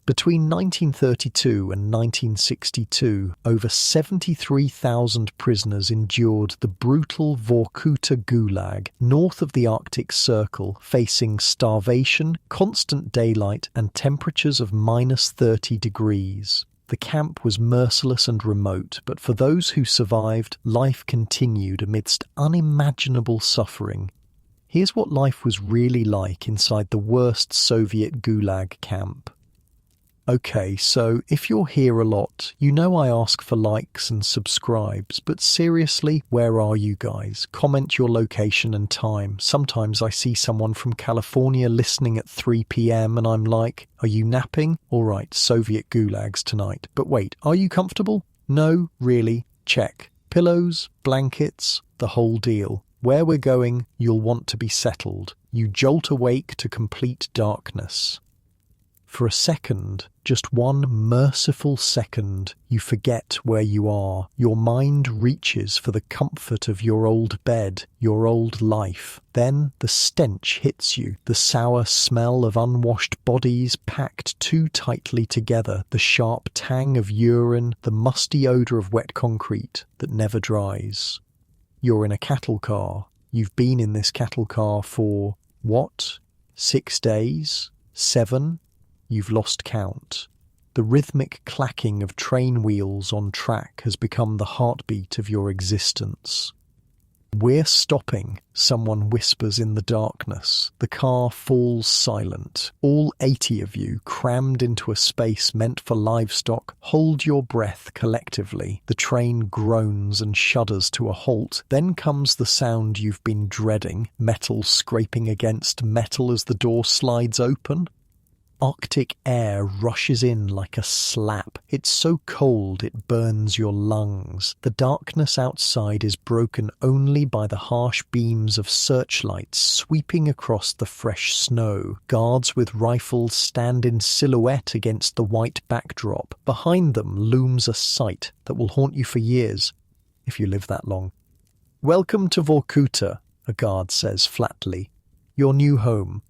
Between 1932 and 1962, over 73,000 prisoners endured the brutal Vorkuta Gulag north of the Arctic Circle, facing starvation, constant daylight, and temperatures of -30 degrees. The camp was merciless and remote, but for those who survived, life continued amidst unimaginable suffering. Here's what life was really like inside the worst Soviet Gulag camp. Okay, so if you're here a lot, you know I ask for likes and subscribes, but seriously, where are you guys? Comment your location and time. Sometimes I see someone from California listening at 3 p.m. and I'm like, are you napping? All right, Soviet gulags tonight. But wait, are you comfortable? No, really? Check. Pillows, blankets, the whole deal. Where we're going, you'll want to be settled. You jolt awake to complete darkness. For a second, just one merciful second, you forget where you are. Your mind reaches for the comfort of your old bed, your old life. Then the stench hits you, the sour smell of unwashed bodies packed too tightly together, the sharp tang of urine, the musty odour of wet concrete that never dries. You're in a cattle car. You've been in this cattle car for, what, 6 days? 7? You've lost count. The rhythmic clacking of train wheels on track has become the heartbeat of your existence. We're stopping, someone whispers in the darkness. The car falls silent. All 80 of you, crammed into a space meant for livestock, hold your breath collectively. The train groans and shudders to a halt. Then comes the sound you've been dreading, metal scraping against metal as the door slides open. Arctic air rushes in like a slap. It's so cold it burns your lungs. The darkness outside is broken only by the harsh beams of searchlights sweeping across the fresh snow. Guards with rifles stand in silhouette against the white backdrop. Behind them looms a sight that will haunt you for years, if you live that long. "Welcome to Vorkuta," a guard says flatly. "Your new home."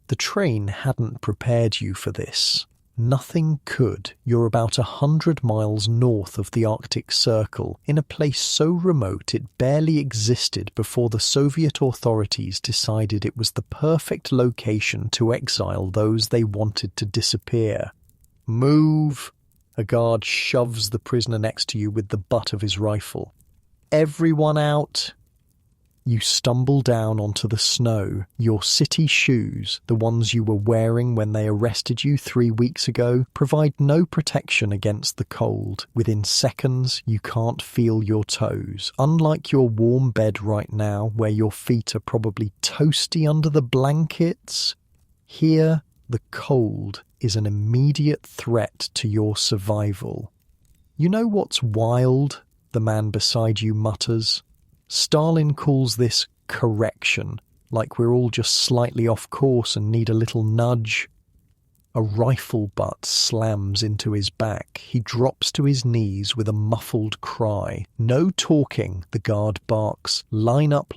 The train hadn't prepared you for this. Nothing could. You're about 100 miles north of the Arctic Circle, in a place so remote it barely existed before the Soviet authorities decided it was the perfect location to exile those they wanted to disappear. "Move!" A guard shoves the prisoner next to you with the butt of his rifle. "Everyone out!" You stumble down onto the snow. Your city shoes, the ones you were wearing when they arrested you 3 weeks ago, provide no protection against the cold. Within seconds, you can't feel your toes. Unlike your warm bed right now, where your feet are probably toasty under the blankets, here, the cold is an immediate threat to your survival. "You know what's wild?" the man beside you mutters. Stalin calls this correction, like we're all just slightly off course and need a little nudge. A rifle butt slams into his back. He drops to his knees with a muffled cry. "No talking," the guard barks. Line up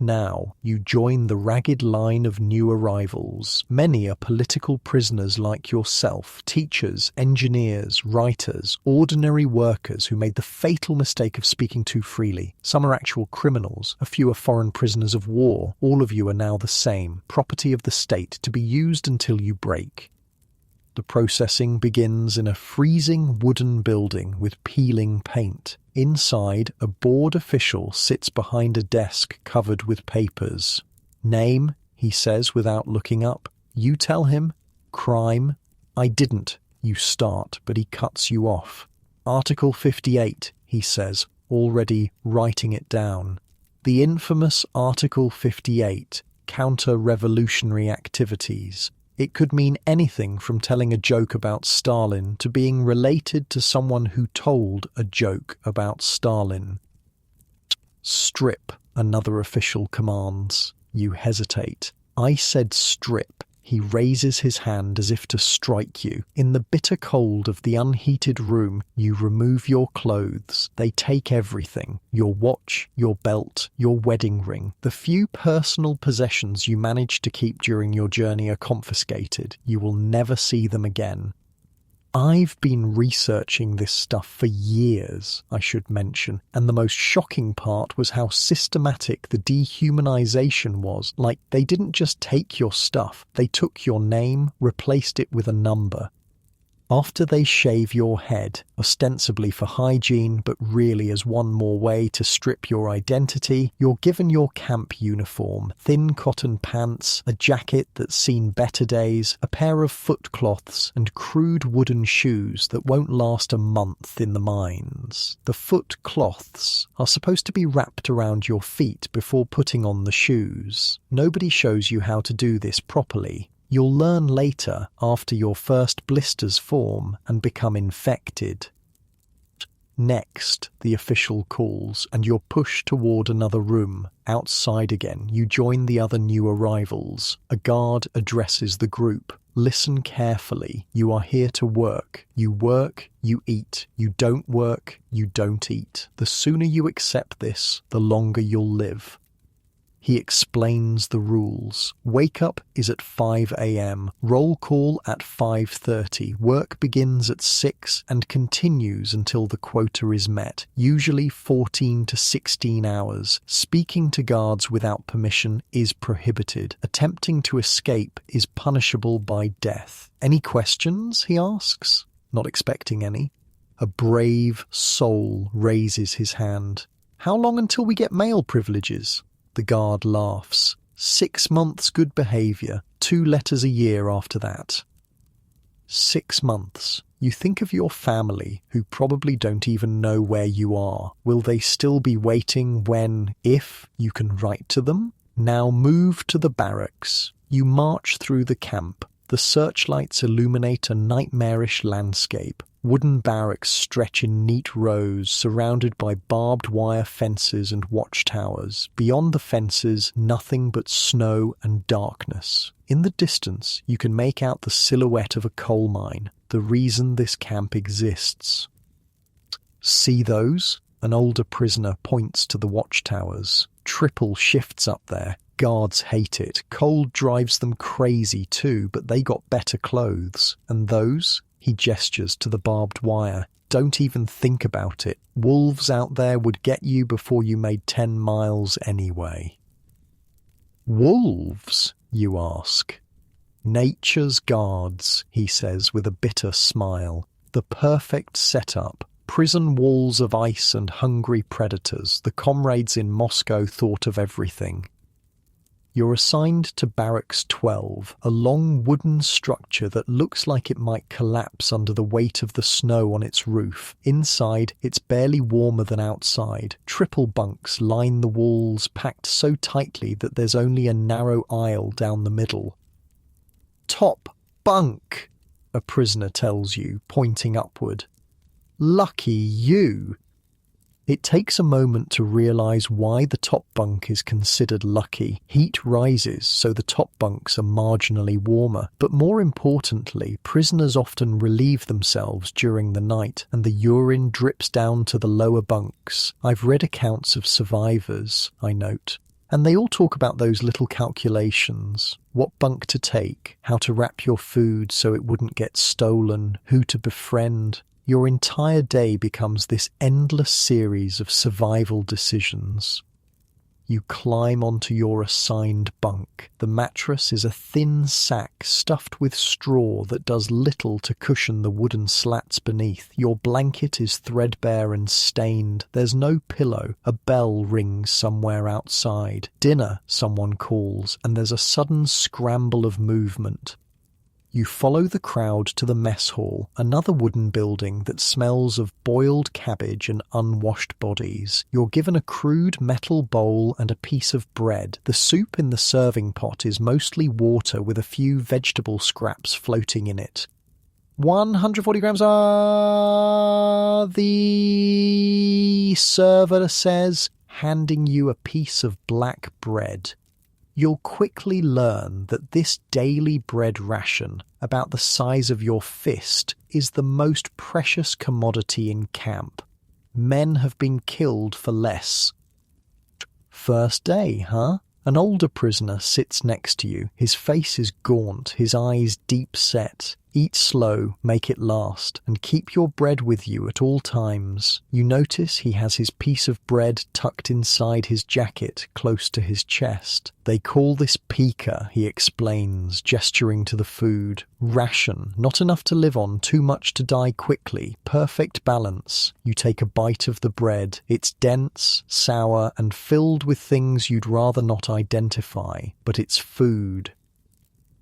now." You join the ragged line of new arrivals. Many are political prisoners like yourself, teachers, engineers, writers, ordinary workers who made the fatal mistake of speaking too freely. Some are actual criminals. A few are foreign prisoners of war. All of you are now the same, property of the state, to be used until you break. The processing begins in a freezing wooden building with peeling paint. Inside, a bored official sits behind a desk covered with papers. "Name," he says without looking up. You tell him. "Crime." "I didn't," you start, but he cuts you off. "Article 58, he says, already writing it down. The infamous Article 58, counter-revolutionary activities. It could mean anything from telling a joke about Stalin to being related to someone who told a joke about Stalin. "Strip," another official commands. You hesitate. "I said strip." He raises his hand as if to strike you. In the bitter cold of the unheated room, you remove your clothes. They take everything: your watch, your belt, your wedding ring. The few personal possessions you managed to keep during your journey are confiscated. You will never see them again. I've been researching this stuff for years, I should mention, and the most shocking part was how systematic the dehumanization was. Like, they didn't just take your stuff, they took your name, replaced it with a number. After they shave your head, ostensibly for hygiene, but really as one more way to strip your identity, you're given your camp uniform, thin cotton pants, a jacket that's seen better days, a pair of foot cloths, and crude wooden shoes that won't last a month in the mines. The foot cloths are supposed to be wrapped around your feet before putting on the shoes. Nobody shows you how to do this properly. You'll learn later, after your first blisters form and become infected. Next, the official calls, and you're pushed toward another room. Outside again, you join the other new arrivals. A guard addresses the group. Listen carefully. You are here to work. You eat. You don't work, you don't eat. The sooner you accept this, the longer you'll live. He explains the rules. Wake up is at 5 a.m. Roll call at 5:30. Work begins at 6 and continues until the quota is met, usually 14 to 16 hours. Speaking to guards without permission is prohibited. Attempting to escape is punishable by death. Any questions? He asks, not expecting any. A brave soul raises his hand. How long until we get male privileges? The guard laughs. 6 months good behaviour, 2 letters a year after that. 6 months. You think of your family, who probably don't even know where you are. Will they still be waiting when, if, you can write to them? Now move to the barracks. You march through the camp. The searchlights illuminate a nightmarish landscape. Wooden barracks stretch in neat rows, surrounded by barbed wire fences and watchtowers. Beyond the fences, nothing but snow and darkness. In the distance, you can make out the silhouette of a coal mine, the reason this camp exists. See those? An older prisoner points to the watchtowers. Triple shifts up there. Guards hate it. Cold drives them crazy too, but they got better clothes. And those? He gestures to the barbed wire. Don't even think about it. Wolves out there would get you before you made 10 miles anyway. Wolves, you ask. Nature's guards, he says with a bitter smile. The perfect setup. Prison walls of ice and hungry predators. The comrades in Moscow thought of everything. You're assigned to Barracks 12, a long wooden structure that looks like it might collapse under the weight of the snow on its roof. Inside, it's barely warmer than outside. Triple bunks line the walls, packed so tightly that there's only a narrow aisle down the middle. Top bunk, a prisoner tells you, pointing upward. Lucky you. It takes a moment to realise why the top bunk is considered lucky. Heat rises, so the top bunks are marginally warmer. But more importantly, prisoners often relieve themselves during the night, and the urine drips down to the lower bunks. I've read accounts of survivors, I note. And they all talk about those little calculations. What bunk to take, how to wrap your food so it wouldn't get stolen, who to befriend. Your entire day becomes this endless series of survival decisions. You climb onto your assigned bunk. The mattress is a thin sack stuffed with straw that does little to cushion the wooden slats beneath. Your blanket is threadbare and stained. There's no pillow. A bell rings somewhere outside. Dinner, someone calls, and there's a sudden scramble of movement. You follow the crowd to the mess hall, another wooden building that smells of boiled cabbage and unwashed bodies. You're given a crude metal bowl and a piece of bread. The soup in the serving pot is mostly water with a few vegetable scraps floating in it. 140 grams, the server says, handing you a piece of black bread. You'll quickly learn that this daily bread ration, about the size of your fist, is the most precious commodity in camp. Men have been killed for less. First day, huh? An older prisoner sits next to you. His face is gaunt, his eyes deep set. Eat slow, make it last, and keep your bread with you at all times. You notice he has his piece of bread tucked inside his jacket, close to his chest. They call this pika, he explains, gesturing to the food. Ration, not enough to live on, too much to die quickly. Perfect balance. You take a bite of the bread. It's dense, sour, and filled with things you'd rather not identify, but it's food.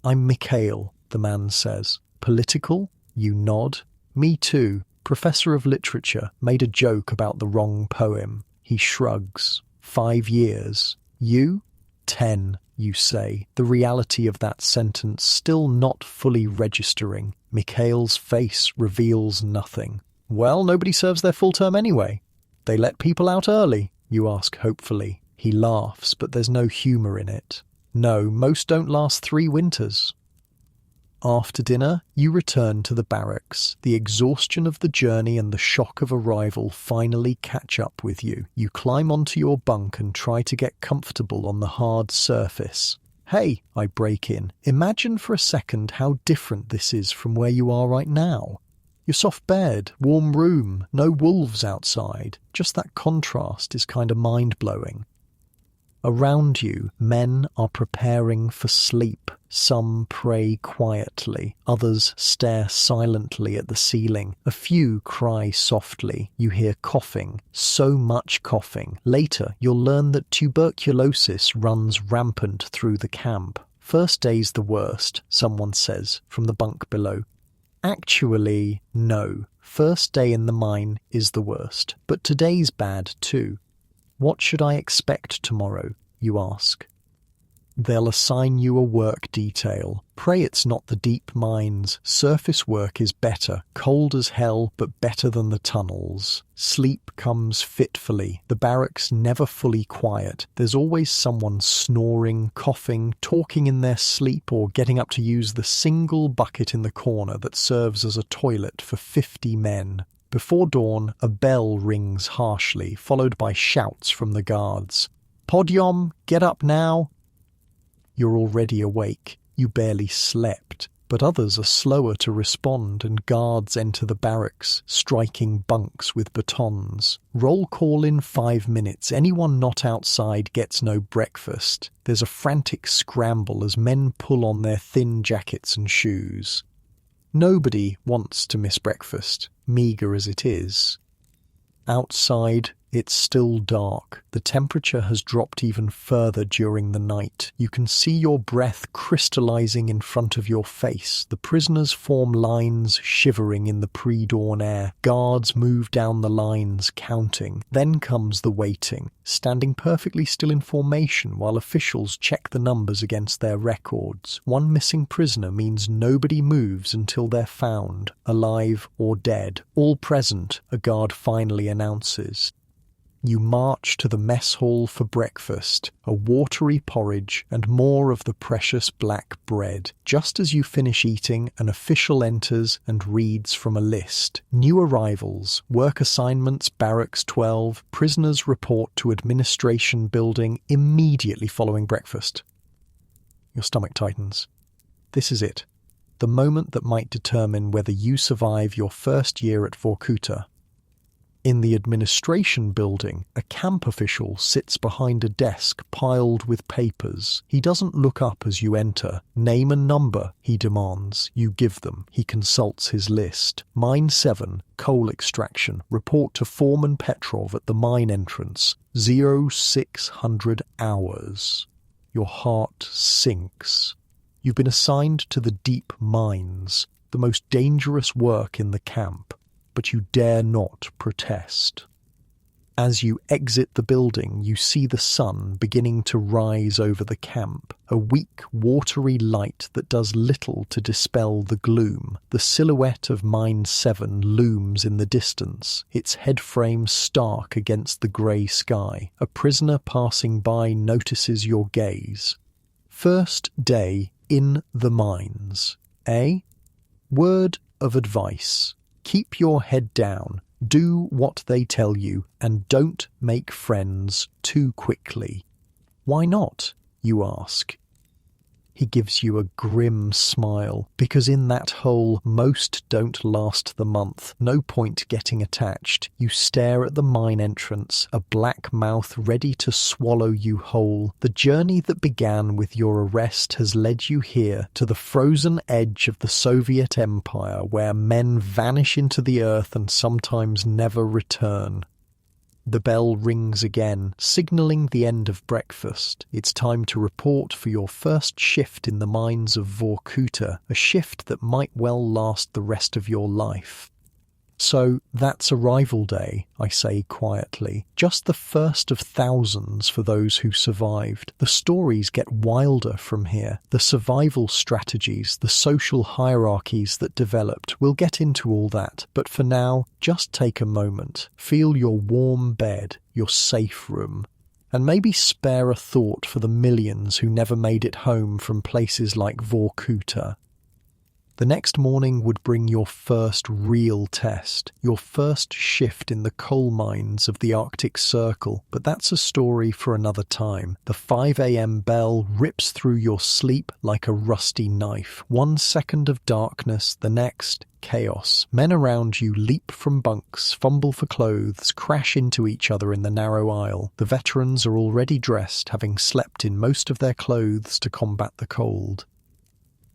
I'm Mikhail, the man says. Political? You nod. Me too. Professor of literature. Made a joke about the wrong poem. He shrugs. 5 years. You? 10, you say. The reality of that sentence still not fully registering. Mikhail's face reveals nothing. Well, nobody serves their full term anyway. They let people out early, you ask hopefully. He laughs, but there's no humour in it. No, most don't last 3 winters. After dinner, you return to the barracks. The exhaustion of the journey and the shock of arrival finally catch up with you. You climb onto your bunk and try to get comfortable on the hard surface. Hey, I break in. Imagine for a second how different this is from where you are right now. Your soft bed, warm room, no wolves outside. Just that contrast is kind of mind-blowing. Around you, men are preparing for sleep. Some pray quietly, others stare silently at the ceiling. A few cry softly. You hear coughing, so much coughing. Later, you'll learn that tuberculosis runs rampant through the camp. First day's the worst, someone says from the bunk below. Actually, no. First day in the mine is the worst, but today's bad too. What should I expect tomorrow, you ask. They'll assign you a work detail. Pray it's not the deep mines. Surface work is better, cold as hell, but better than the tunnels. Sleep comes fitfully. The barracks never fully quiet. There's always someone snoring, coughing, talking in their sleep, or getting up to use the single bucket in the corner that serves as a toilet for 50 men. Before dawn, a bell rings harshly, followed by shouts from the guards. Podyom, get up now! You're already awake. You barely slept. But others are slower to respond, and guards enter the barracks, striking bunks with batons. Roll call in 5 minutes. Anyone not outside gets no breakfast. There's a frantic scramble as men pull on their thin jackets and shoes. Nobody wants to miss breakfast, meagre as it is. Outside, it's still dark. The temperature has dropped even further during the night. You can see your breath crystallizing in front of your face. The prisoners form lines, shivering in the pre-dawn air. Guards move down the lines, counting. Then comes the waiting, standing perfectly still in formation while officials check the numbers against their records. One missing prisoner means nobody moves until they're found, alive or dead. All present, a guard finally announces. You march to the mess hall for breakfast, a watery porridge and more of the precious black bread. Just as you finish eating, an official enters and reads from a list. New arrivals, work assignments, barracks 12, prisoners report to administration building immediately following breakfast. Your stomach tightens. This is it, the moment that might determine whether you survive your first year at Vorkuta. In the administration building, a camp official sits behind a desk piled with papers. He doesn't look up as you enter. Name and number, he demands. You give them. He consults his list. Mine 7, coal extraction. Report to Foreman Petrov at the mine entrance. 0600 hours. Your heart sinks. You've been assigned to the deep mines, the most dangerous work in the camp. But you dare not protest. As you exit the building, you see the sun beginning to rise over the camp, a weak, watery light that does little to dispel the gloom. The silhouette of Mine 7 looms in the distance, its headframe stark against the grey sky. A prisoner passing by notices your gaze. First day in the mines. A. Word of advice. Keep your head down, do what they tell you, and don't make friends too quickly. Why not, you ask? He gives you a grim smile, because in that hole most don't last the month. No point getting attached. You stare at the mine entrance, a black mouth ready to swallow you whole. The journey that began with your arrest has led you here, to the frozen edge of the Soviet Empire, where men vanish into the earth and sometimes never return. The bell rings again, signalling the end of breakfast. It's time to report for your first shift in the mines of Vorkuta, a shift that might well last the rest of your life. So that's arrival day, I say quietly. Just the first of thousands for those who survived. The stories get wilder from here. The survival strategies, the social hierarchies that developed. We'll get into all that. But for now, just take a moment. Feel your warm bed, your safe room. And maybe spare a thought for the millions who never made it home from places like Vorkuta. The next morning would bring your first real test, your first shift in the coal mines of the Arctic Circle, but that's a story for another time. The 5 a.m. bell rips through your sleep like a rusty knife. 1 second of darkness, the next, chaos. Men around you leap from bunks, fumble for clothes, crash into each other in the narrow aisle. The veterans are already dressed, having slept in most of their clothes to combat the cold.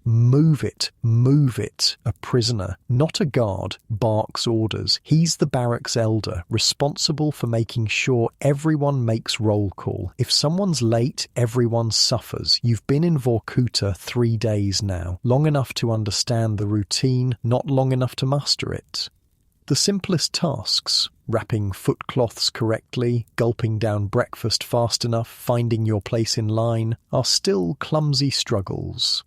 Move it, a prisoner, not a guard, barks orders. He's the barrack's elder, responsible for making sure everyone makes roll call. If someone's late, everyone suffers. You've been in Vorkuta 3 days now, long enough to understand the routine, not long enough to master it. The simplest tasks, wrapping footcloths correctly, gulping down breakfast fast enough, finding your place in line, are still clumsy struggles.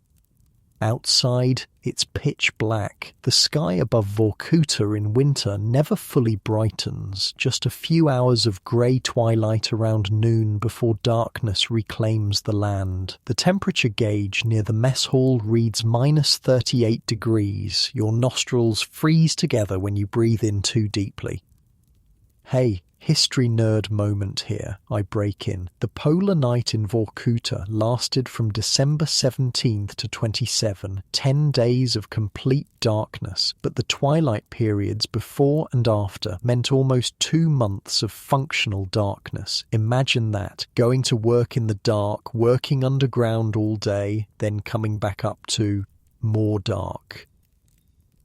Outside, it's pitch black. The sky above Vorkuta in winter never fully brightens, just a few hours of grey twilight around noon before darkness reclaims the land. The temperature gauge near the mess hall reads -38 degrees. Your nostrils freeze together when you breathe in too deeply. Hey, history nerd moment here, I break in. The polar night in Vorkuta lasted from December 17th to 27, 10 days of complete darkness, but the twilight periods before and after meant almost 2 months of functional darkness. Imagine that, going to work in the dark, working underground all day, then coming back up to more dark.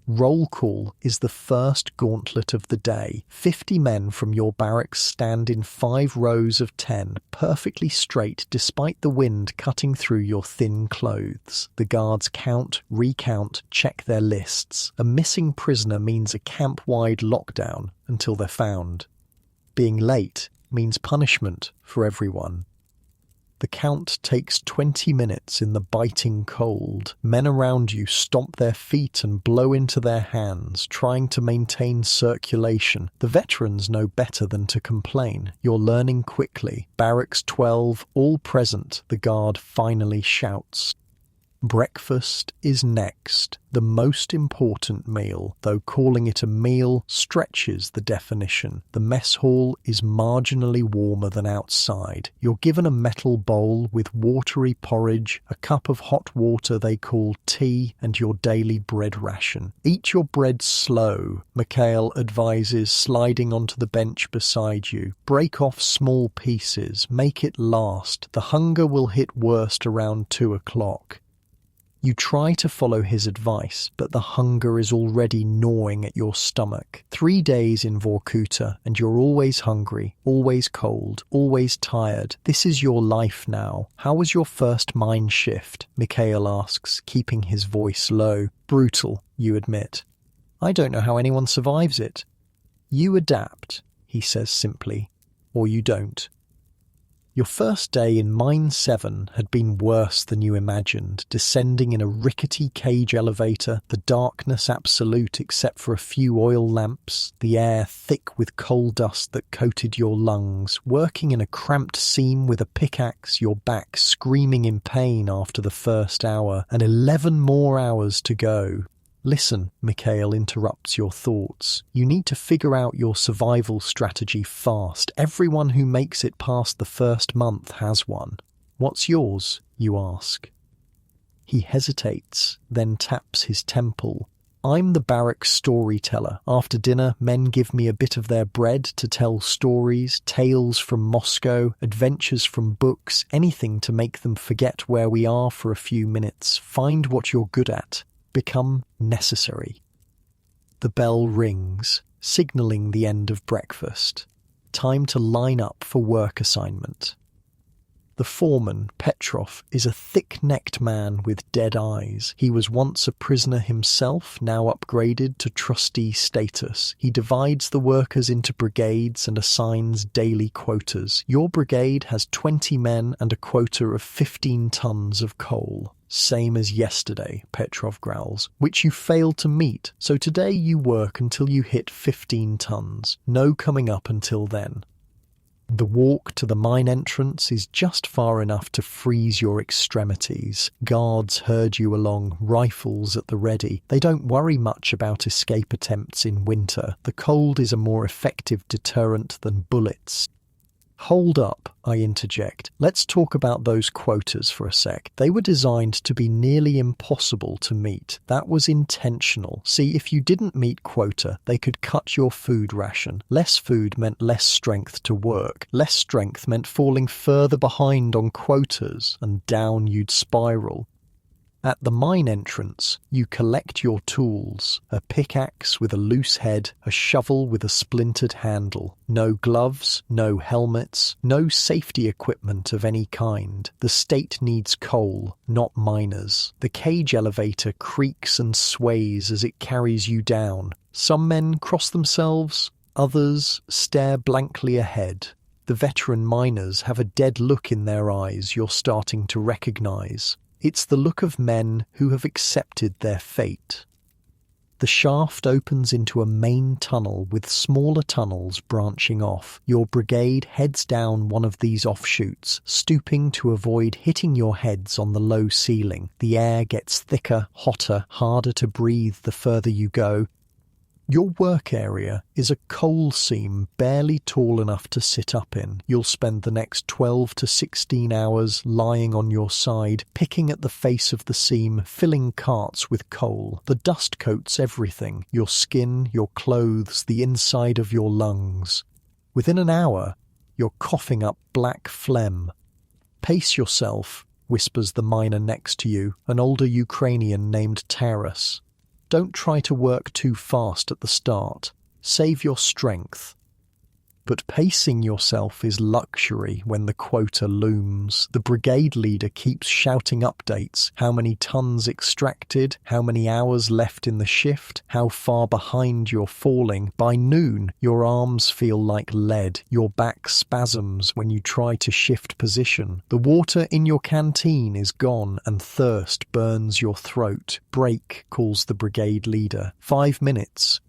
Roll call is the first gauntlet of the day. 50 men from your barracks stand in 5 rows of 10, perfectly straight despite the wind cutting through your thin clothes. The guards count, recount, check their lists. A missing prisoner means a camp-wide lockdown until they're found. Being late means punishment for everyone. The count takes 20 minutes in the biting cold. Men around you stomp their feet and blow into their hands, trying to maintain circulation. The veterans know better than to complain. You're learning quickly. Barracks 12, all present, the guard finally shouts. Breakfast is next, the most important meal, though calling it a meal stretches the definition. The mess hall is marginally warmer than outside. You're given a metal bowl with watery porridge, a cup of hot water they call tea, and your daily bread ration. Eat your bread slow, Mikhail advises, sliding onto the bench beside you. Break off small pieces, make it last. The hunger will hit worst around 2 o'clock. You try to follow his advice, but the hunger is already gnawing at your stomach. 3 days in Vorkuta, and you're always hungry, always cold, always tired. This is your life now. How was your first mine shift? Mikhail asks, keeping his voice low. Brutal, you admit. I don't know how anyone survives it. You adapt, he says simply, or you don't. Your first day in Mine 7 had been worse than you imagined, descending in a rickety cage elevator, the darkness absolute except for a few oil lamps, the air thick with coal dust that coated your lungs, working in a cramped seam with a pickaxe, your back screaming in pain after the first hour, and 11 more hours to go. Listen, Mikhail interrupts your thoughts. You need to figure out your survival strategy fast. Everyone who makes it past the first month has one. What's yours? You ask. He hesitates, then taps his temple. I'm the barrack storyteller. After dinner, men give me a bit of their bread to tell stories, tales from Moscow, adventures from books, anything to make them forget where we are for a few minutes. Find what you're good at. Become necessary. The bell rings, signalling the end of breakfast. Time to line up for work assignment. The foreman, Petrov, is a thick-necked man with dead eyes. He was once a prisoner himself, now upgraded to trustee status. He divides the workers into brigades and assigns daily quotas. Your brigade has 20 men and a quota of 15 tons of coal. Same as yesterday, Petrov growls, which you failed to meet, so today you work until you hit 15 tons. No coming up until then. The walk to the mine entrance is just far enough to freeze your extremities. Guards herd you along, rifles at the ready. They don't worry much about escape attempts in winter. The cold is a more effective deterrent than bullets. Hold up, I interject. Let's talk about those quotas for a sec. They were designed to be nearly impossible to meet. That was intentional. See, if you didn't meet quota, they could cut your food ration. Less food meant less strength to work. Less strength meant falling further behind on quotas, and down you'd spiral. At the mine entrance, you collect your tools, a pickaxe with a loose head, a shovel with a splintered handle. No gloves, no helmets, no safety equipment of any kind. The state needs coal, not miners. The cage elevator creaks and sways as it carries you down. Some men cross themselves, others stare blankly ahead. The veteran miners have a dead look in their eyes you're starting to recognize. It's the look of men who have accepted their fate. The shaft opens into a main tunnel with smaller tunnels branching off. Your brigade heads down one of these offshoots, stooping to avoid hitting your heads on the low ceiling. The air gets thicker, hotter, harder to breathe the further you go. Your work area is a coal seam barely tall enough to sit up in. You'll spend the next 12 to 16 hours lying on your side, picking at the face of the seam, filling carts with coal. The dust coats everything, your skin, your clothes, the inside of your lungs. Within an hour, you're coughing up black phlegm. Pace yourself, whispers the miner next to you, an older Ukrainian named Taras. Don't try to work too fast at the start. Save your strength. But pacing yourself is luxury when the quota looms. The brigade leader keeps shouting updates. How many tons extracted? How many hours left in the shift? How far behind you're falling? By noon, your arms feel like lead. Your back spasms when you try to shift position. The water in your canteen is gone and thirst burns your throat. Break, calls the brigade leader. 5 minutes.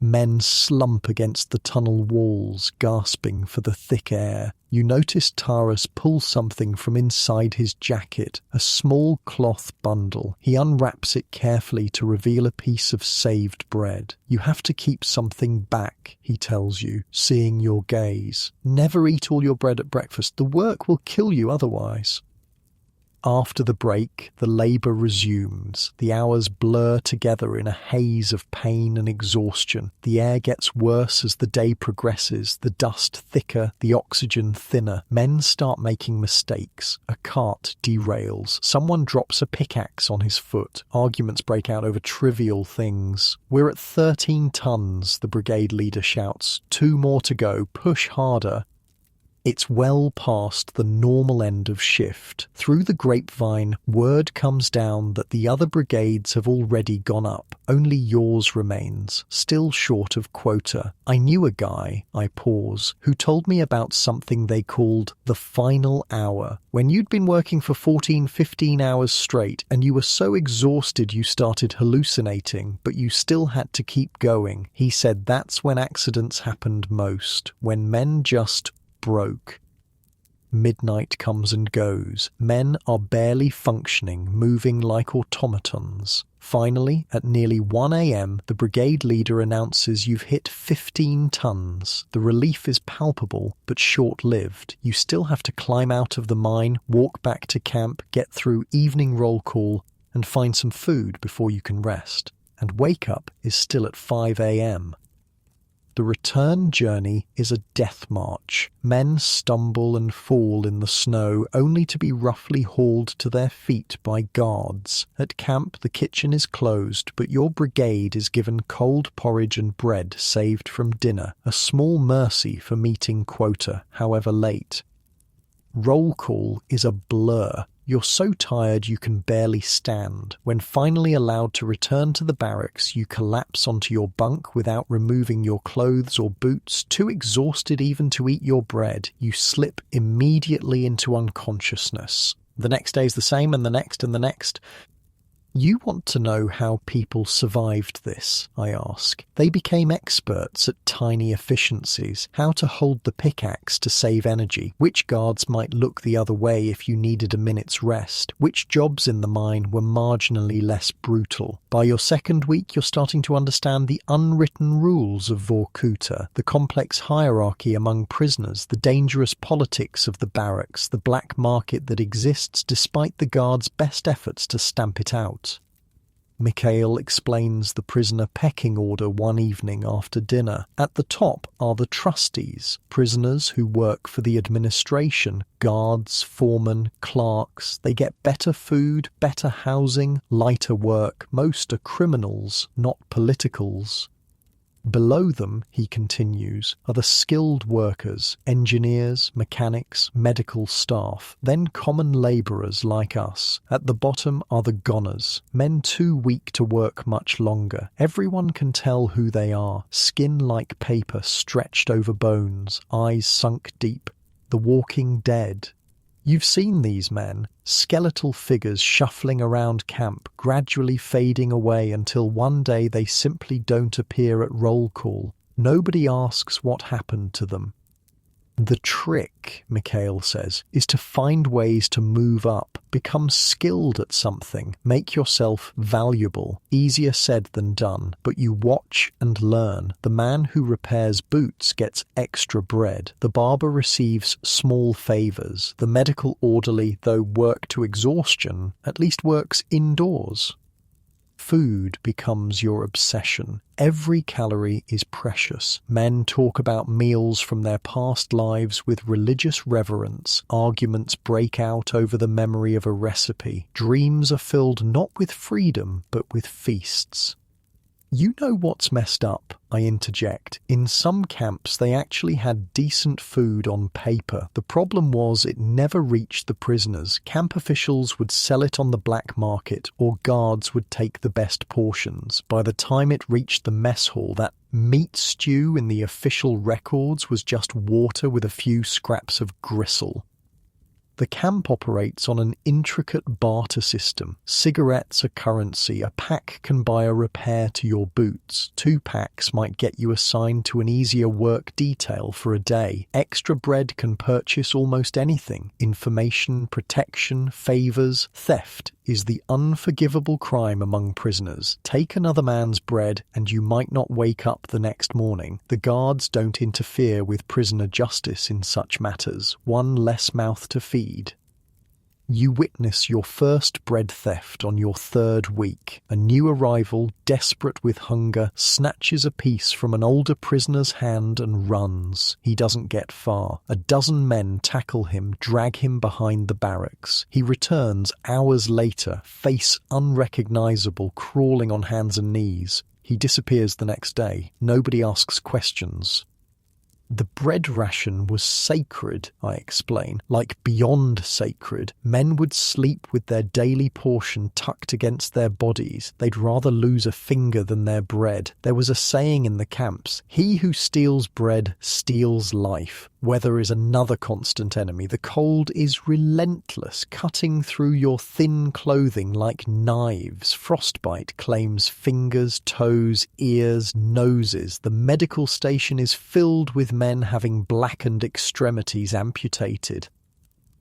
Men slump against the tunnel walls, gasping for the thick air. You notice Taras pull something from inside his jacket, a small cloth bundle. He unwraps it carefully to reveal a piece of saved bread. You have to keep something back, he tells you, seeing your gaze. Never eat all your bread at breakfast. The work will kill you otherwise. After the break, the labour resumes. The hours blur together in a haze of pain and exhaustion. The air gets worse as the day progresses, the dust thicker, the oxygen thinner. Men start making mistakes. A cart derails. Someone drops a pickaxe on his foot. Arguments break out over trivial things. We're at 13 tons, the brigade leader shouts. 2 more to go. Push harder. It's well past the normal end of shift. Through the grapevine, word comes down that the other brigades have already gone up. Only yours remains, still short of quota. I knew a guy, I pause, who told me about something they called the final hour. When you'd been working for 14-15 hours straight and you were so exhausted you started hallucinating, but you still had to keep going. He said that's when accidents happened most, when men just broke. Midnight comes and goes. Men are barely functioning, moving like automatons. Finally, at nearly 1 a.m., the brigade leader announces you've hit 15 tons. The relief is palpable, but short-lived. You still have to climb out of the mine, walk back to camp, get through evening roll call, and find some food before you can rest. And wake up is still at 5 a.m. The return journey is a death march. Men stumble and fall in the snow, only to be roughly hauled to their feet by guards. At camp, the kitchen is closed, but your brigade is given cold porridge and bread saved from dinner, a small mercy for meeting quota, however late. Roll call is a blur. You're so tired you can barely stand. When finally allowed to return to the barracks, you collapse onto your bunk without removing your clothes or boots. Too exhausted even to eat your bread, you slip immediately into unconsciousness. The next day's the same, and the next and the next. You want to know how people survived this, I ask. They became experts at tiny efficiencies, how to hold the pickaxe to save energy, which guards might look the other way if you needed a minute's rest, which jobs in the mine were marginally less brutal. By your second week, you're starting to understand the unwritten rules of Vorkuta, the complex hierarchy among prisoners, the dangerous politics of the barracks, the black market that exists despite the guards' best efforts to stamp it out. Mikhail explains the prisoner pecking order one evening after dinner. At the top are the trustees, prisoners who work for the administration, guards, foremen, clerks. They get better food, better housing, lighter work. Most are criminals, not politicals. Below them, he continues, are the skilled workers, engineers, mechanics, medical staff, then common labourers like us. At the bottom are the goners, men too weak to work much longer. Everyone can tell who they are, skin like paper stretched over bones, eyes sunk deep. The walking dead. You've seen these men, skeletal figures shuffling around camp, gradually fading away until one day they simply don't appear at roll call. Nobody asks what happened to them. The trick, Mikhail says, is to find ways to move up, become skilled at something, make yourself valuable. Easier said than done, but you watch and learn. The man who repairs boots gets extra bread. The barber receives small favours. The medical orderly, though work to exhaustion, at least works indoors. Food becomes your obsession. Every calorie is precious. Men talk about meals from their past lives with religious reverence. Arguments break out over the memory of a recipe. Dreams are filled not with freedom, but with feasts. You know what's messed up, I interject. In some camps they actually had decent food on paper. The problem was it never reached the prisoners. Camp officials would sell it on the black market, or guards would take the best portions. By the time it reached the mess hall, that meat stew in the official records was just water with a few scraps of gristle. The camp operates on an intricate barter system. Cigarettes are currency. A pack can buy a repair to your boots. 2 packs might get you assigned to an easier work detail for a day. Extra bread can purchase almost anything. Information, protection, favours, theft is the unforgivable crime among prisoners. Take another man's bread and you might not wake up the next morning. The guards don't interfere with prisoner justice in such matters. One less mouth to feed. You witness your first bread theft on your 3rd week. A new arrival, desperate with hunger, snatches a piece from an older prisoner's hand and runs. He doesn't get far. A dozen men tackle him, drag him behind the barracks. He returns hours later, face unrecognizable, crawling on hands and knees. He disappears the next day. Nobody asks questions. The bread ration was sacred, I explain, like beyond sacred. Men would sleep with their daily portion tucked against their bodies. They'd rather lose a finger than their bread. There was a saying in the camps, "He who steals bread steals life." Weather is another constant enemy. The cold is relentless, cutting through your thin clothing like knives. Frostbite claims fingers, toes, ears, noses. The medical station is filled with men having blackened extremities amputated.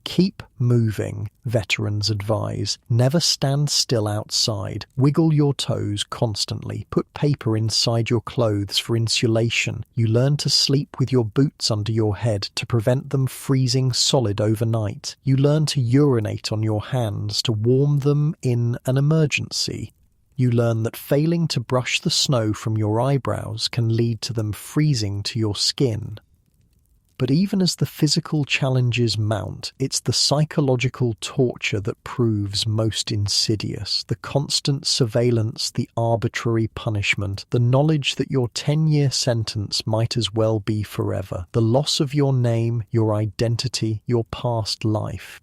Keep moving, veterans advise. Never stand still outside. Wiggle your toes constantly. Put paper inside your clothes for insulation. You learn to sleep with your boots under your head to prevent them freezing solid overnight. You learn to urinate on your hands to warm them in an emergency. You learn that failing to brush the snow from your eyebrows can lead to them freezing to your skin. But even as the physical challenges mount, it's the psychological torture that proves most insidious. The constant surveillance, the arbitrary punishment, the knowledge that your 10-year sentence might as well be forever, the loss of your name, your identity, your past life.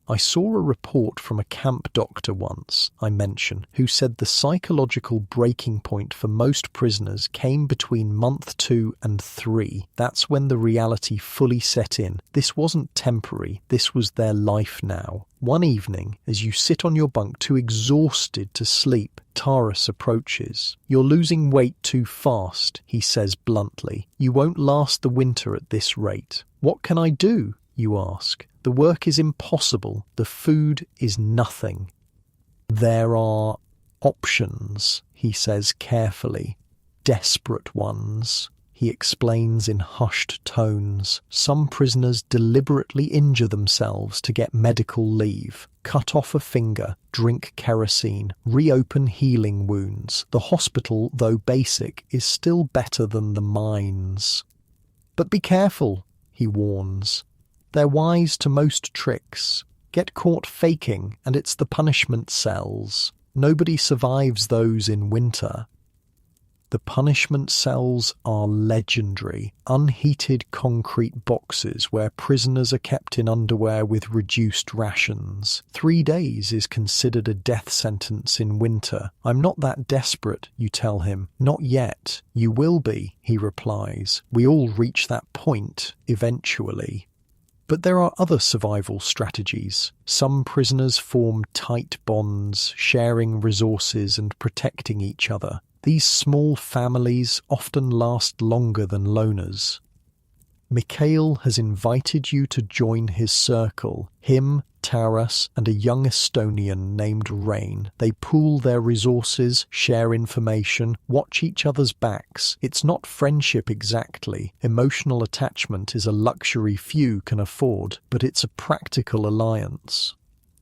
I saw a report from a camp doctor once, I mention, who said the psychological breaking point for most prisoners came between month 2 and 3. That's when the reality fully set in. This wasn't temporary, this was their life now. One evening, as you sit on your bunk too exhausted to sleep, Taurus approaches. "You're losing weight too fast," he says bluntly. "You won't last the winter at this rate." "What can I do?" you ask. "The work is impossible. The food is nothing." "There are options," he says carefully. "Desperate ones." He explains in hushed tones. Some prisoners deliberately injure themselves to get medical leave. Cut off a finger, drink kerosene, reopen healing wounds. The hospital, though basic, is still better than the mines. "But be careful," he warns. "They're wise to most tricks. Get caught faking, and it's the punishment cells. Nobody survives those in winter." The punishment cells are legendary. Unheated concrete boxes where prisoners are kept in underwear with reduced rations. 3 days is considered a death sentence in winter. "I'm not that desperate," you tell him. "Not yet. You will be," he replies. "We all reach that point, eventually." But there are other survival strategies. Some prisoners form tight bonds, sharing resources and protecting each other. These small families often last longer than loners. Mikhail has invited you to join his circle. Him, Taras, and a young Estonian named Rain. They pool their resources, share information, watch each other's backs. It's not friendship exactly. Emotional attachment is a luxury few can afford, but it's a practical alliance.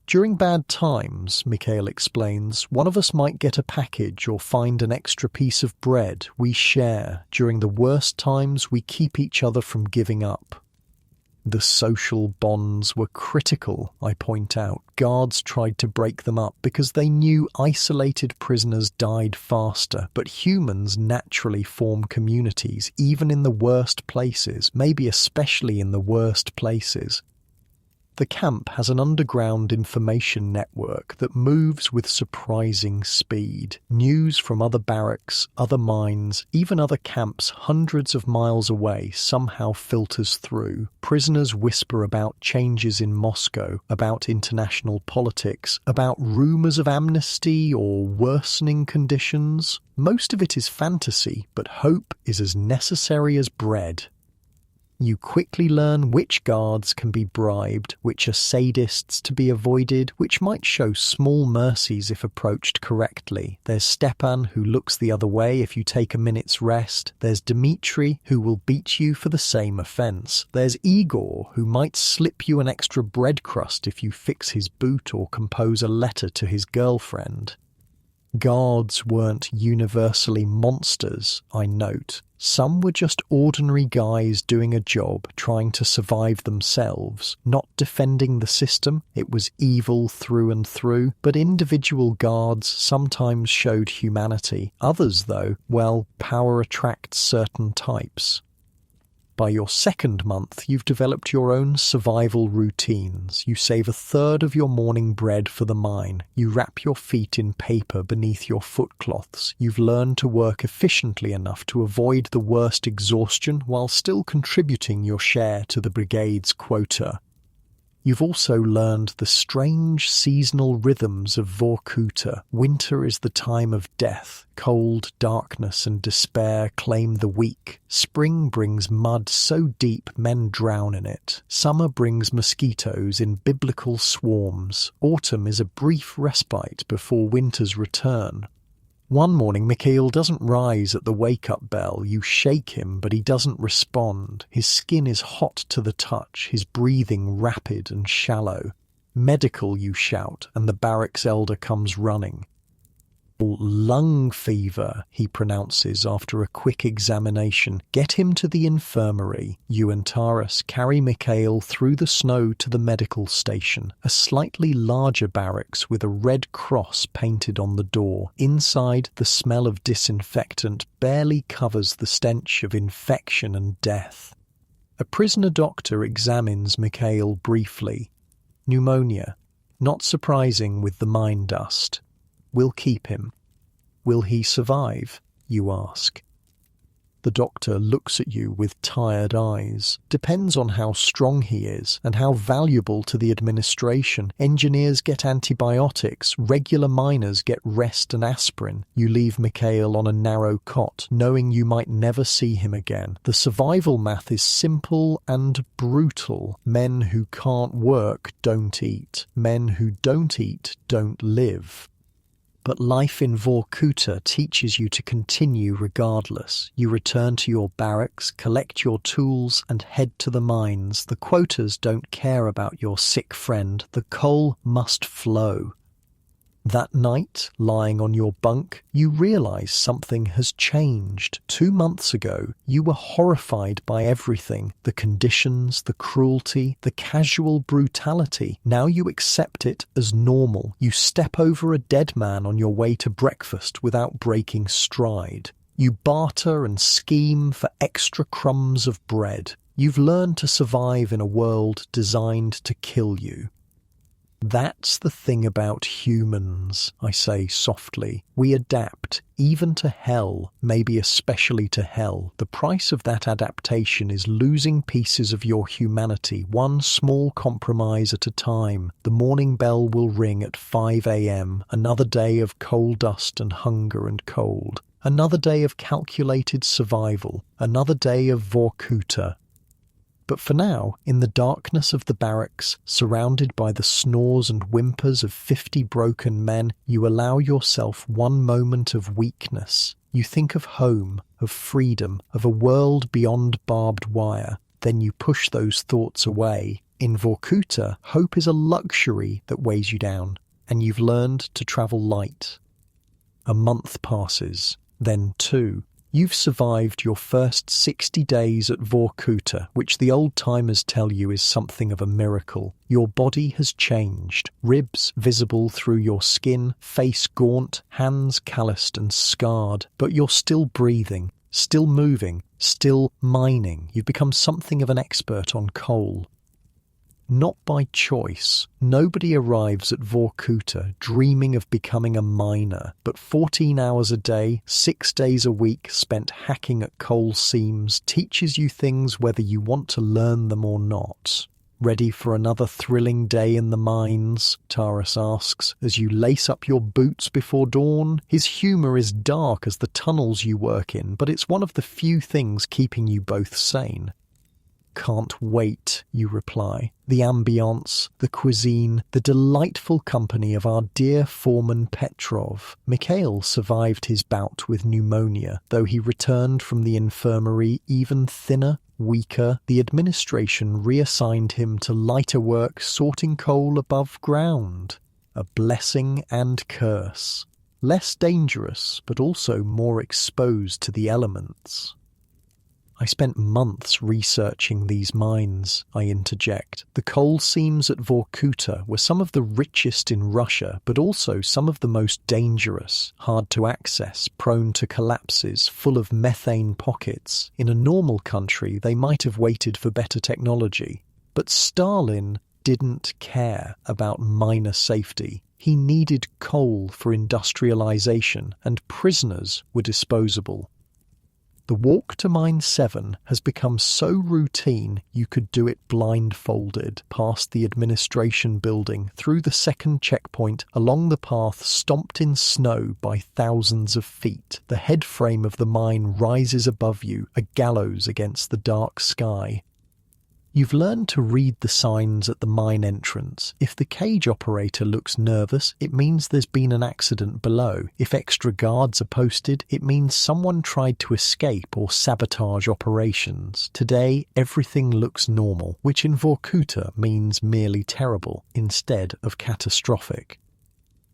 During bad times, Mikhail explains, one of us might get a package or find an extra piece of bread. We share. During the worst times, we keep each other from giving up. The social bonds were critical, I point out. Guards tried to break them up because they knew isolated prisoners died faster, but humans naturally form communities, even in the worst places, maybe especially in the worst places. The camp has an underground information network that moves with surprising speed. News from other barracks, other mines, even other camps hundreds of miles away somehow filters through. Prisoners whisper about changes in Moscow, about international politics, about rumours of amnesty or worsening conditions. Most of it is fantasy, but hope is as necessary as bread. You quickly learn which guards can be bribed, which are sadists to be avoided, which might show small mercies if approached correctly. There's Stepan, who looks the other way if you take a minute's rest. There's Dmitri, who will beat you for the same offence. There's Igor, who might slip you an extra bread crust if you fix his boot or compose a letter to his girlfriend. Guards weren't universally monsters, I note. Some were just ordinary guys doing a job, trying to survive themselves, not defending the system. It was evil through and through, but individual guards sometimes showed humanity. Others, though, well, power attracts certain types. By your second month, you've developed your own survival routines. You save a third of your morning bread for the mine. You wrap your feet in paper beneath your footcloths. You've learned to work efficiently enough to avoid the worst exhaustion while still contributing your share to the brigade's quota. You've also learned the strange seasonal rhythms of Vorkuta. Winter is the time of death. Cold, darkness, and despair claim the weak. Spring brings mud so deep men drown in it. Summer brings mosquitoes in biblical swarms. Autumn is a brief respite before winter's return. One morning, Mikhail doesn't rise at the wake-up bell. You shake him, but he doesn't respond. His skin is hot to the touch, his breathing rapid and shallow. "Medical," you shout, and the barracks elder comes running. "Lung fever," he pronounces after a quick examination. "Get him to the infirmary." You and Taras carry Mikhail through the snow to the medical station, a slightly larger barracks with a red cross painted on the door. Inside, the smell of disinfectant barely covers the stench of infection and death. A prisoner doctor examines Mikhail briefly. Pneumonia. Not surprising with the mine dust. "We'll keep him." "Will he survive?" you ask. The doctor looks at you with tired eyes. "Depends on how strong he is and how valuable to the administration. Engineers get antibiotics, regular miners get rest and aspirin. You leave Mikhail on a narrow cot, knowing you might never see him again. The survival math is simple and brutal. Men who can't work don't eat. Men who don't eat don't live. But life in Vorkuta teaches you to continue regardless. You return to your barracks, collect your tools, and head to the mines. The quotas don't care about your sick friend. The coal must flow. That night, lying on your bunk, you realize something has changed. 2 months ago, you were horrified by everything. The conditions, the cruelty, the casual brutality. Now you accept it as normal. You step over a dead man on your way to breakfast without breaking stride. You barter and scheme for extra crumbs of bread. You've learned to survive in a world designed to kill you. That's the thing about humans, I say softly. We adapt, even to hell, maybe especially to hell. The price of that adaptation is losing pieces of your humanity, one small compromise at a time. The morning bell will ring at 5 a.m., another day of coal dust and hunger and cold. Another day of calculated survival, another day of Vorkuta. But for now, in the darkness of the barracks, surrounded by the snores and whimpers of 50 broken men, you allow yourself one moment of weakness. You think of home, of freedom, of a world beyond barbed wire. Then you push those thoughts away. In Vorkuta, hope is a luxury that weighs you down, and you've learned to travel light. A month passes, then 2. You've survived your first 60 days at Vorkuta, which the old-timers tell you is something of a miracle. Your body has changed, ribs visible through your skin, face gaunt, hands calloused and scarred, but you're still breathing, still moving, still mining. You've become something of an expert on coal. Not by choice. Nobody arrives at Vorkuta dreaming of becoming a miner, but 14 hours a day, 6 days a week spent hacking at coal seams teaches you things whether you want to learn them or not. "Ready for another thrilling day in the mines?" Taras asks, as you lace up your boots before dawn. His humour is dark as the tunnels you work in, but it's one of the few things keeping you both sane. "Can't wait," you reply. "The ambience, the cuisine, the delightful company of our dear foreman Petrov." Mikhail survived his bout with pneumonia, though he returned from the infirmary even thinner, weaker. The administration reassigned him to lighter work sorting coal above ground. A blessing and curse. Less dangerous, but also more exposed to the elements. I spent months researching these mines, I interject. The coal seams at Vorkuta were some of the richest in Russia, but also some of the most dangerous, hard to access, prone to collapses, full of methane pockets. In a normal country, they might have waited for better technology. But Stalin didn't care about miner safety. He needed coal for industrialization, and prisoners were disposable. The walk to Mine 7 has become so routine you could do it blindfolded, past the administration building, through the second checkpoint, along the path stomped in snow by thousands of feet. The head frame of the mine rises above you, a gallows against the dark sky. You've learned to read the signs at the mine entrance. If the cage operator looks nervous, it means there's been an accident below. If extra guards are posted, it means someone tried to escape or sabotage operations. Today, everything looks normal, which in Vorkuta means merely terrible, instead of catastrophic.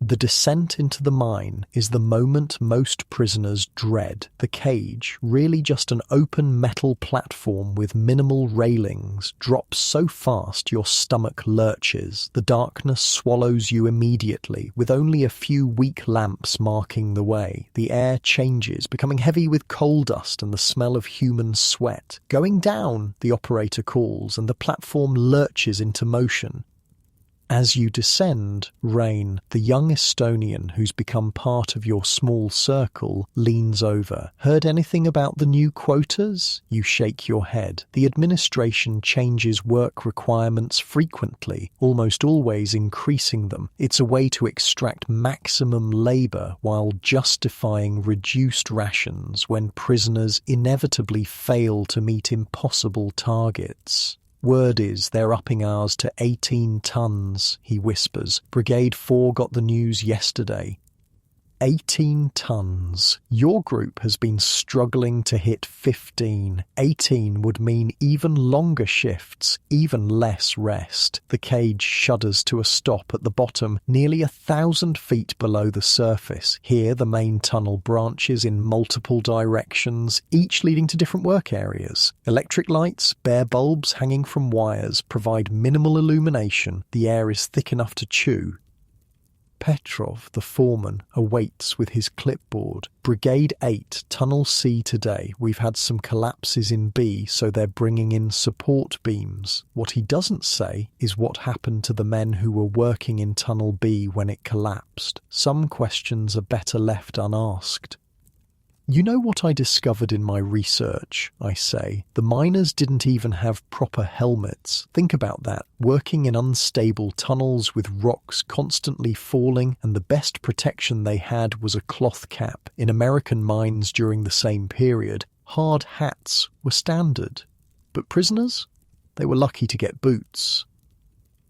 The descent into the mine is the moment most prisoners dread. The cage, really just an open metal platform with minimal railings, drops so fast your stomach lurches. The darkness swallows you immediately, with only a few weak lamps marking the way. The air changes, becoming heavy with coal dust and the smell of human sweat. Going down, the operator calls, and the platform lurches into motion. As you descend, Rain, the young Estonian who's become part of your small circle, leans over. Heard anything about the new quotas? You shake your head. The administration changes work requirements frequently, almost always increasing them. It's a way to extract maximum labour while justifying reduced rations when prisoners inevitably fail to meet impossible targets. Word is they're upping ours to 18 tons, he whispers. Brigade 4 got the news yesterday. 18 tons. Your group has been struggling to hit 15. 18 would mean even longer shifts, even less rest. The cage shudders to a stop at the bottom, nearly 1,000 feet below the surface. Here the main tunnel branches in multiple directions, each leading to different work areas. Electric lights, bare bulbs hanging from wires, provide minimal illumination. The air is thick enough to chew. Petrov, the foreman, awaits with his clipboard. Brigade 8, Tunnel C today. We've had some collapses in B, so they're bringing in support beams. What he doesn't say is what happened to the men who were working in Tunnel B when it collapsed. Some questions are better left unasked. You know what I discovered in my research, I say. The miners didn't even have proper helmets. Think about that. Working in unstable tunnels with rocks constantly falling, and the best protection they had was a cloth cap. In American mines during the same period, hard hats were standard. But prisoners? They were lucky to get boots.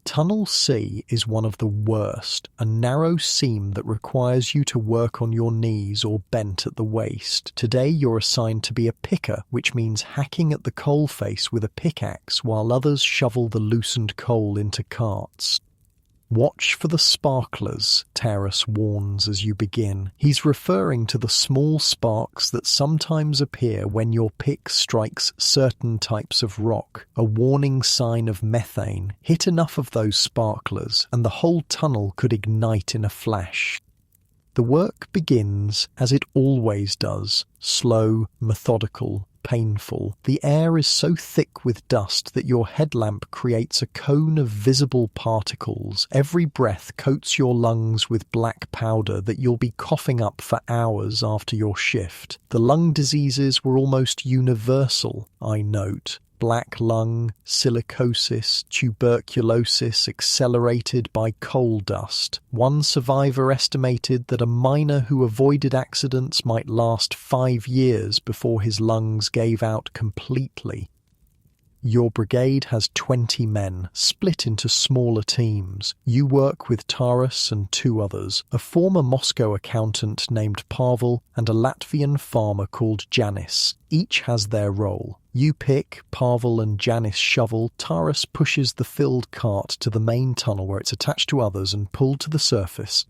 Tunnel C is one of the worst, a narrow seam that requires you to work on your knees or bent at the waist. Today you're assigned to be a picker, which means hacking at the coal face with a pickaxe while others shovel the loosened coal into carts. Watch for the sparklers, Taras warns as you begin. He's referring to the small sparks that sometimes appear when your pick strikes certain types of rock, a warning sign of methane. Hit enough of those sparklers, and the whole tunnel could ignite in a flash. The work begins as it always does, slow, methodical, painful. The air is so thick with dust that your headlamp creates a cone of visible particles. Every breath coats your lungs with black powder that you'll be coughing up for hours after your shift. The lung diseases were almost universal, I note. Black lung, silicosis, tuberculosis accelerated by coal dust. One survivor estimated that a miner who avoided accidents might last 5 years before his lungs gave out completely. Your brigade has 20 men, split into smaller teams. You work with Taras and 2 others, a former Moscow accountant named Pavel and a Latvian farmer called Janis. Each has their role. You pick, Pavel and Janis shovel, Taras pushes the filled cart to the main tunnel where it's attached to others and pulled to the surface.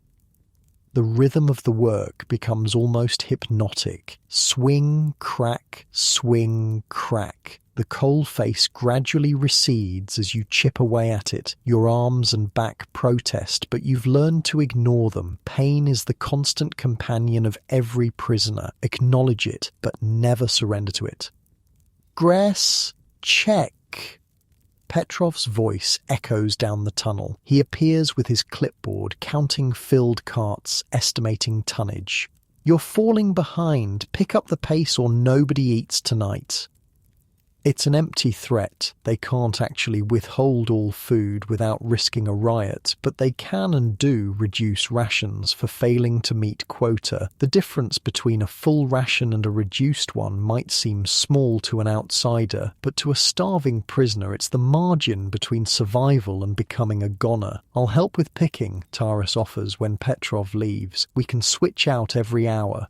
The rhythm of the work becomes almost hypnotic. Swing, crack, swing, crack. The coal face gradually recedes as you chip away at it. Your arms and back protest, but you've learned to ignore them. Pain is the constant companion of every prisoner. Acknowledge it, but never surrender to it. Gress, check. Petrov's voice echoes down the tunnel. He appears with his clipboard, counting filled carts, estimating tonnage. You're falling behind. Pick up the pace or nobody eats tonight. It's an empty threat. They can't actually withhold all food without risking a riot, but they can and do reduce rations for failing to meet quota. The difference between a full ration and a reduced one might seem small to an outsider, but to a starving prisoner it's the margin between survival and becoming a goner. I'll help with picking, Taras offers when Petrov leaves. We can switch out every hour.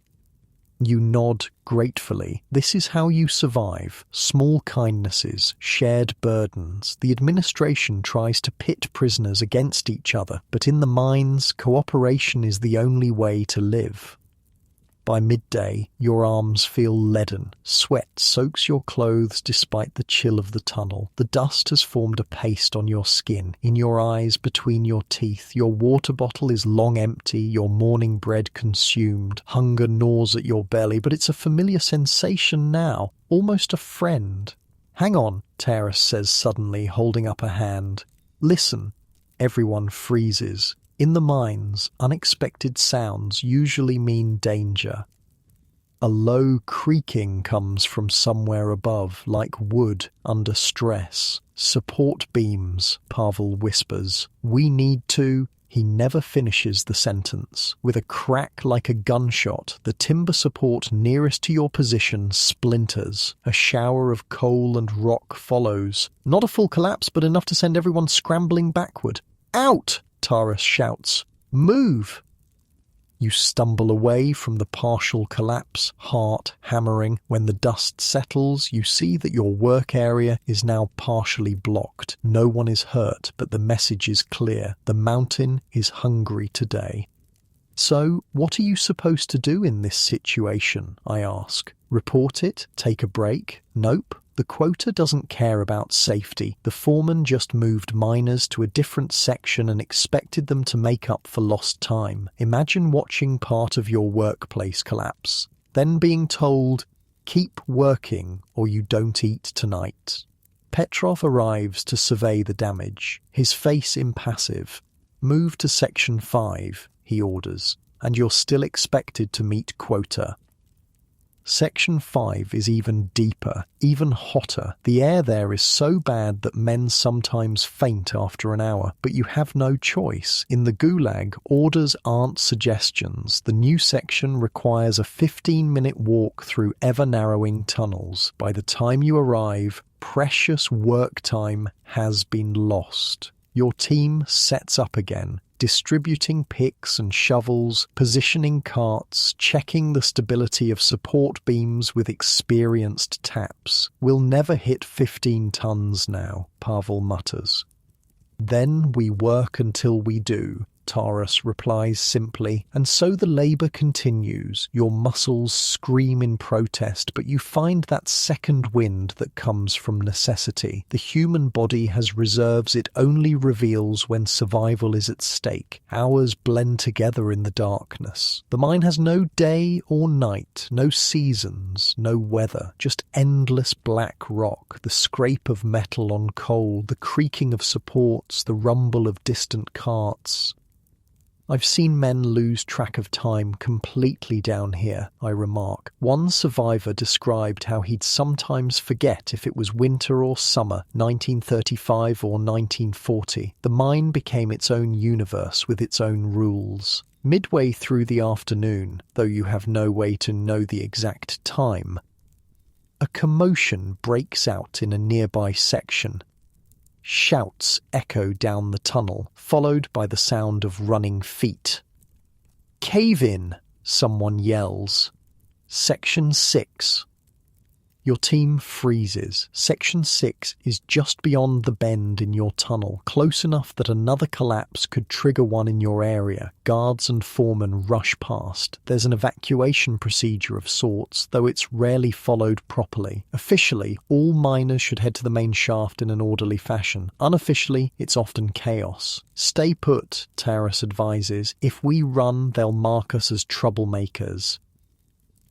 You nod gratefully. This is how you survive. Small kindnesses, shared burdens. The administration tries to pit prisoners against each other, but in the mines, cooperation is the only way to live. By midday, your arms feel leaden. Sweat soaks your clothes despite the chill of the tunnel. The dust has formed a paste on your skin, in your eyes, between your teeth. Your water bottle is long empty, your morning bread consumed. Hunger gnaws at your belly, but it's a familiar sensation now, almost a friend. Hang on, Taras says suddenly, holding up a hand. Listen. Everyone freezes. In the mines, unexpected sounds usually mean danger. A low creaking comes from somewhere above, like wood under stress. Support beams, Pavel whispers. We need to... He never finishes the sentence. With a crack like a gunshot, the timber support nearest to your position splinters. A shower of coal and rock follows. Not a full collapse, but enough to send everyone scrambling backward. Out! Taras shouts. Move! You stumble away from the partial collapse, heart hammering. When the dust settles, you see that your work area is now partially blocked. No one is hurt, but the message is clear. The mountain is hungry today. So, what are you supposed to do in this situation? I ask. Report it? Take a break? Nope. The quota doesn't care about safety. The foreman just moved miners to a different section and expected them to make up for lost time. Imagine watching part of your workplace collapse, then being told, keep working or you don't eat tonight. Petrov arrives to survey the damage, his face impassive. Move to Section 5, he orders, and you're still expected to meet quota. Section 5 is even deeper, even hotter. The air there is so bad that men sometimes faint after an hour, but you have no choice. In the Gulag, orders aren't suggestions. The new section requires a 15-minute walk through ever-narrowing tunnels. By the time you arrive, precious work time has been lost. Your team sets up again, distributing picks and shovels, positioning carts, checking the stability of support beams with experienced taps. We'll never hit 15 tons now, Pavel mutters. Then we work until we do, Taras replies simply, and so the labour continues. Your muscles scream in protest, but you find that second wind that comes from necessity. The human body has reserves it only reveals when survival is at stake. Hours blend together in the darkness. The mine has no day or night, no seasons, no weather, just endless black rock, the scrape of metal on coal, the creaking of supports, the rumble of distant carts. I've seen men lose track of time completely down here, I remark. One survivor described how he'd sometimes forget if it was winter or summer, 1935 or 1940. The mine became its own universe with its own rules. Midway through the afternoon, though you have no way to know the exact time, a commotion breaks out in a nearby section. Shouts echo down the tunnel, followed by the sound of running feet. Cave in, someone yells. Section 6. Your team freezes. Section 6 is just beyond the bend in your tunnel, close enough that another collapse could trigger one in your area. Guards and foremen rush past. There's an evacuation procedure of sorts, though it's rarely followed properly. Officially, all miners should head to the main shaft in an orderly fashion. Unofficially, it's often chaos. Stay put, Taurus advises. If we run, they'll mark us as troublemakers.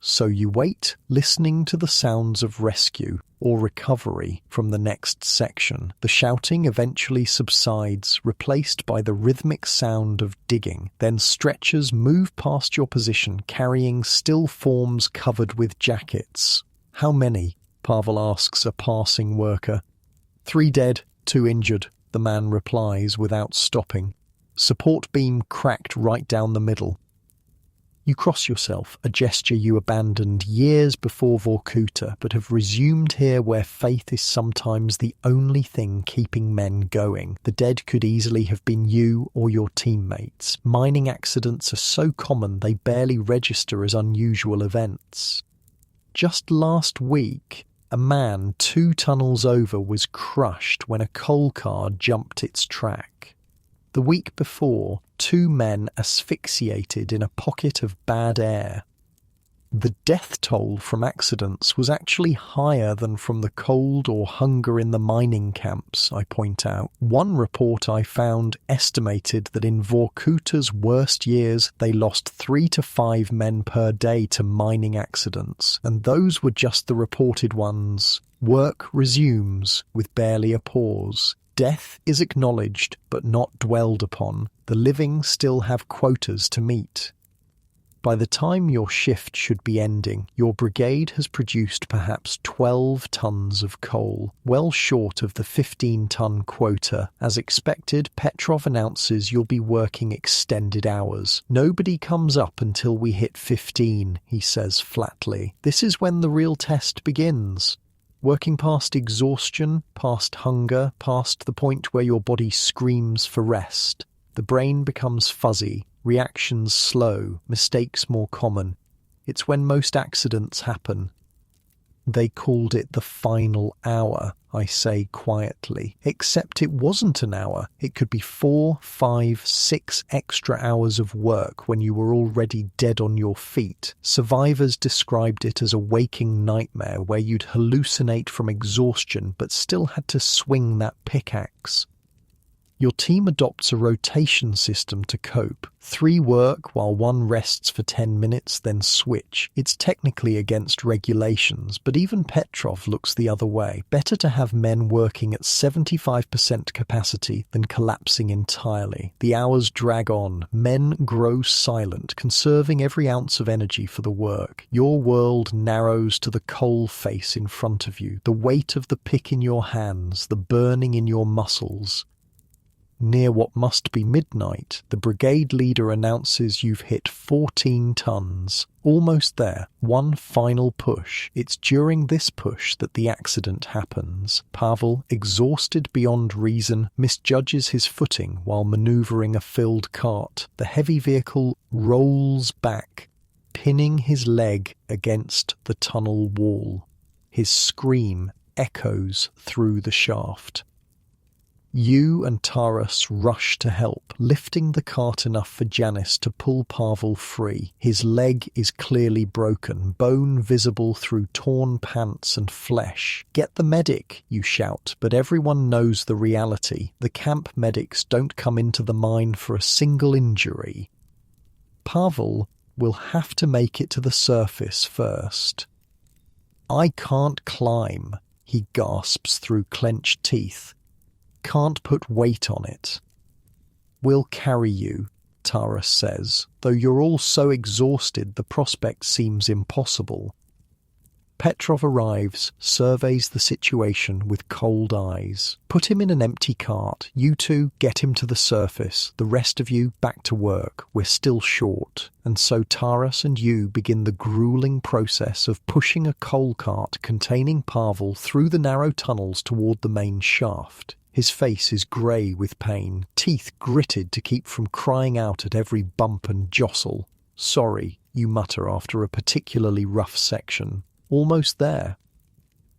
So you wait, listening to the sounds of rescue or recovery from the next section. The shouting eventually subsides, replaced by the rhythmic sound of digging. Then stretchers move past your position, carrying still forms covered with jackets. How many? Pavel asks a passing worker. 3 dead, 2 injured, the man replies without stopping. Support beam cracked right down the middle. You cross yourself, a gesture you abandoned years before Vorkuta, but have resumed here where faith is sometimes the only thing keeping men going. The dead could easily have been you or your teammates. Mining accidents are so common they barely register as unusual events. Just last week, a man 2 tunnels over was crushed when a coal car jumped its track. The week before, 2 men asphyxiated in a pocket of bad air. The death toll from accidents was actually higher than from the cold or hunger in the mining camps, I point out. One report I found estimated that in Vorkuta's worst years they lost 3 to 5 men per day to mining accidents, and those were just the reported ones. Work resumes with barely a pause. Death is acknowledged but not dwelled upon. The living still have quotas to meet. By the time your shift should be ending, your brigade has produced perhaps 12 tons of coal, well short of the 15-ton quota. As expected, Petrov announces you'll be working extended hours. Nobody comes up until we hit 15, he says flatly. This is when the real test begins. Working past exhaustion, past hunger, past the point where your body screams for rest. The brain becomes fuzzy, reactions slow, mistakes more common. It's when most accidents happen. They called it the final hour, I say quietly. Except it wasn't an hour. It could be 4, 5, 6 extra hours of work when you were already dead on your feet. Survivors described it as a waking nightmare where you'd hallucinate from exhaustion but still had to swing that pickaxe. Your team adopts a rotation system to cope. 3 work while 1 rests for 10 minutes, then switch. It's technically against regulations, but even Petrov looks the other way. Better to have men working at 75% capacity than collapsing entirely. The hours drag on. Men grow silent, conserving every ounce of energy for the work. Your world narrows to the coal face in front of you, the weight of the pick in your hands, the burning in your muscles. Near what must be midnight, the brigade leader announces you've hit 14 tons. Almost there. One final push. It's during this push that the accident happens. Pavel, exhausted beyond reason, misjudges his footing while maneuvering a filled cart. The heavy vehicle rolls back, pinning his leg against the tunnel wall. His scream echoes through the shaft. You and Taurus rush to help, lifting the cart enough for Janice to pull Pavel free. His leg is clearly broken, bone visible through torn pants and flesh. "Get the medic," you shout, but everyone knows the reality. The camp medics don't come into the mine for a single injury. Pavel will have to make it to the surface first. "I can't climb," he gasps through clenched teeth. "Can't put weight on it." "We'll carry you," Taurus says, though you're all so exhausted the prospect seems impossible. Petrov arrives, surveys the situation with cold eyes. "Put him in an empty cart. You two get him to the surface. The rest of you back to work. We're still short." And so Taurus and you begin the grueling process of pushing a coal cart containing Pavel through the narrow tunnels toward the main shaft. His face is grey with pain, teeth gritted to keep from crying out at every bump and jostle. "Sorry," you mutter after a particularly rough section. "Almost there."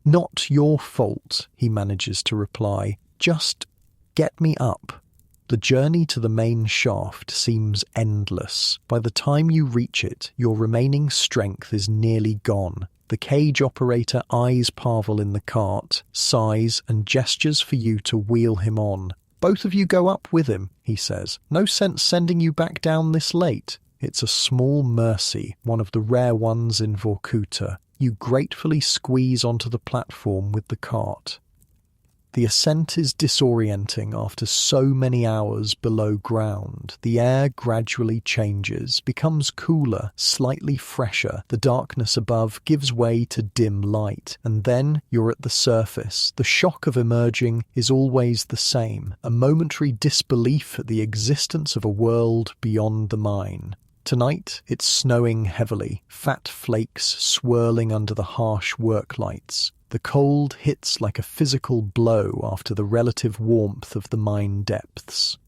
"Not your fault," he manages to reply. "Just get me up." The journey to the main shaft seems endless. By the time you reach it, your remaining strength is nearly gone. The cage operator eyes Pavel in the cart, sighs, and gestures for you to wheel him on. "Both of you go up with him," he says. "No sense sending you back down this late." It's a small mercy, one of the rare ones in Vorkuta. You gratefully squeeze onto the platform with the cart. The ascent is disorienting after so many hours below ground. The air gradually changes, becomes cooler, slightly fresher. The darkness above gives way to dim light, and then you're at the surface. The shock of emerging is always the same, a momentary disbelief at the existence of a world beyond the mine. Tonight, it's snowing heavily, fat flakes swirling under the harsh work lights. The cold hits like a physical blow after the relative warmth of the mine depths.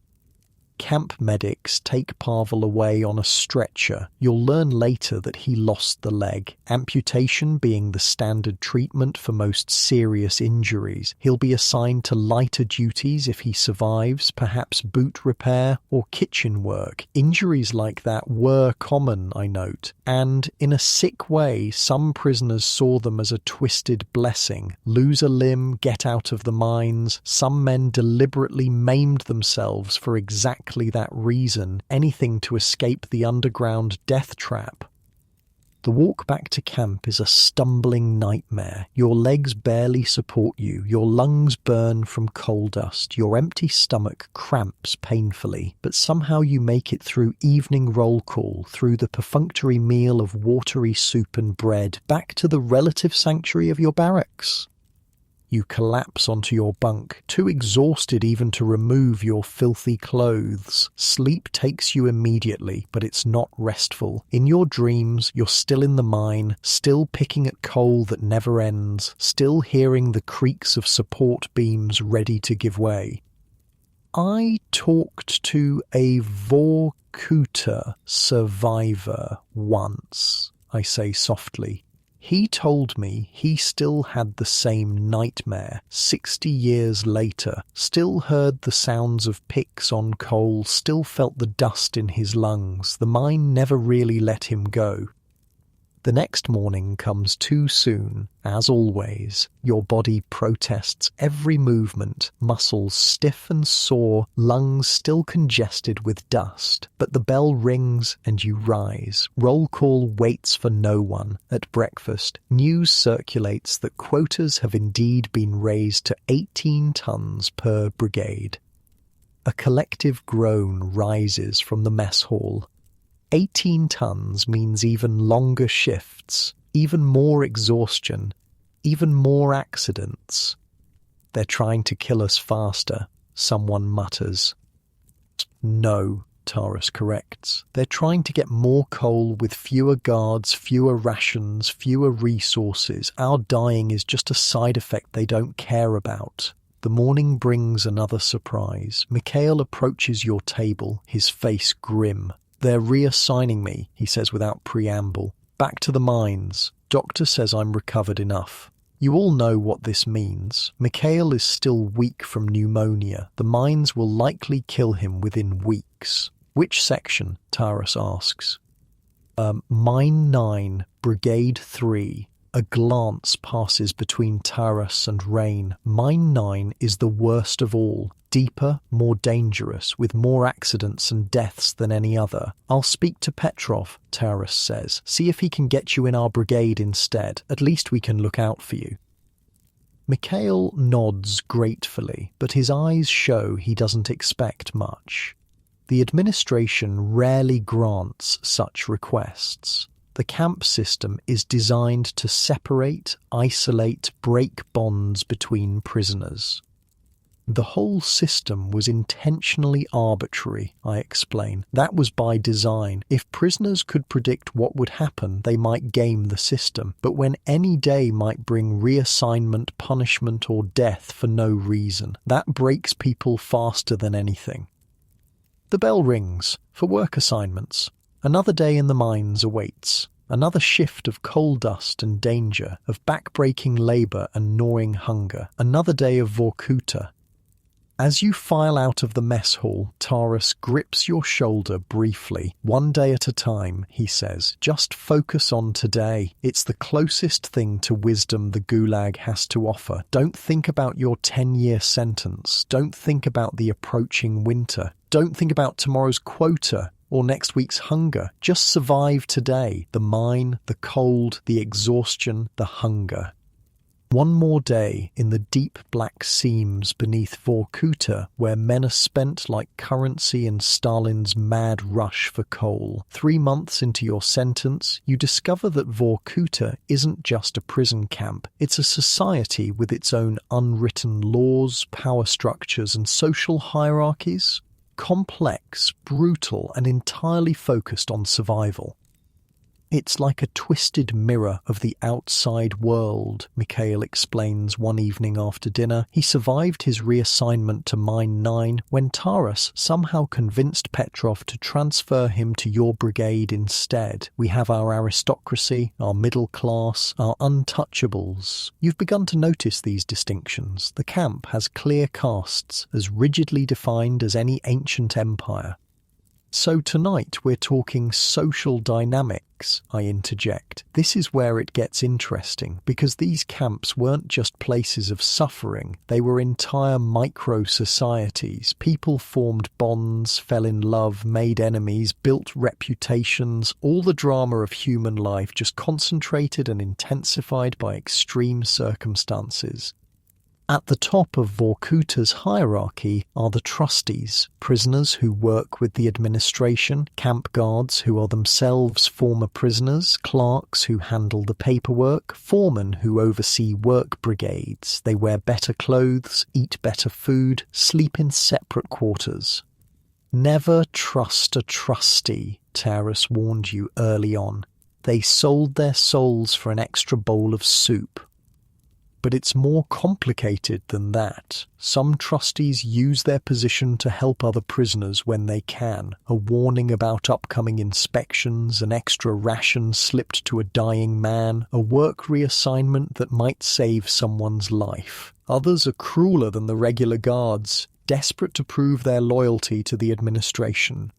Camp medics take Pavel away on a stretcher. You'll learn later that he lost the leg, amputation being the standard treatment for most serious injuries. He'll be assigned to lighter duties if he survives, perhaps boot repair or kitchen work. Injuries like that were common, I note, and in a sick way, some prisoners saw them as a twisted blessing. Lose a limb, get out of the mines. Some men deliberately maimed themselves for exactly that reason, anything to escape the underground death trap. The walk back to camp is a stumbling nightmare. Your legs barely support you, your lungs burn from coal dust, your empty stomach cramps painfully, but somehow you make it through evening roll call, through the perfunctory meal of watery soup and bread, back to the relative sanctuary of your barracks. You collapse onto your bunk, too exhausted even to remove your filthy clothes. Sleep takes you immediately, but it's not restful. In your dreams, you're still in the mine, still picking at coal that never ends, still hearing the creaks of support beams ready to give way. I talked to a Vorkuta survivor once, I say softly. He told me he still had the same nightmare 60 years later, still heard the sounds of picks on coal, still felt the dust in his lungs. The mine never really let him go. The next morning comes too soon, as always. Your body protests every movement, muscles stiff and sore, lungs still congested with dust. But the bell rings and you rise. Roll call waits for no one. At breakfast, news circulates that quotas have indeed been raised to 18 tons per brigade. A collective groan rises from the mess hall. 18 tons means even longer shifts, even more exhaustion, even more accidents. "They're trying to kill us faster," someone mutters. "No," Taurus corrects. "They're trying to get more coal with fewer guards, fewer rations, fewer resources. Our dying is just a side effect they don't care about." The morning brings another surprise. Mikhail approaches your table, his face grim. "They're reassigning me," he says without preamble. "Back to the mines. Doctor says I'm recovered enough." You all know what this means. Mikhail is still weak from pneumonia. The mines will likely kill him within weeks. "Which section?" Taurus asks. Mine 9, Brigade 3. A glance passes between Taurus and Rain. Mine 9 is the worst of all. Deeper, more dangerous, with more accidents and deaths than any other. "I'll speak to Petrov," Taurus says. "See if he can get you in our brigade instead. At least we can look out for you." Mikhail nods gratefully, but his eyes show he doesn't expect much. The administration rarely grants such requests. The camp system is designed to separate, isolate, break bonds between prisoners. The whole system was intentionally arbitrary, I explain. That was by design. If prisoners could predict what would happen, they might game the system. But when any day might bring reassignment, punishment, or death for no reason, that breaks people faster than anything. The bell rings for work assignments. Another day in the mines awaits. Another shift of coal dust and danger, of back-breaking labor and gnawing hunger. Another day of Vorkuta. As you file out of the mess hall, Taurus grips your shoulder briefly. One day at a time, he says. Just focus on today. It's the closest thing to wisdom the Gulag has to offer. Don't think about your 10-year sentence. Don't think about the approaching winter. Don't think about tomorrow's quota or next week's hunger. Just survive today. The mine, the cold, the exhaustion, the hunger. One more day in the deep black seams beneath Vorkuta, where men are spent like currency in Stalin's mad rush for coal. 3 months into your sentence, you discover that Vorkuta isn't just a prison camp. It's a society with its own unwritten laws, power structures, and social hierarchies. Complex, brutal, and entirely focused on survival. It's like a twisted mirror of the outside world, Mikhail explains one evening after dinner. He survived his reassignment to Mine 9 when Taurus somehow convinced Petrov to transfer him to your brigade instead. We have our aristocracy, our middle class, our untouchables. You've begun to notice these distinctions. The camp has clear castes, as rigidly defined as any ancient empire. So tonight we're talking social dynamics, I interject. This is where it gets interesting, because these camps weren't just places of suffering, they were entire micro-societies. People formed bonds, fell in love, made enemies, built reputations, all the drama of human life just concentrated and intensified by extreme circumstances. At the top of Vorkuta's hierarchy are the trustees, prisoners who work with the administration, camp guards who are themselves former prisoners, clerks who handle the paperwork, foremen who oversee work brigades. They wear better clothes, eat better food, sleep in separate quarters. Never trust a trustee, Taurus warned you early on. They sold their souls for an extra bowl of soup. But it's more complicated than that. Some trustees use their position to help other prisoners when they can. A warning about upcoming inspections, an extra ration slipped to a dying man, a work reassignment that might save someone's life. Others are crueler than the regular guards, desperate to prove their loyalty to the administration.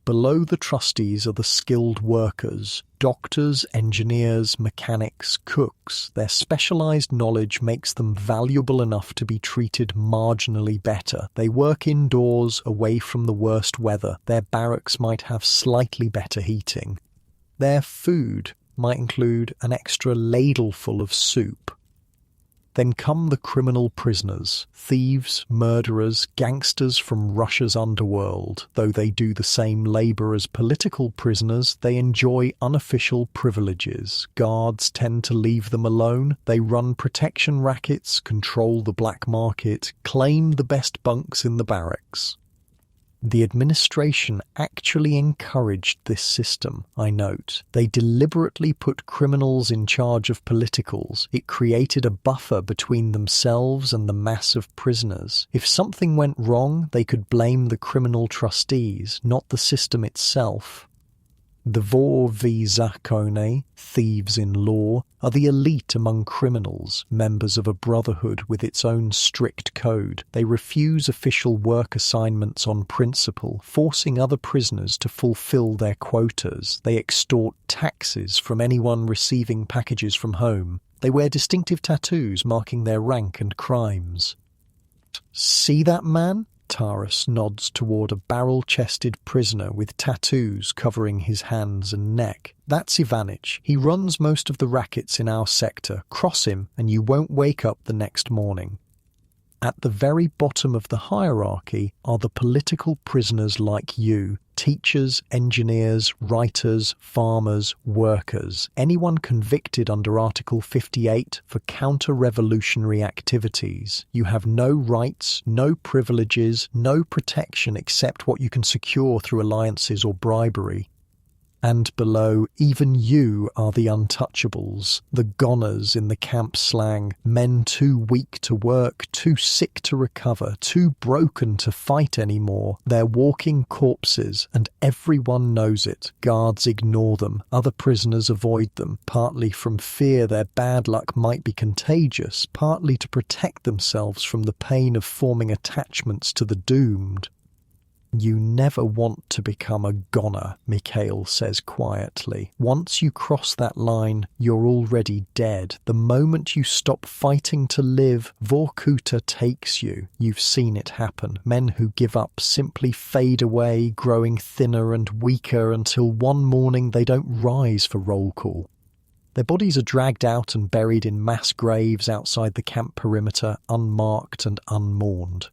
Below the trustees are the skilled workers, doctors, engineers, mechanics, cooks. Their specialized knowledge makes them valuable enough to be treated marginally better. They work indoors, away from the worst weather. Their barracks might have slightly better heating. Their food might include an extra ladleful of soup. Then come the criminal prisoners, thieves, murderers, gangsters from Russia's underworld. Though they do the same labor as political prisoners, they enjoy unofficial privileges. Guards tend to leave them alone. They run protection rackets, control the black market, claim the best bunks in the barracks. The administration actually encouraged this system, I note. They deliberately put criminals in charge of politicals. It created a buffer between themselves and the mass of prisoners. If something went wrong, they could blame the criminal trustees, not the system itself. The Vauora zakone, thieves in law, are the elite among criminals, members of a brotherhood with its own strict code. They refuse official work assignments on principle, forcing other prisoners to fulfill their quotas. They extort taxes from anyone receiving packages from home. They wear distinctive tattoos marking their rank and crimes. See that man? Taurus nods toward a barrel-chested prisoner with tattoos covering his hands and neck. That's Ivanich. He runs most of the rackets in our sector. Cross him and you won't wake up the next morning. At the very bottom of the hierarchy are the political prisoners like you, teachers, engineers, writers, farmers, workers, anyone convicted under Article 58 for counter-revolutionary activities. You have no rights, no privileges, no protection except what you can secure through alliances or bribery. And below, even you are the untouchables, the goners in the camp slang, men too weak to work, too sick to recover, too broken to fight anymore. They're walking corpses, and everyone knows it. Guards ignore them, other prisoners avoid them, partly from fear their bad luck might be contagious, partly to protect themselves from the pain of forming attachments to the doomed. You never want to become a goner, Mikhail says quietly. Once you cross that line, you're already dead. The moment you stop fighting to live, Vorkuta takes you. You've seen it happen. Men who give up simply fade away, growing thinner and weaker until one morning they don't rise for roll call. Their bodies are dragged out and buried in mass graves outside the camp perimeter, unmarked and unmourned.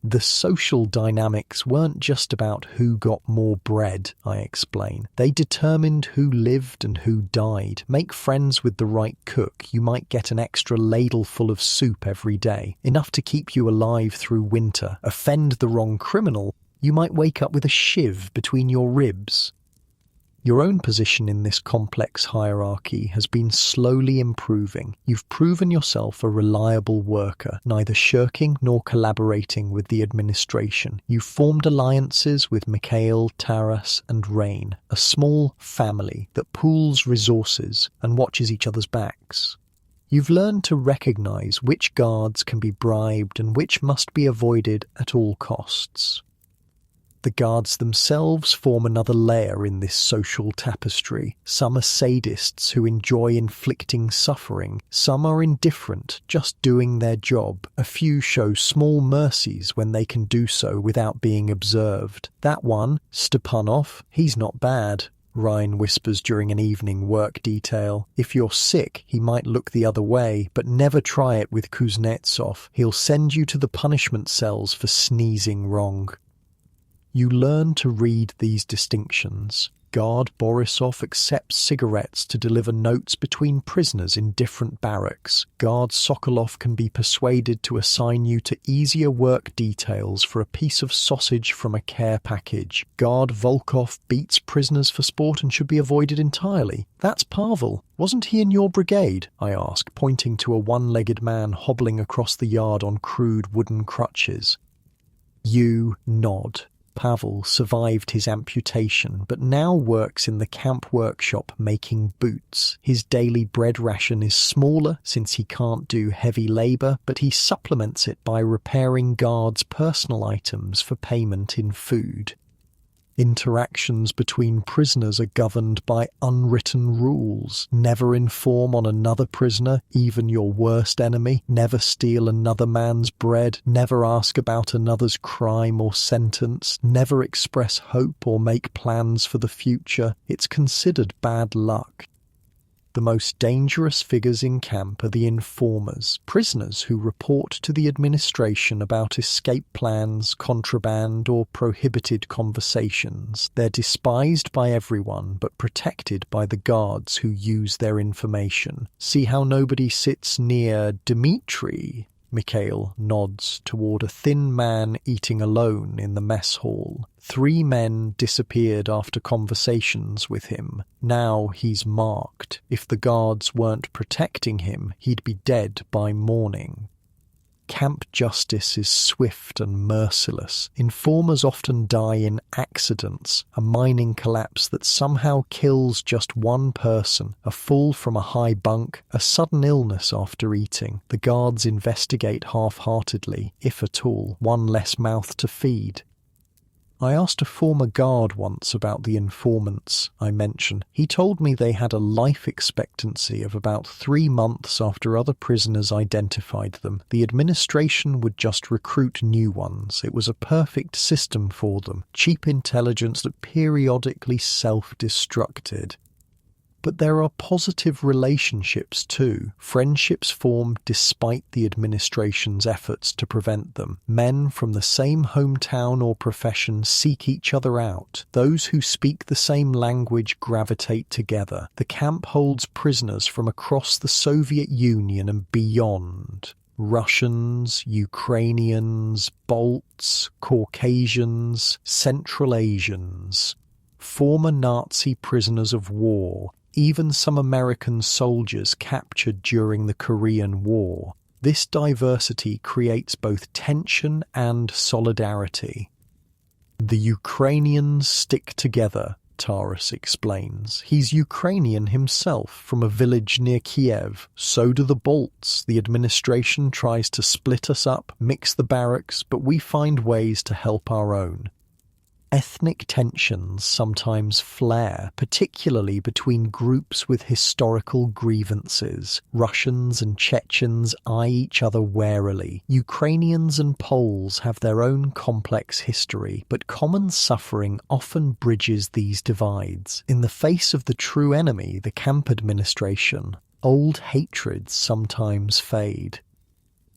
The social dynamics weren't just about who got more bread, I explain. They determined who lived and who died. Make friends with the right cook, you might get an extra ladleful of soup every day, enough to keep you alive through winter. Offend the wrong criminal, you might wake up with a shiv between your ribs. Your own position in this complex hierarchy has been slowly improving. You've proven yourself a reliable worker, neither shirking nor collaborating with the administration. You've formed alliances with Mikhail, Taras and Rain, a small family that pools resources and watches each other's backs. You've learned to recognize which guards can be bribed and which must be avoided at all costs. The guards themselves form another layer in this social tapestry. Some are sadists who enjoy inflicting suffering. Some are indifferent, just doing their job. A few show small mercies when they can do so without being observed. That one, Stepanov, he's not bad. Ryan whispers during an evening work detail. If you're sick, he might look the other way, but never try it with Kuznetsov. He'll send you to the punishment cells for sneezing wrong. You learn to read these distinctions. Guard Borisov accepts cigarettes to deliver notes between prisoners in different barracks. Guard Sokolov can be persuaded to assign you to easier work details for a piece of sausage from a care package. Guard Volkov beats prisoners for sport and should be avoided entirely. That's Pavel. Wasn't he in your brigade? I ask, pointing to a one-legged man hobbling across the yard on crude wooden crutches. You nod. Pavel survived his amputation, but now works in the camp workshop making boots. His daily bread ration is smaller since he can't do heavy labour, but he supplements it by repairing guards' personal items for payment in food. Interactions between prisoners are governed by unwritten rules. Never inform on another prisoner, even your worst enemy. Never steal another man's bread. Never ask about another's crime or sentence. Never express hope or make plans for the future. It's considered bad luck. The most dangerous figures in camp are the informers, prisoners who report to the administration about escape plans, contraband, or prohibited conversations. They're despised by everyone, but protected by the guards who use their information. See how nobody sits near Dmitri? Mikhail nods toward a thin man eating alone in the mess hall. 3 men disappeared after conversations with him. Now he's marked. If the guards weren't protecting him, he'd be dead by morning. Camp justice is swift and merciless. Informers often die in accidents, a mining collapse that somehow kills just one person, a fall from a high bunk, a sudden illness after eating. The guards investigate half-heartedly, if at all, one less mouth to feed. I asked a former guard once about the informants I mention. He told me they had a life expectancy of about 3 months after other prisoners identified them. The administration would just recruit new ones. It was a perfect system for them. Cheap intelligence that periodically self-destructed. But there are positive relationships too. Friendships formed despite the administration's efforts to prevent them. Men from the same hometown or profession seek each other out. Those who speak the same language gravitate together. The camp holds prisoners from across the Soviet Union and beyond. Russians, Ukrainians, Balts, Caucasians, Central Asians. former Nazi prisoners of war, even some American soldiers captured during the Korean War. This diversity creates both tension and solidarity. The Ukrainians stick together, Taras explains. He's Ukrainian himself, from a village near Kiev. So do the Balts. The administration tries to split us up, mix the barracks, but we find ways to help our own. Ethnic tensions sometimes flare, particularly between groups with historical grievances. Russians and Chechens eye each other warily. Ukrainians and Poles have their own complex history, but common suffering often bridges these divides. In the face of the true enemy, the camp administration, old hatreds sometimes fade.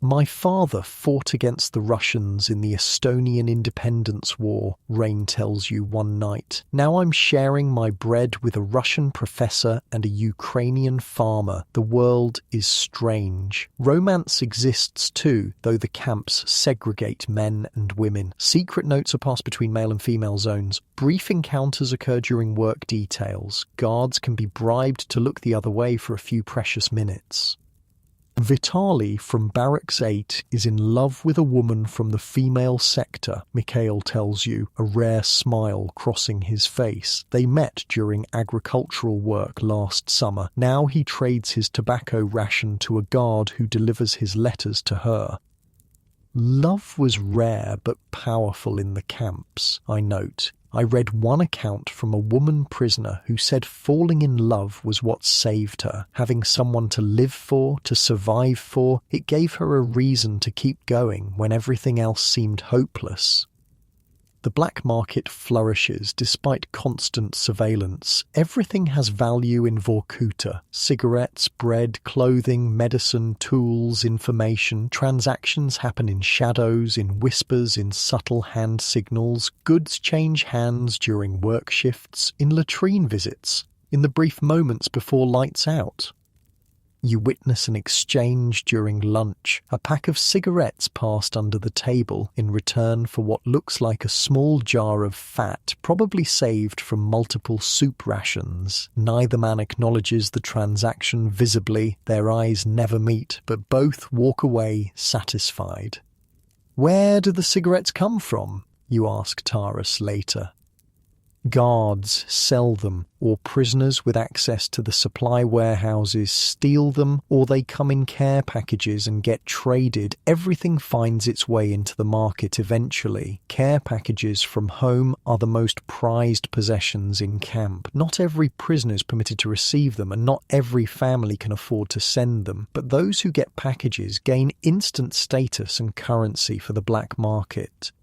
My father fought against the Russians in the Estonian Independence War, Rain tells you one night. Now I'm sharing my bread with a Russian professor and a Ukrainian farmer. The world is strange. Romance exists too, though the camps segregate men and women. Secret notes are passed between male and female zones. Brief encounters occur during work details. Guards can be bribed to look the other way for a few precious minutes. Vitali from Barracks 8 is in love with a woman from the female sector, Mikhail tells you, a rare smile crossing his face. They met during agricultural work last summer. Now he trades his tobacco ration to a guard who delivers his letters to her. Love was rare but powerful in the camps, I note. I read one account from a woman prisoner who said falling in love was what saved her. Having someone to live for, to survive for, it gave her a reason to keep going when everything else seemed hopeless. The black market flourishes despite constant surveillance. Everything has value in Vorkuta. Cigarettes, bread, clothing, medicine, tools, information. Transactions happen in shadows, in whispers, in subtle hand signals. Goods change hands during work shifts, in latrine visits, in the brief moments before lights out. You witness an exchange during lunch, a pack of cigarettes passed under the table in return for what looks like a small jar of fat, probably saved from multiple soup rations. Neither man acknowledges the transaction visibly, their eyes never meet, but both walk away satisfied. "Where do the cigarettes come from?" you ask Taras later. Guards sell them, or prisoners with access to the supply warehouses steal them, or they come in care packages and get traded. Everything finds its way into the market eventually. Care packages from home are the most prized possessions in camp. Not every prisoner is permitted to receive them, and not every family can afford to send them, but those who get packages gain instant status and currency for the black market.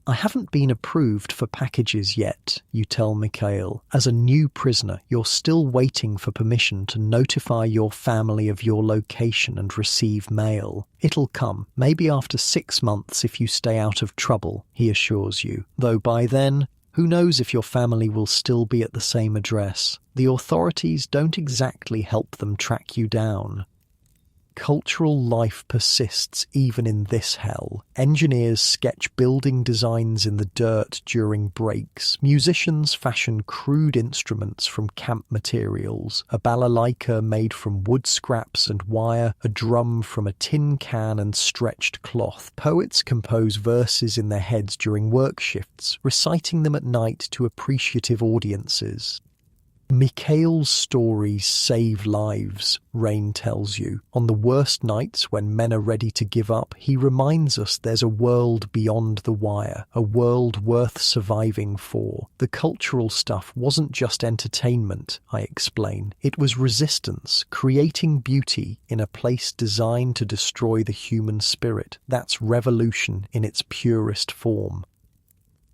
"I haven't been approved for packages yet," you tell Mikhail. As a new prisoner, you're still waiting for permission to notify your family of your location and receive mail. "It'll come, maybe after 6 months if you stay out of trouble," he assures you. Though by then, who knows if your family will still be at the same address. The authorities don't exactly help them track you down. Cultural life persists even in this hell. Engineers sketch building designs in the dirt during breaks. Musicians fashion crude instruments from camp materials. A balalaika made from wood scraps and wire, a drum from a tin can and stretched cloth. Poets compose verses in their heads during work shifts, reciting them at night to appreciative audiences. Mikhail's stories save lives, Rain tells you. On the worst nights when men are ready to give up, he reminds us there's a world beyond the wire, a world worth surviving for. The cultural stuff wasn't just entertainment, I explain. It was resistance, creating beauty in a place designed to destroy the human spirit. That's revolution in its purest form.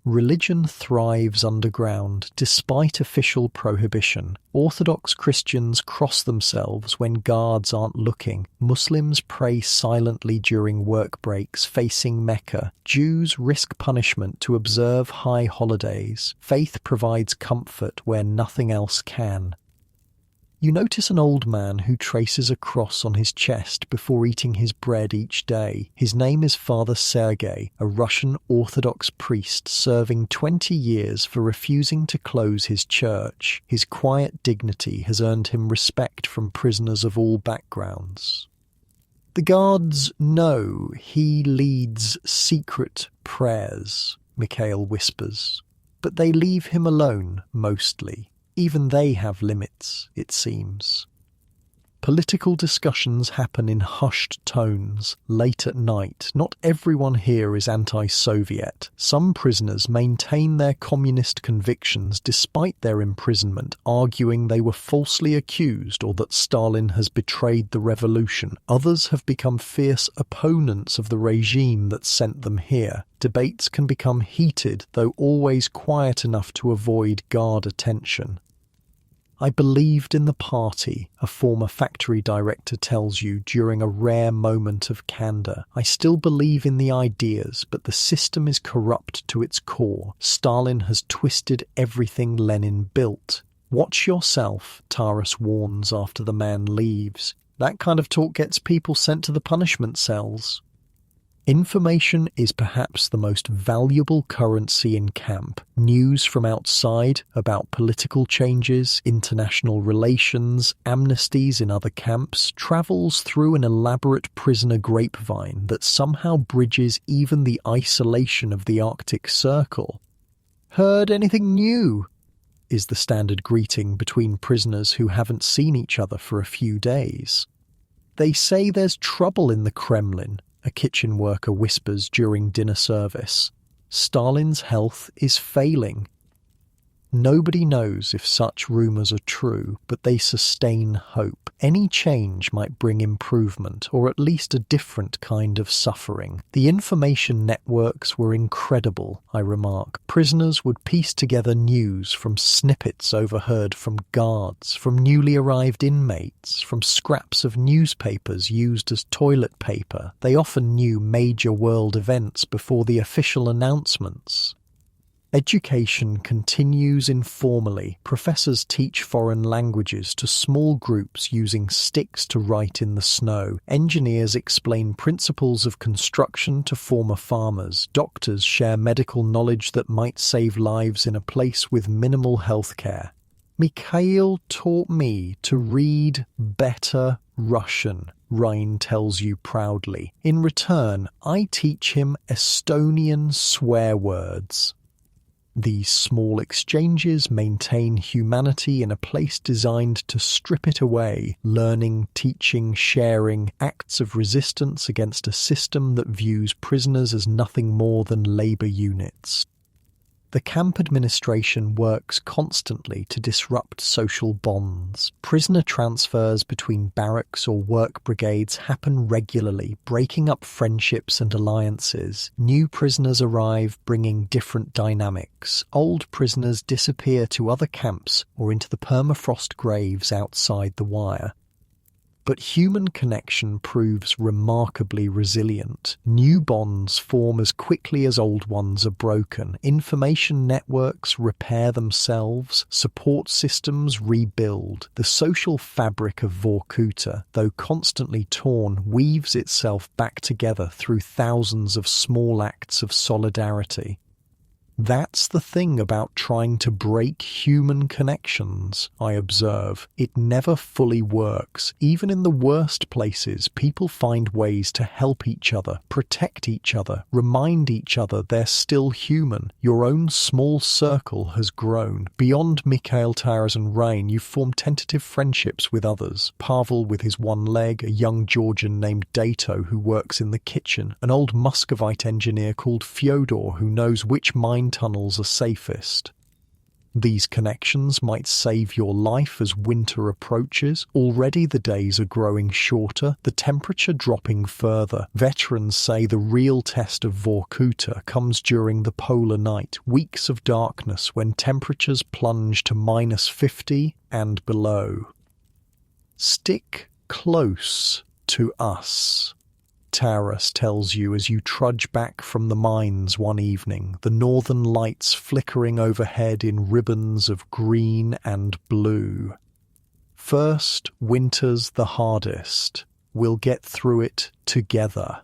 Religion thrives underground, despite official prohibition. Orthodox Christians cross themselves when guards aren't looking. Muslims pray silently during work breaks, facing Mecca. Jews risk punishment to observe high holidays. Faith provides comfort where nothing else can. You notice an old man who traces a cross on his chest before eating his bread each day. His name is Father Sergei, a Russian Orthodox priest serving 20 years for refusing to close his church. His quiet dignity has earned him respect from prisoners of all backgrounds. The guards know he leads secret prayers, Mikhail whispers, but they leave him alone mostly. Even they have limits, it seems. Political discussions happen in hushed tones, late at night. Not everyone here is anti-Soviet. Some prisoners maintain their communist convictions despite their imprisonment, arguing they were falsely accused or that Stalin has betrayed the revolution. Others have become fierce opponents of the regime that sent them here. Debates can become heated, though always quiet enough to avoid guard attention. I believed in the party, a former factory director tells you during a rare moment of candor. I still believe in the ideas, but the system is corrupt to its core. Stalin has twisted everything Lenin built. Watch yourself, Taras warns after the man leaves. That kind of talk gets people sent to the punishment cells. Information is perhaps the most valuable currency in camp. News from outside about political changes, international relations, amnesties in other camps travels through an elaborate prisoner grapevine that somehow bridges even the isolation of the Arctic Circle. "Heard anything new?" is the standard greeting between prisoners who haven't seen each other for a few days. "They say there's trouble in the Kremlin," a kitchen worker whispers during dinner service. "Stalin's health is failing." Nobody knows if such rumours are true, but they sustain hope. Any change might bring improvement, or at least a different kind of suffering. The information networks were incredible, I remark. Prisoners would piece together news from snippets overheard from guards, from newly arrived inmates, from scraps of newspapers used as toilet paper. They often knew major world events before the official announcements. Education continues informally. Professors teach foreign languages to small groups using sticks to write in the snow. Engineers explain principles of construction to former farmers. Doctors share medical knowledge that might save lives in a place with minimal health care. Mikhail taught me to read better Russian, Ryan tells you proudly. In return, I teach him Estonian swear words. These small exchanges maintain humanity in a place designed to strip it away, learning, teaching, sharing, acts of resistance against a system that views prisoners as nothing more than labour units. The camp administration works constantly to disrupt social bonds. Prisoner transfers between barracks or work brigades happen regularly, breaking up friendships and alliances. New prisoners arrive, bringing different dynamics. Old prisoners disappear to other camps or into the permafrost graves outside the wire. But human connection proves remarkably resilient. New bonds form as quickly as old ones are broken. Information networks repair themselves. Support systems rebuild. The social fabric of Vorkuta, though constantly torn, weaves itself back together through thousands of small acts of solidarity. That's the thing about trying to break human connections, I observe. It never fully works. Even in the worst places, people find ways to help each other, protect each other, remind each other they're still human. Your own small circle has grown. Beyond Mikhail, Taras and Rain, you've formed tentative friendships with others. Pavel with his one leg, a young Georgian named Dato who works in the kitchen, an old Muscovite engineer called Fyodor who knows which mine tunnels are safest. These connections might save your life as winter approaches. Already the days are growing shorter, the temperature dropping further. Veterans say the real test of Vorkuta comes during the polar night, weeks of darkness when temperatures plunge to -50 and below. Stick close to us, Taras tells you as you trudge back from the mines one evening, the northern lights flickering overhead in ribbons of green and blue. First, winter's the hardest. We'll get through it together.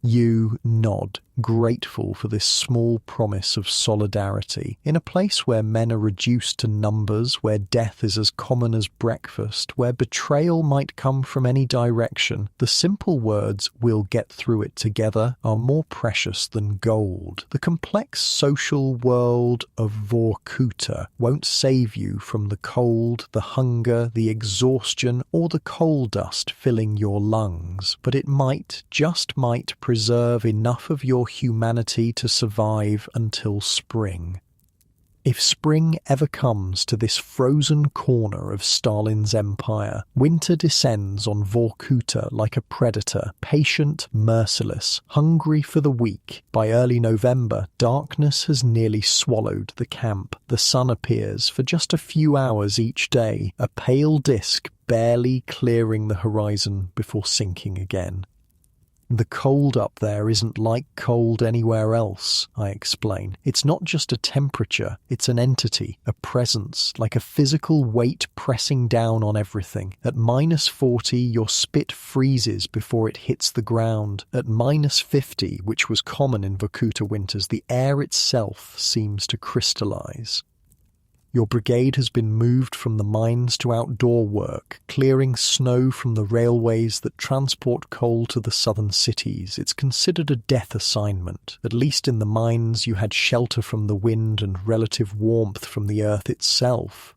You nod, grateful for this small promise of solidarity. In a place where men are reduced to numbers, where death is as common as breakfast, where betrayal might come from any direction, the simple words, "we'll get through it together," are more precious than gold. The complex social world of Vorkuta won't save you from the cold, the hunger, the exhaustion, or the coal dust filling your lungs, but it might, just might, preserve enough of your humanity to survive until spring. If spring ever comes to this frozen corner of Stalin's empire, winter descends on Vorkuta like a predator, patient, merciless, hungry for the weak. By early November, darkness has nearly swallowed the camp. The sun appears for just a few hours each day, a pale disk barely clearing the horizon before sinking again. The cold up there isn't like cold anywhere else, I explain. It's not just a temperature, it's an entity, a presence, like a physical weight pressing down on everything. At -40, your spit freezes before it hits the ground. At -50, which was common in Vorkuta winters, the air itself seems to crystallize. Your brigade has been moved from the mines to outdoor work, clearing snow from the railways that transport coal to the southern cities. It's considered a death assignment. At least in the mines you had shelter from the wind and relative warmth from the earth itself.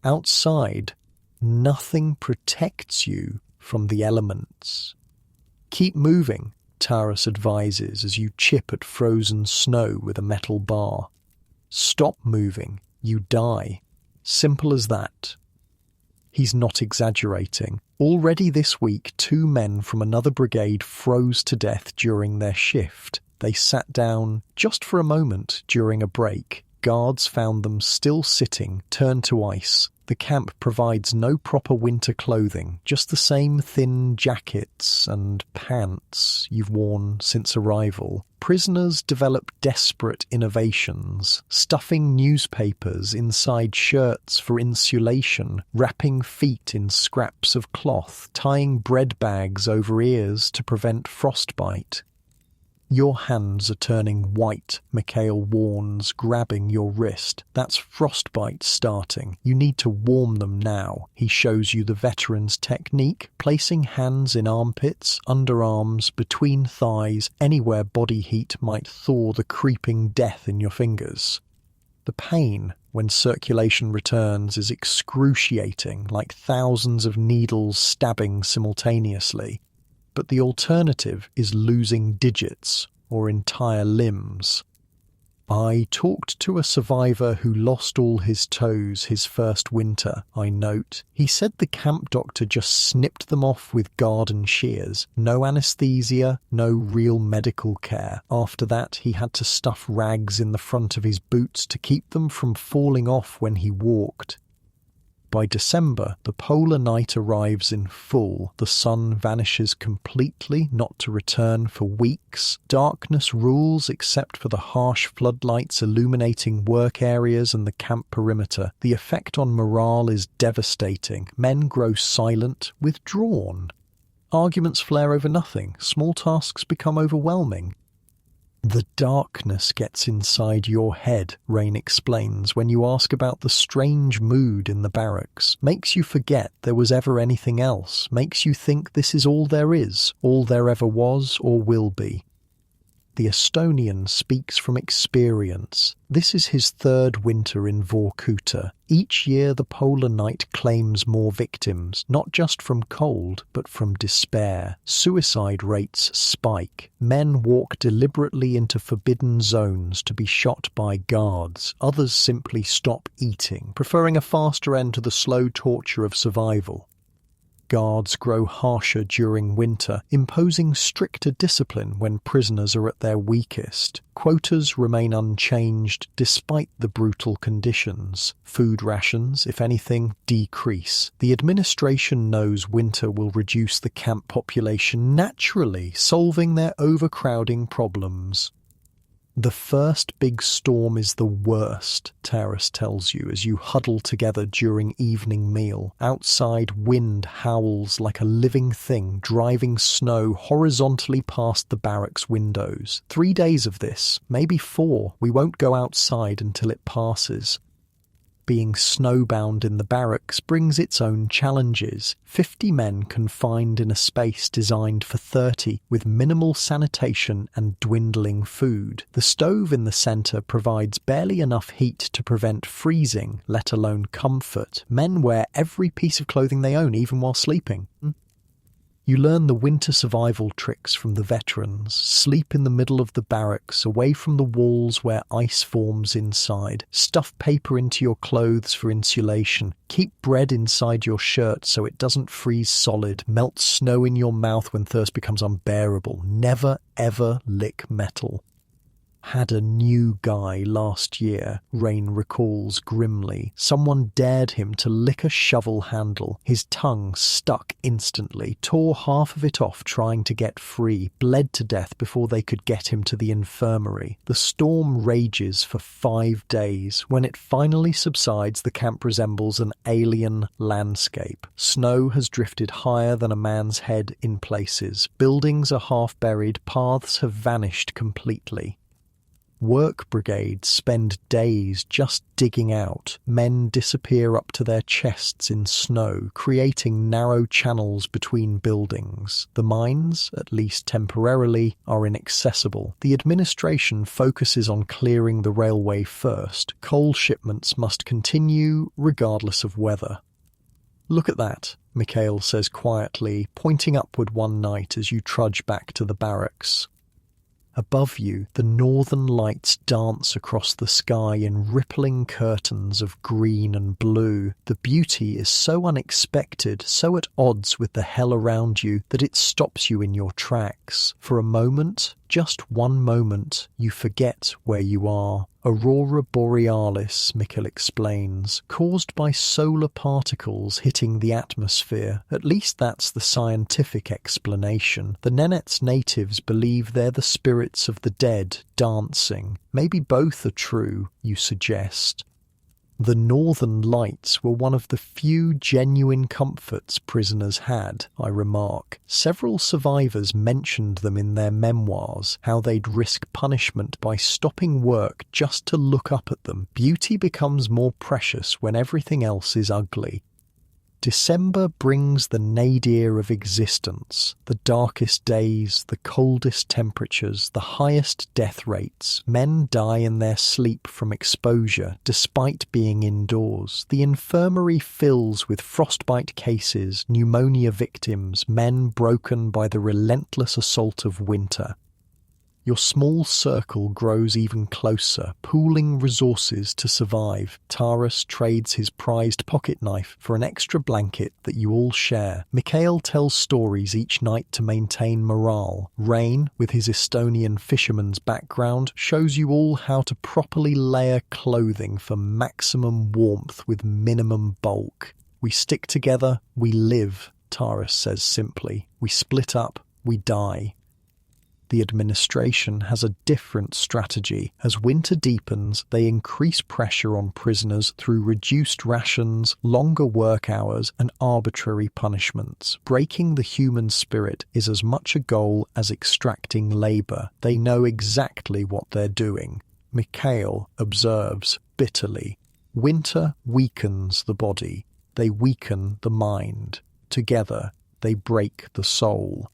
Outside, nothing protects you from the elements. Keep moving, Taras advises as you chip at frozen snow with a metal bar. Stop moving. You die. Simple as that. He's not exaggerating. Already this week, 2 men from another brigade froze to death during their shift. They sat down just for a moment during a break. Guards found them still sitting, turned to ice. The camp provides no proper winter clothing, just the same thin jackets and pants you've worn since arrival. Prisoners develop desperate innovations, stuffing newspapers inside shirts for insulation, wrapping feet in scraps of cloth, tying bread bags over ears to prevent frostbite. Your hands are turning white, Mikhail warns, grabbing your wrist. That's frostbite starting. You need to warm them now. He shows you the veteran's technique, placing hands in armpits, underarms, between thighs, anywhere body heat might thaw the creeping death in your fingers. The pain, when circulation returns, is excruciating, like thousands of needles stabbing simultaneously. But the alternative is losing digits or entire limbs. I talked to a survivor who lost all his toes his first winter, I note. He said the camp doctor just snipped them off with garden shears. No anesthesia, no real medical care. After that, he had to stuff rags in the front of his boots to keep them from falling off when he walked. By December, the polar night arrives in full. The sun vanishes completely, not to return for weeks. Darkness rules except for the harsh floodlights illuminating work areas and the camp perimeter. The effect on morale is devastating. Men grow silent, withdrawn. Arguments flare over nothing. Small tasks become overwhelming. The darkness gets inside your head, Rain explains, when you ask about the strange mood in the barracks. Makes you forget there was ever anything else. Makes you think this is all there is, all there ever was or will be. The Estonian speaks from experience. This is his 3rd winter in Vorkuta. Each year the polar night claims more victims, not just from cold, but from despair. Suicide rates spike. Men walk deliberately into forbidden zones to be shot by guards. Others simply stop eating, preferring a faster end to the slow torture of survival. Guards grow harsher during winter, imposing stricter discipline when prisoners are at their weakest. Quotas remain unchanged despite the brutal conditions. Food rations, if anything, decrease. The administration knows winter will reduce the camp population naturally, solving their overcrowding problems. The first big storm is the worst, Taras tells you as you huddle together during evening meal. Outside, wind howls like a living thing, driving snow horizontally past the barracks windows. 3 days of this, maybe 4. We won't go outside until it passes. Being snowbound in the barracks brings its own challenges. 50 men confined in a space designed for 30, with minimal sanitation and dwindling food. The stove in the centre provides barely enough heat to prevent freezing, let alone comfort. Men wear every piece of clothing they own, even while sleeping. You learn the winter survival tricks from the veterans. Sleep in the middle of the barracks, away from the walls where ice forms inside. Stuff paper into your clothes for insulation. Keep bread inside your shirt so it doesn't freeze solid. Melt snow in your mouth when thirst becomes unbearable. Never, ever lick metal. Had a new guy last year, Rain recalls grimly. Someone dared him to lick a shovel handle. His tongue stuck instantly, tore half of it off trying to get free, bled to death before they could get him to the infirmary. The storm rages for 5 days. When it finally subsides, the camp resembles an alien landscape. Snow has drifted higher than a man's head in places. Buildings are half buried, paths have vanished completely. Work brigades spend days just digging out. Men disappear up to their chests in snow, creating narrow channels between buildings. The mines, at least temporarily, are inaccessible. The administration focuses on clearing the railway first. Coal shipments must continue regardless of weather. "Look at that," Mikhail says quietly, pointing upward one night as you trudge back to the barracks. Above you, the northern lights dance across the sky in rippling curtains of green and blue. The beauty is so unexpected, so at odds with the hell around you, that it stops you in your tracks. For a moment, just one moment, you forget where you are. Aurora borealis, Mikkel explains, caused by solar particles hitting the atmosphere. At least that's the scientific explanation. The Nenets natives believe they're the spirits of the dead dancing. Maybe both are true, you suggest. The Northern Lights were one of the few genuine comforts prisoners had, I remark. Several survivors mentioned them in their memoirs, how they'd risk punishment by stopping work just to look up at them. Beauty becomes more precious when everything else is ugly. December brings the nadir of existence, the darkest days, the coldest temperatures, the highest death rates. Men die in their sleep from exposure, despite being indoors. The infirmary fills with frostbite cases, pneumonia victims, men broken by the relentless assault of winter. Your small circle grows even closer, pooling resources to survive. Taras trades his prized pocket knife for an extra blanket that you all share. Mikhail tells stories each night to maintain morale. Rain, with his Estonian fisherman's background, shows you all how to properly layer clothing for maximum warmth with minimum bulk. We stick together, we live, Taras says simply. We split up, we die. The administration has a different strategy. As winter deepens, they increase pressure on prisoners through reduced rations, longer work hours, and arbitrary punishments. Breaking the human spirit is as much a goal as extracting labour. They know exactly what they're doing. Mikhail observes bitterly. Winter weakens the body. They weaken the mind. Together, they break the soul.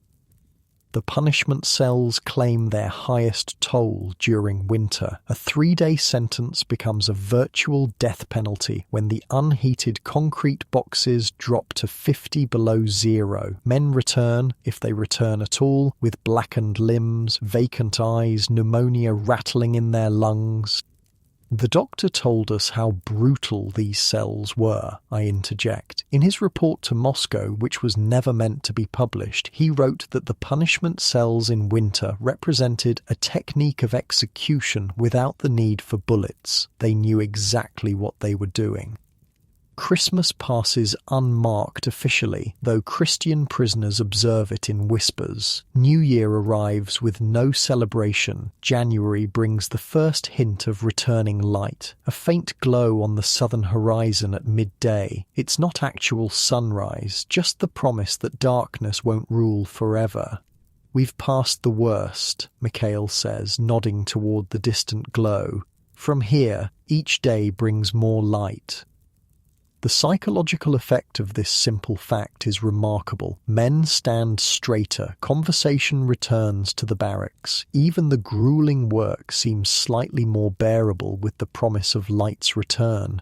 The punishment cells claim their highest toll during winter. A 3-day sentence becomes a virtual death penalty when the unheated concrete boxes drop to 50 below zero. Men return, if they return at all, with blackened limbs, vacant eyes, pneumonia rattling in their lungs. The doctor told us how brutal these cells were, I interject. In his report to Moscow, which was never meant to be published, he wrote that the punishment cells in winter represented a technique of execution without the need for bullets. They knew exactly what they were doing. Christmas passes unmarked officially, though Christian prisoners observe it in whispers. New Year arrives with no celebration. January brings the first hint of returning light, a faint glow on the southern horizon at midday. It's not actual sunrise, just the promise that darkness won't rule forever. "We've passed the worst," Mikhail says, nodding toward the distant glow. "From here, each day brings more light." The psychological effect of this simple fact is remarkable. Men stand straighter, conversation returns to the barracks. Even the grueling work seems slightly more bearable with the promise of light's return.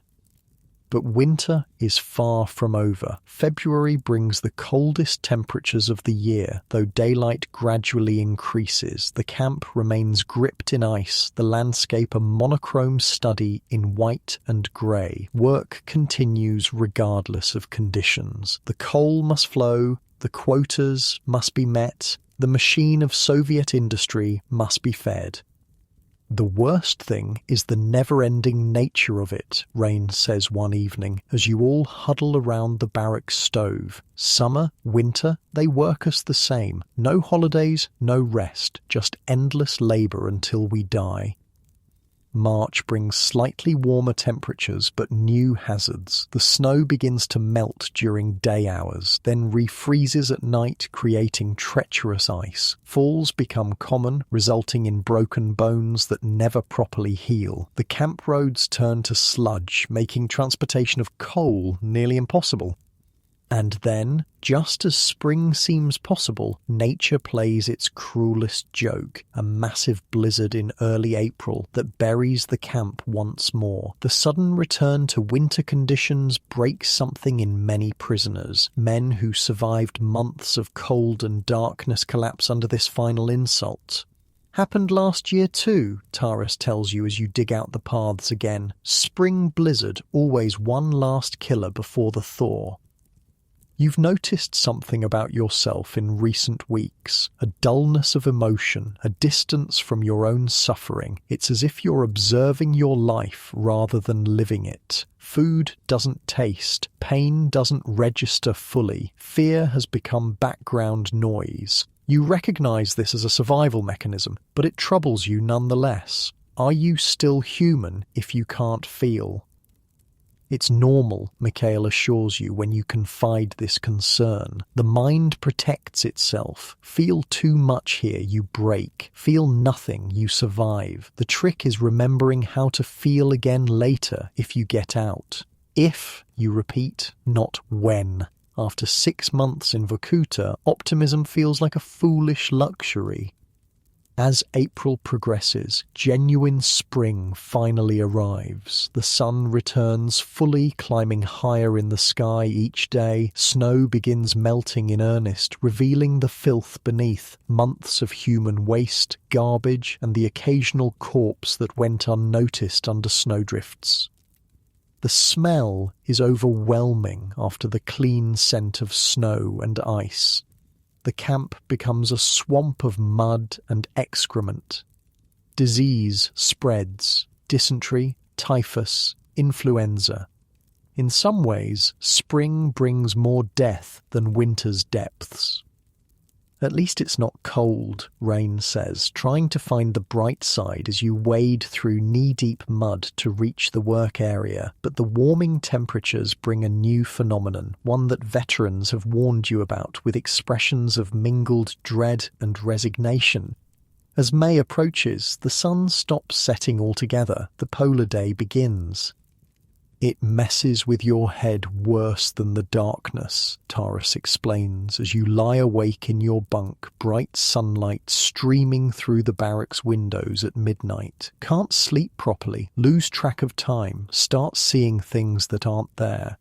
But winter is far from over. February brings the coldest temperatures of the year. Though daylight gradually increases, the camp remains gripped in ice, the landscape a monochrome study in white and grey. Work continues regardless of conditions. The coal must flow, the quotas must be met, the machine of Soviet industry must be fed. "The worst thing is the never-ending nature of it," Rain says one evening, as you all huddle around the barrack stove. "Summer, winter, they work us the same. No holidays, no rest, just endless labour until we die." March brings slightly warmer temperatures but new hazards. The snow begins to melt during day hours, then refreezes at night, creating treacherous ice. Falls become common, resulting in broken bones that never properly heal. The camp roads turn to sludge, making transportation of coal nearly impossible. And then, just as spring seems possible, nature plays its cruelest joke, a massive blizzard in early April that buries the camp once more. The sudden return to winter conditions breaks something in many prisoners. Men who survived months of cold and darkness collapse under this final insult. "Happened last year too," Taras tells you as you dig out the paths again. Spring blizzard, always one last killer before the thaw. You've noticed something about yourself in recent weeks, a dullness of emotion, a distance from your own suffering. It's as if you're observing your life rather than living it. Food doesn't taste, pain doesn't register fully, fear has become background noise. You recognize this as a survival mechanism, but it troubles you nonetheless. Are you still human if you can't feel? It's normal, Mikhail assures you when you confide this concern. The mind protects itself. Feel too much here, you break. Feel nothing, you survive. The trick is remembering how to feel again later if you get out. If, you repeat, not when. After 6 months in Vorkuta, optimism feels like a foolish luxury. As April progresses, genuine spring finally arrives. The sun returns fully, climbing higher in the sky each day. Snow begins melting in earnest, revealing the filth beneath. Months of human waste, garbage, and the occasional corpse that went unnoticed under snowdrifts. The smell is overwhelming after the clean scent of snow and ice. The camp becomes a swamp of mud and excrement. Disease spreads: dysentery, typhus, influenza. In some ways, spring brings more death than winter's depths. "At least it's not cold," Rain says, trying to find the bright side as you wade through knee-deep mud to reach the work area. But the warming temperatures bring a new phenomenon, one that veterans have warned you about, with expressions of mingled dread and resignation. As May approaches, the sun stops setting altogether. The polar day begins. "It messes with your head worse than the darkness," Taras explains, as you lie awake in your bunk, bright sunlight streaming through the barracks windows at midnight. Can't sleep properly, lose track of time, start seeing things that aren't there.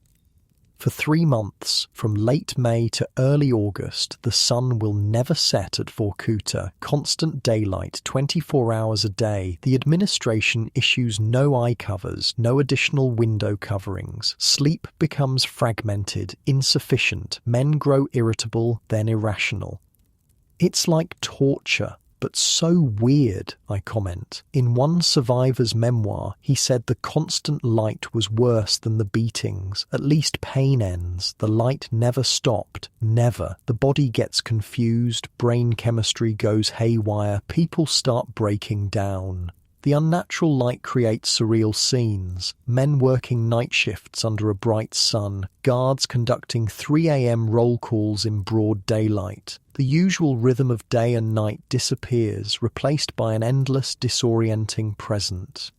For 3 months, from late May to early August, the sun will never set at Vorkuta. Constant daylight, 24 hours a day. The administration issues no eye covers, no additional window coverings. Sleep becomes fragmented, insufficient. Men grow irritable, then irrational. It's like torture, but so weird, I comment. In one survivor's memoir, he said the constant light was worse than the beatings. At least pain ends. The light never stopped. Never. The body gets confused, brain chemistry goes haywire, people start breaking down. The unnatural light creates surreal scenes. Men working night shifts under a bright sun, guards conducting 3 a.m. roll calls in broad daylight. The usual rhythm of day and night disappears, replaced by an endless, disorienting present.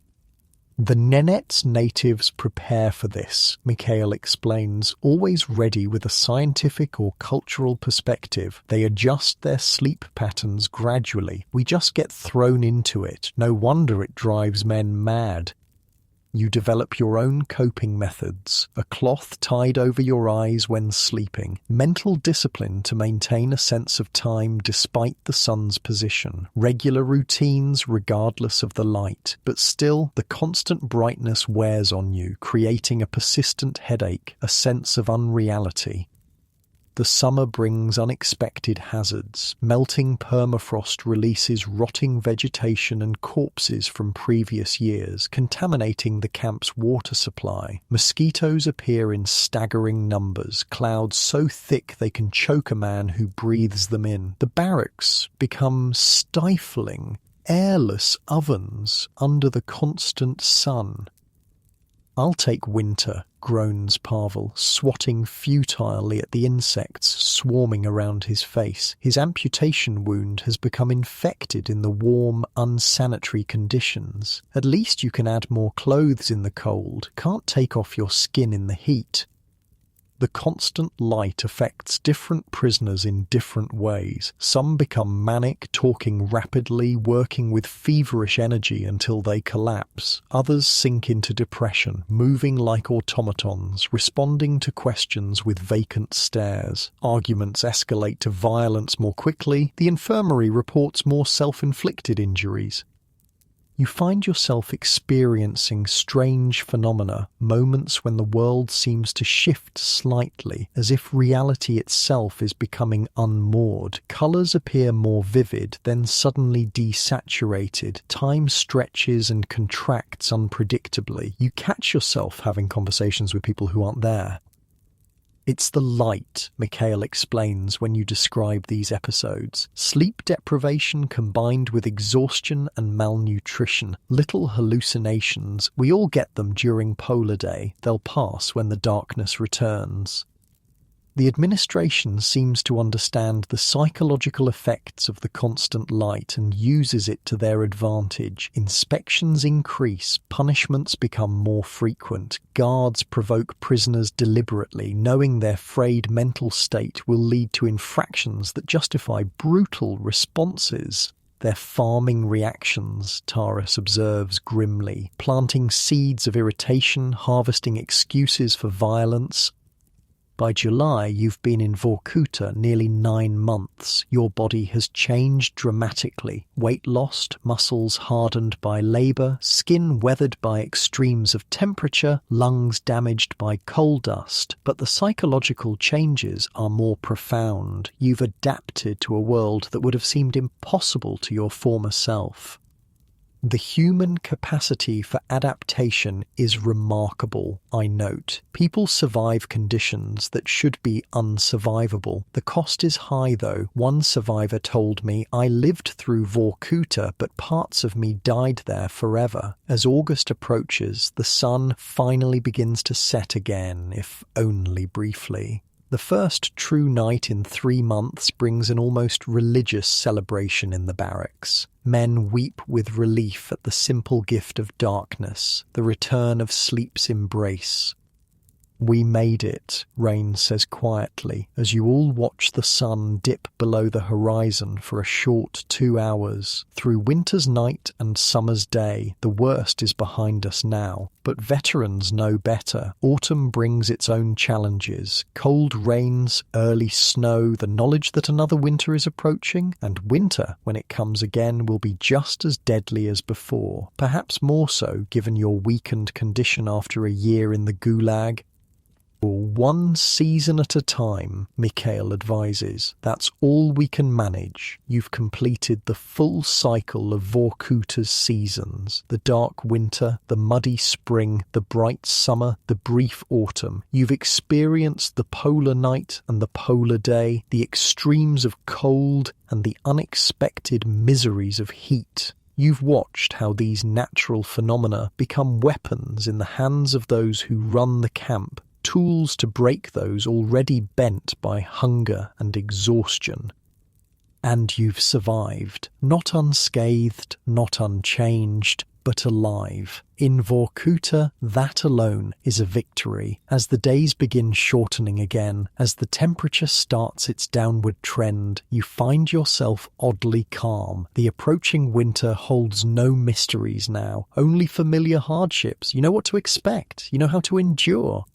The Nenets natives prepare for this, Mikhail explains, always ready with a scientific or cultural perspective. They adjust their sleep patterns gradually. We just get thrown into it. No wonder it drives men mad. You develop your own coping methods, a cloth tied over your eyes when sleeping, mental discipline to maintain a sense of time despite the sun's position, regular routines regardless of the light, but still the constant brightness wears on you, creating a persistent headache, a sense of unreality. The summer brings unexpected hazards. Melting permafrost releases rotting vegetation and corpses from previous years, contaminating the camp's water supply. Mosquitoes appear in staggering numbers, clouds so thick they can choke a man who breathes them in. The barracks become stifling, airless ovens under the constant sun. "I'll take winter," groans Pavel, swatting futilely at the insects swarming around his face. His amputation wound has become infected in the warm, unsanitary conditions. At least you can add more clothes in the cold, can't take off your skin in the heat. The constant light affects different prisoners in different ways. Some become manic, talking rapidly, working with feverish energy until they collapse. Others sink into depression, moving like automatons, responding to questions with vacant stares. Arguments escalate to violence more quickly. The infirmary reports more self-inflicted injuries. You find yourself experiencing strange phenomena, moments when the world seems to shift slightly, as if reality itself is becoming unmoored. Colours appear more vivid, then suddenly desaturated. Time stretches and contracts unpredictably. You catch yourself having conversations with people who aren't there. "It's the light," Mikhail explains when you describe these episodes. Sleep deprivation combined with exhaustion and malnutrition. Little hallucinations. We all get them during polar day. They'll pass when the darkness returns. The administration seems to understand the psychological effects of the constant light and uses it to their advantage. Inspections increase, punishments become more frequent, guards provoke prisoners deliberately, knowing their frayed mental state will lead to infractions that justify brutal responses. "They're farming reactions," Taras observes grimly, planting seeds of irritation, harvesting excuses for violence. By July, you've been in Vorkuta nearly 9 months. Your body has changed dramatically. Weight lost, muscles hardened by labour, skin weathered by extremes of temperature, lungs damaged by coal dust. But the psychological changes are more profound. You've adapted to a world that would have seemed impossible to your former self. The human capacity for adaptation is remarkable, I note. People survive conditions that should be unsurvivable. The cost is high, though. One survivor told me, "I lived through Vorkuta, but parts of me died there forever." As August approaches, the sun finally begins to set again, if only briefly. The first true night in 3 months brings an almost religious celebration in the barracks. Men weep with relief at the simple gift of darkness, the return of sleep's embrace. "We made it," Rain says quietly, as you all watch the sun dip below the horizon for a short 2 hours. Through winter's night and summer's day, the worst is behind us now. But veterans know better. Autumn brings its own challenges. Cold rains, early snow, the knowledge that another winter is approaching, and winter, when it comes again, will be just as deadly as before. Perhaps more so, given your weakened condition after a year in the Gulag. One season at a time, Mikhail advises. That's all we can manage. You've completed the full cycle of Vorkuta's seasons. The dark winter, the muddy spring, the bright summer, the brief autumn. You've experienced the polar night and the polar day, the extremes of cold and the unexpected miseries of heat. You've watched how these natural phenomena become weapons in the hands of those who run the camp, tools to break those already bent by hunger and exhaustion. And you've survived, not unscathed, not unchanged, but alive. In Vorkuta, that alone is a victory. As the days begin shortening again, as the temperature starts its downward trend, you find yourself oddly calm. The approaching winter holds no mysteries now, only familiar hardships. You know what to expect. You know how to endure.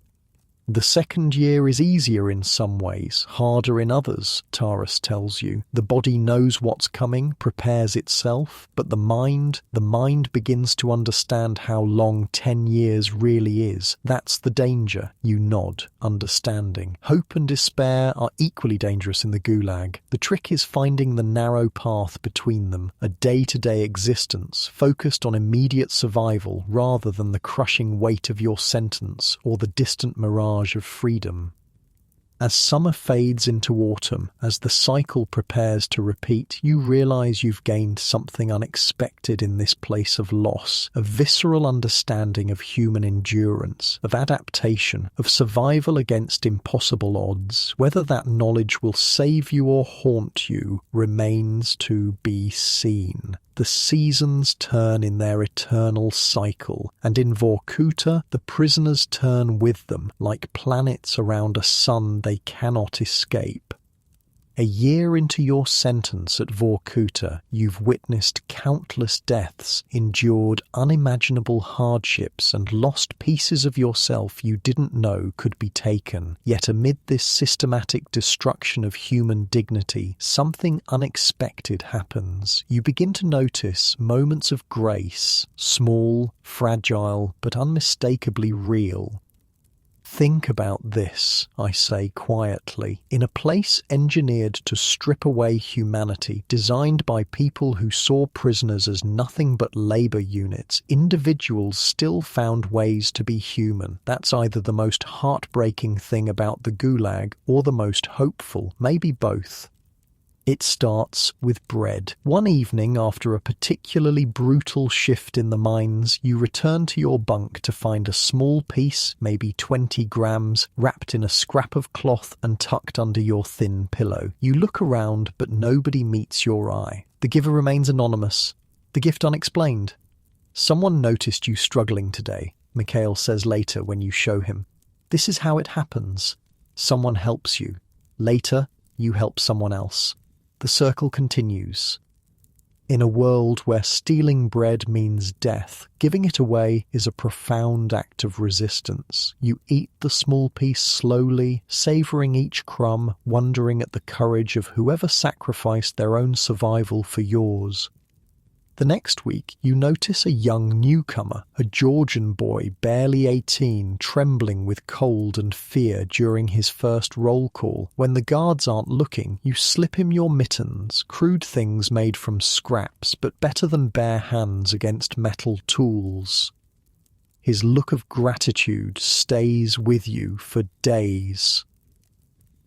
The second year is easier in some ways, harder in others, Taras tells you. The body knows what's coming, prepares itself, but the mind begins to understand how long 10 years really is. That's the danger. You nod, understanding. Hope and despair are equally dangerous in the Gulag. The trick is finding the narrow path between them, a day-to-day existence, focused on immediate survival rather than the crushing weight of your sentence or the distant mirage of freedom. As summer fades into autumn, as the cycle prepares to repeat, you realize you've gained something unexpected in this place of loss, a visceral understanding of human endurance, of adaptation, of survival against impossible odds. Whether that knowledge will save you or haunt you remains to be seen. The seasons turn in their eternal cycle, and in Vorkuta the prisoners turn with them, like planets around a sun they cannot escape. A year into your sentence at Vorkuta, you've witnessed countless deaths, endured unimaginable hardships, and lost pieces of yourself you didn't know could be taken. Yet amid this systematic destruction of human dignity, something unexpected happens. You begin to notice moments of grace, small, fragile, but unmistakably real. Think about this, I say quietly. In a place engineered to strip away humanity, designed by people who saw prisoners as nothing but labor units, individuals still found ways to be human. That's either the most heartbreaking thing about the Gulag or the most hopeful, maybe both. It starts with bread. One evening, after a particularly brutal shift in the mines, you return to your bunk to find a small piece, maybe 20 grams, wrapped in a scrap of cloth and tucked under your thin pillow. You look around, but nobody meets your eye. The giver remains anonymous, the gift unexplained. Someone noticed you struggling today, Mikhail says later when you show him. This is how it happens. Someone helps you. Later, you help someone else. The circle continues. In a world where stealing bread means death, giving it away is a profound act of resistance. You eat the small piece slowly, savouring each crumb, wondering at the courage of whoever sacrificed their own survival for yours. The next week, you notice a young newcomer, a Georgian boy, barely 18, trembling with cold and fear during his first roll call. When the guards aren't looking, you slip him your mittens, crude things made from scraps, but better than bare hands against metal tools. His look of gratitude stays with you for days.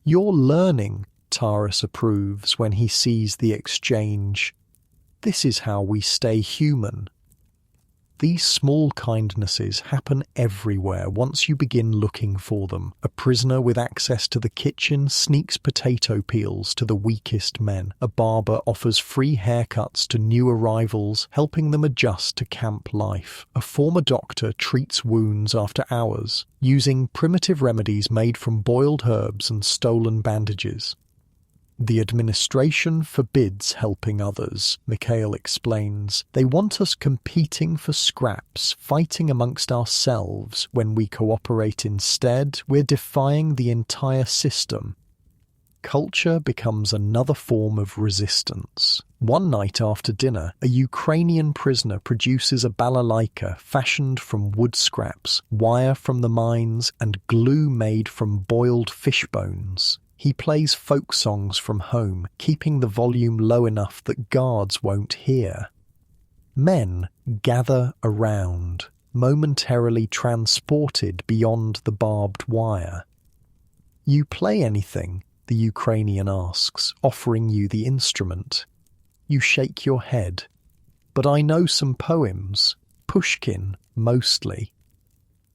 You're learning, Taras approves when he sees the exchange. This is how we stay human. These small kindnesses happen everywhere once you begin looking for them. A prisoner with access to the kitchen sneaks potato peels to the weakest men. A barber offers free haircuts to new arrivals, helping them adjust to camp life. A former doctor treats wounds after hours, using primitive remedies made from boiled herbs and stolen bandages. The administration forbids helping others, Mikhail explains. They want us competing for scraps, fighting amongst ourselves. When we cooperate instead, we're defying the entire system. culture becomes another form of resistance. One night after dinner, a Ukrainian prisoner produces a balalaika fashioned from wood scraps, wire from the mines, and glue made from boiled fish bones. He plays folk songs from home, keeping the volume low enough that guards won't hear. Men gather around, momentarily transported beyond the barbed wire. "You play anything?" the Ukrainian asks, offering you the instrument. You shake your head. "But I know some poems, Pushkin mostly."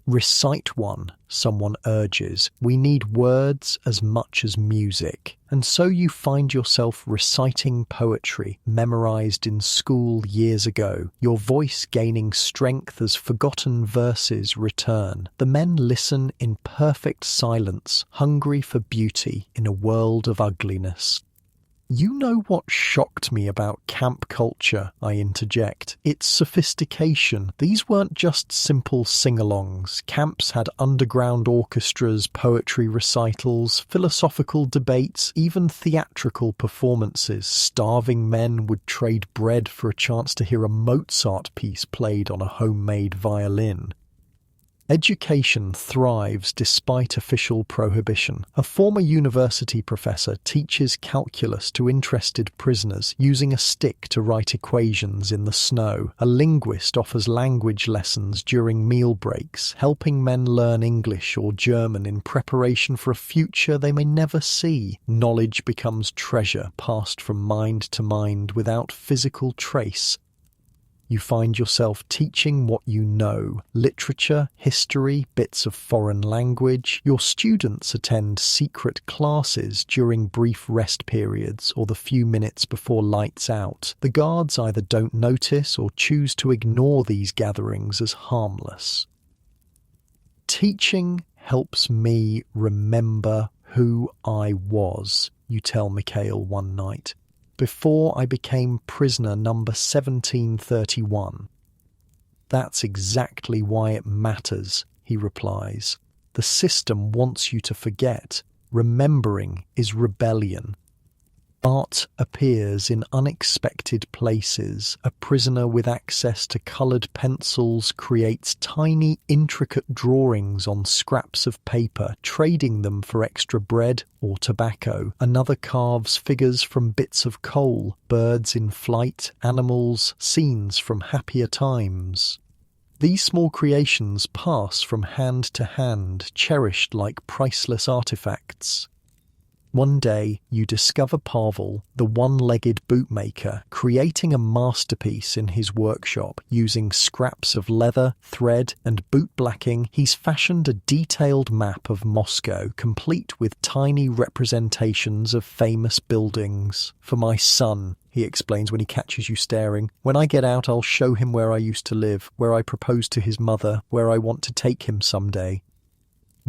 "Recite one," someone urges. "We need words as much as music." And so you find yourself reciting poetry memorized in school years ago, your voice gaining strength as forgotten verses return. The men listen in perfect silence, hungry for beauty in a world of ugliness. "You know what shocked me about camp culture," I interject. "Its sophistication. These weren't just simple sing-alongs. Camps had underground orchestras, poetry recitals, philosophical debates, even theatrical performances. Starving men would trade bread for a chance to hear a Mozart piece played on a homemade violin." Education thrives despite official prohibition. A former university professor teaches calculus to interested prisoners using a stick to write equations in the snow. A linguist offers language lessons during meal breaks, helping men learn English or German in preparation for a future they may never see. Knowledge becomes treasure passed from mind to mind without physical trace. You find yourself teaching what you know, literature, history, bits of foreign language. Your students attend secret classes during brief rest periods or the few minutes before lights out. The guards either don't notice or choose to ignore these gatherings as harmless. "Teaching helps me remember who I was," you tell Mikhail one night, "before I became prisoner number 1731. "That's exactly why it matters," he replies. "The system wants you to forget. Remembering is rebellion." Art appears in unexpected places. A prisoner with access to coloured pencils creates tiny, intricate drawings on scraps of paper, trading them for extra bread or tobacco. Another carves figures from bits of coal, birds in flight, animals, scenes from happier times. These small creations pass from hand to hand, cherished like priceless artifacts. One day, you discover Pavel, the one-legged bootmaker, creating a masterpiece in his workshop. Using scraps of leather, thread, and boot blacking, he's fashioned a detailed map of Moscow, complete with tiny representations of famous buildings. "For my son," he explains when he catches you staring. "When I get out, I'll show him where I used to live, where I proposed to his mother, where I want to take him someday."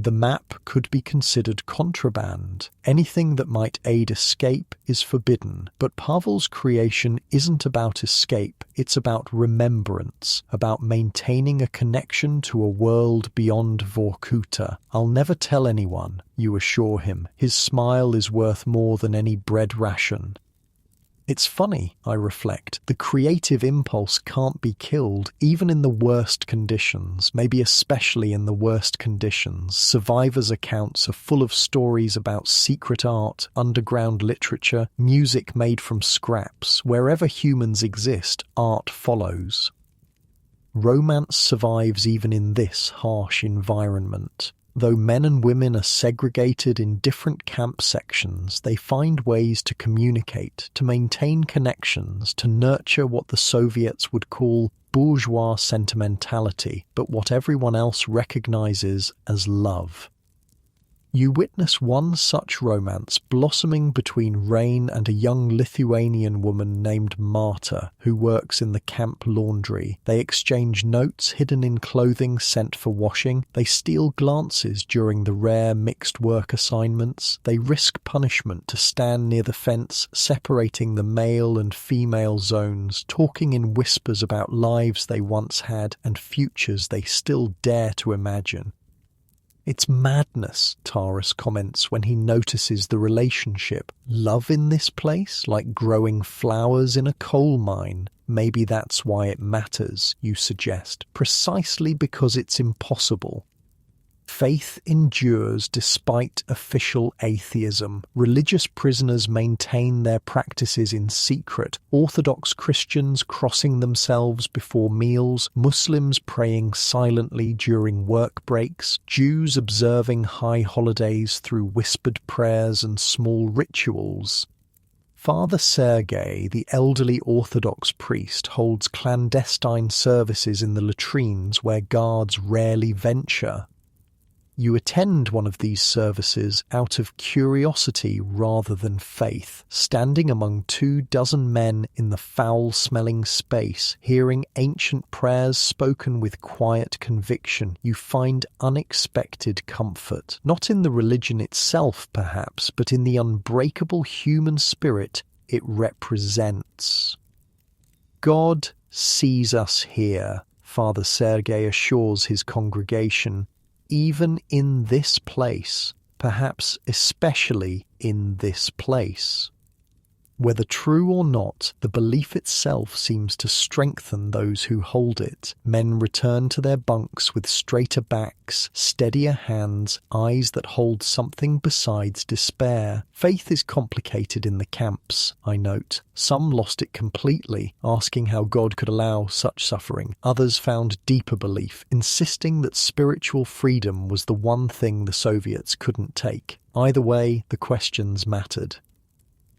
The map could be considered contraband. Anything that might aid escape is forbidden. But Pavel's creation isn't about escape, it's about remembrance, about maintaining a connection to a world beyond Vorkuta. "I'll never tell anyone," you assure him. His smile is worth more than any bread ration. It's funny, I reflect. The creative impulse can't be killed, even in the worst conditions, maybe especially in the worst conditions. Survivors' accounts are full of stories about secret art, underground literature, music made from scraps. Wherever humans exist, art follows. Romance survives even in this harsh environment. Though men and women are segregated in different camp sections, they find ways to communicate, to maintain connections, to nurture what the Soviets would call bourgeois sentimentality, but what everyone else recognizes as love. You witness one such romance blossoming between Rain and a young Lithuanian woman named Marta, who works in the camp laundry. They exchange notes hidden in clothing sent for washing. They steal glances during the rare mixed work assignments. They risk punishment to stand near the fence, separating the male and female zones, talking in whispers about lives they once had and futures they still dare to imagine. It's madness, Taurus comments when he notices the relationship. Love in this place, like growing flowers in a coal mine. Maybe that's why it matters, you suggest, precisely because it's impossible. Faith endures despite official atheism. Religious prisoners maintain their practices in secret. Orthodox Christians crossing themselves before meals, Muslims praying silently during work breaks, Jews observing high holidays through whispered prayers and small rituals. Father Sergei, the elderly Orthodox priest, holds clandestine services in the latrines where guards rarely venture. You attend one of these services out of curiosity rather than faith, standing among 24 men in the foul-smelling space, hearing ancient prayers spoken with quiet conviction. You find unexpected comfort, not in the religion itself perhaps, but in the unbreakable human spirit it represents. God sees us here, Father Sergei assures his congregation. Even in this place, perhaps especially in this place. Whether true or not, the belief itself seems to strengthen those who hold it. Men return to their bunks with straighter backs, steadier hands, eyes that hold something besides despair. Faith is complicated in the camps, I note. Some lost it completely, asking how God could allow such suffering. Others found deeper belief, insisting that spiritual freedom was the one thing the Soviets couldn't take. Either way, the questions mattered.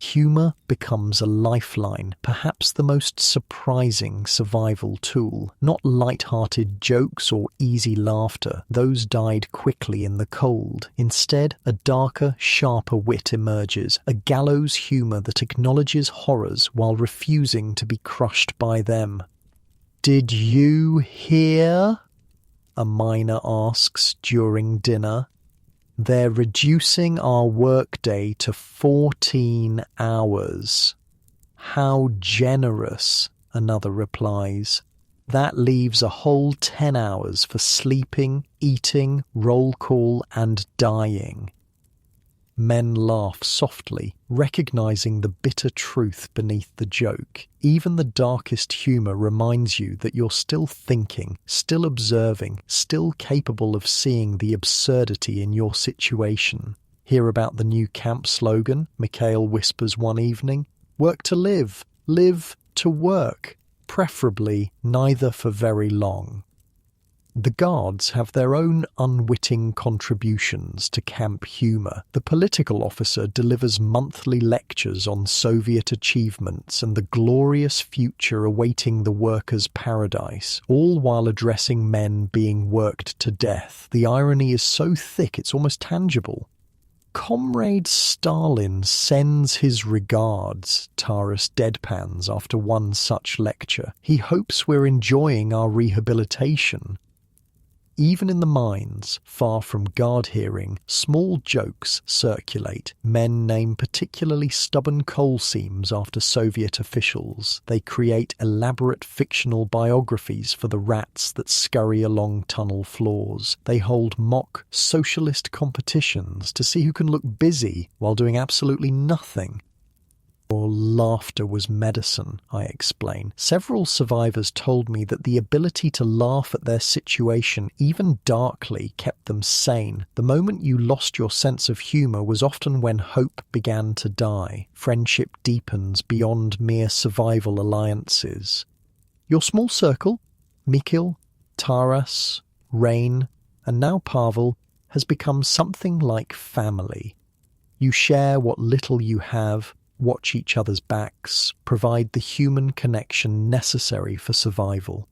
Humour becomes a lifeline, perhaps the most surprising survival tool. Not light-hearted jokes or easy laughter, those died quickly in the cold. Instead, a darker, sharper wit emerges, a gallows humour that acknowledges horrors while refusing to be crushed by them. "Did you hear?" a miner asks during dinner. "They're reducing our workday to 14 hours. How generous," another replies. "That leaves a whole 10 hours for sleeping, eating, roll call, and dying." Men laugh softly, recognizing the bitter truth beneath the joke. Even the darkest humor reminds you that you're still thinking, still observing, still capable of seeing the absurdity in your situation. Hear about the new camp slogan? Mikhail whispers one evening. "Work to live, live to work, preferably neither for very long." The guards have their own unwitting contributions to camp humour. The political officer delivers monthly lectures on Soviet achievements and the glorious future awaiting the workers' paradise, all while addressing men being worked to death. The irony is so thick it's almost tangible. "Comrade Stalin sends his regards," Taurus deadpans after one such lecture. "He hopes we're enjoying our rehabilitation." Even in the mines, far from guard hearing, small jokes circulate. Men name particularly stubborn coal seams after Soviet officials. They create elaborate fictional biographies for the rats that scurry along tunnel floors. They hold mock socialist competitions to see who can look busy while doing absolutely nothing. Or laughter was medicine, I explain. Several survivors told me that the ability to laugh at their situation, even darkly, kept them sane. The moment you lost your sense of humour was often when hope began to die. Friendship deepens beyond mere survival alliances. Your small circle, Mikhail, Taras, Rain, and now Pavel, has become something like family. You share what little you have, watch each other's backs, provide the human connection necessary for survival.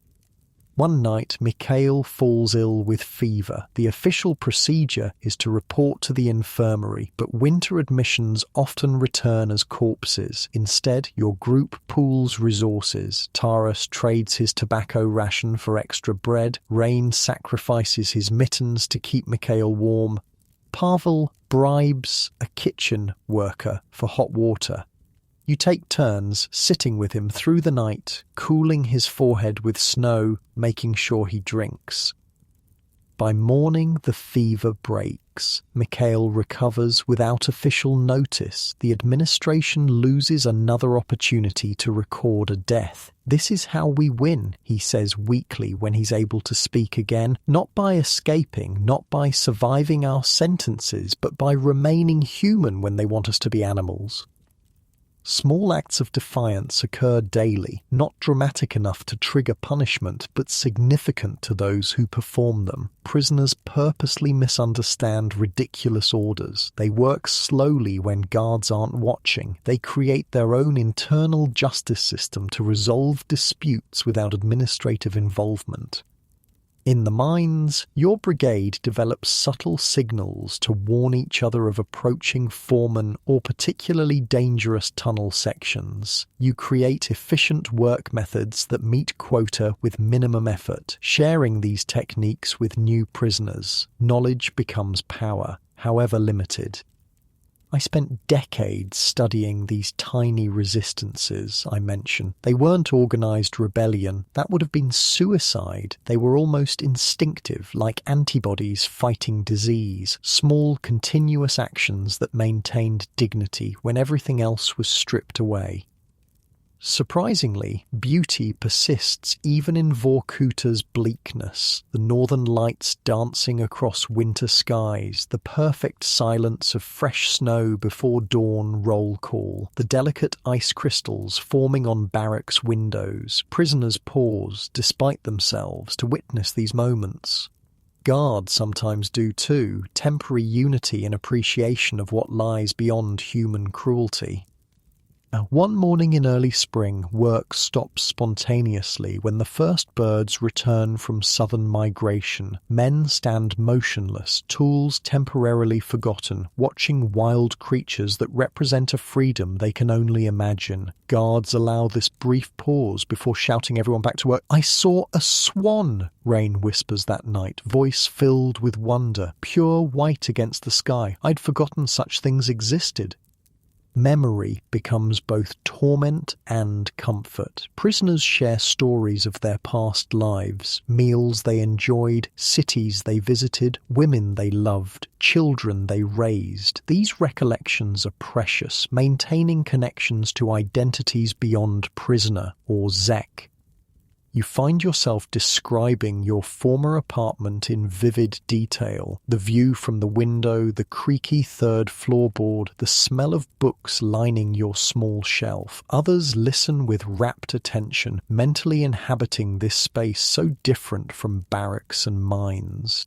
One night, Mikhail falls ill with fever. The official procedure is to report to the infirmary, but winter admissions often return as corpses. Instead, your group pools resources. Taras trades his tobacco ration for extra bread. Rain sacrifices his mittens to keep Mikhail warm. Pavel bribes a kitchen worker for hot water. You take turns sitting with him through the night, cooling his forehead with snow, making sure he drinks. By morning, the fever breaks. Mikhail recovers without official notice. The administration loses another opportunity to record a death. "This is how we win," he says weakly when he's able to speak again. "Not by escaping, not by surviving our sentences, but by remaining human when they want us to be animals." Small acts of defiance occur daily, not dramatic enough to trigger punishment, but significant to those who perform them. Prisoners purposely misunderstand ridiculous orders. They work slowly when guards aren't watching. They create their own internal justice system to resolve disputes without administrative involvement. In the mines, your brigade develops subtle signals to warn each other of approaching foremen or particularly dangerous tunnel sections. You create efficient work methods that meet quota with minimum effort. Sharing these techniques with new prisoners, knowledge becomes power, however limited. I spent decades studying these tiny resistances I mention. They weren't organised rebellion. That would have been suicide. They were almost instinctive, like antibodies fighting disease. Small, continuous actions that maintained dignity when everything else was stripped away. Surprisingly, beauty persists even in Vorkuta's bleakness. The northern lights dancing across winter skies, the perfect silence of fresh snow before dawn roll call, the delicate ice crystals forming on barracks windows. Prisoners pause, despite themselves, to witness these moments. Guards sometimes do too, temporary unity and appreciation of what lies beyond human cruelty. One morning in early spring, work stops spontaneously when the first birds return from southern migration. Men stand motionless, tools temporarily forgotten, watching wild creatures that represent a freedom they can only imagine. Guards allow this brief pause before shouting everyone back to work. "I saw a swan," Rain whispers that night, voice filled with wonder, pure white against the sky. I'd forgotten such things existed. Memory becomes both torment and comfort. Prisoners share stories of their past lives, meals they enjoyed, cities they visited, women they loved, children they raised. These recollections are precious, maintaining connections to identities beyond prisoner or Zek. You find yourself describing your former apartment in vivid detail. The view from the window, the creaky third floorboard, the smell of books lining your small shelf. Others listen with rapt attention, mentally inhabiting this space so different from barracks and mines.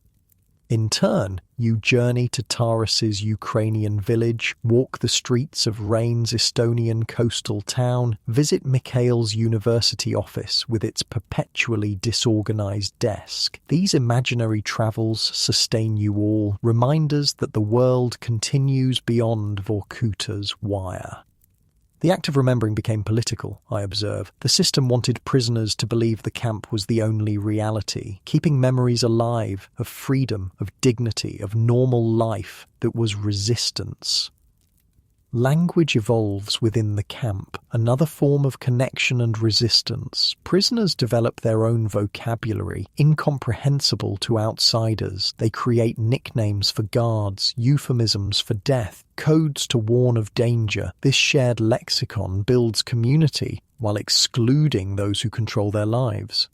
In turn, you journey to Taras's Ukrainian village, walk the streets of Rain's Estonian coastal town, visit Mikhail's university office with its perpetually disorganized desk. These imaginary travels sustain you all, reminders that the world continues beyond Vorkuta's wire. The act of remembering became political, I observe. The system wanted prisoners to believe the camp was the only reality, keeping memories alive of freedom, of dignity, of normal life that was resistance. Language evolves within the camp, another form of connection and resistance. Prisoners develop their own vocabulary, incomprehensible to outsiders. They create nicknames for guards, euphemisms for death, codes to warn of danger. This shared lexicon builds community while excluding those who control their lives.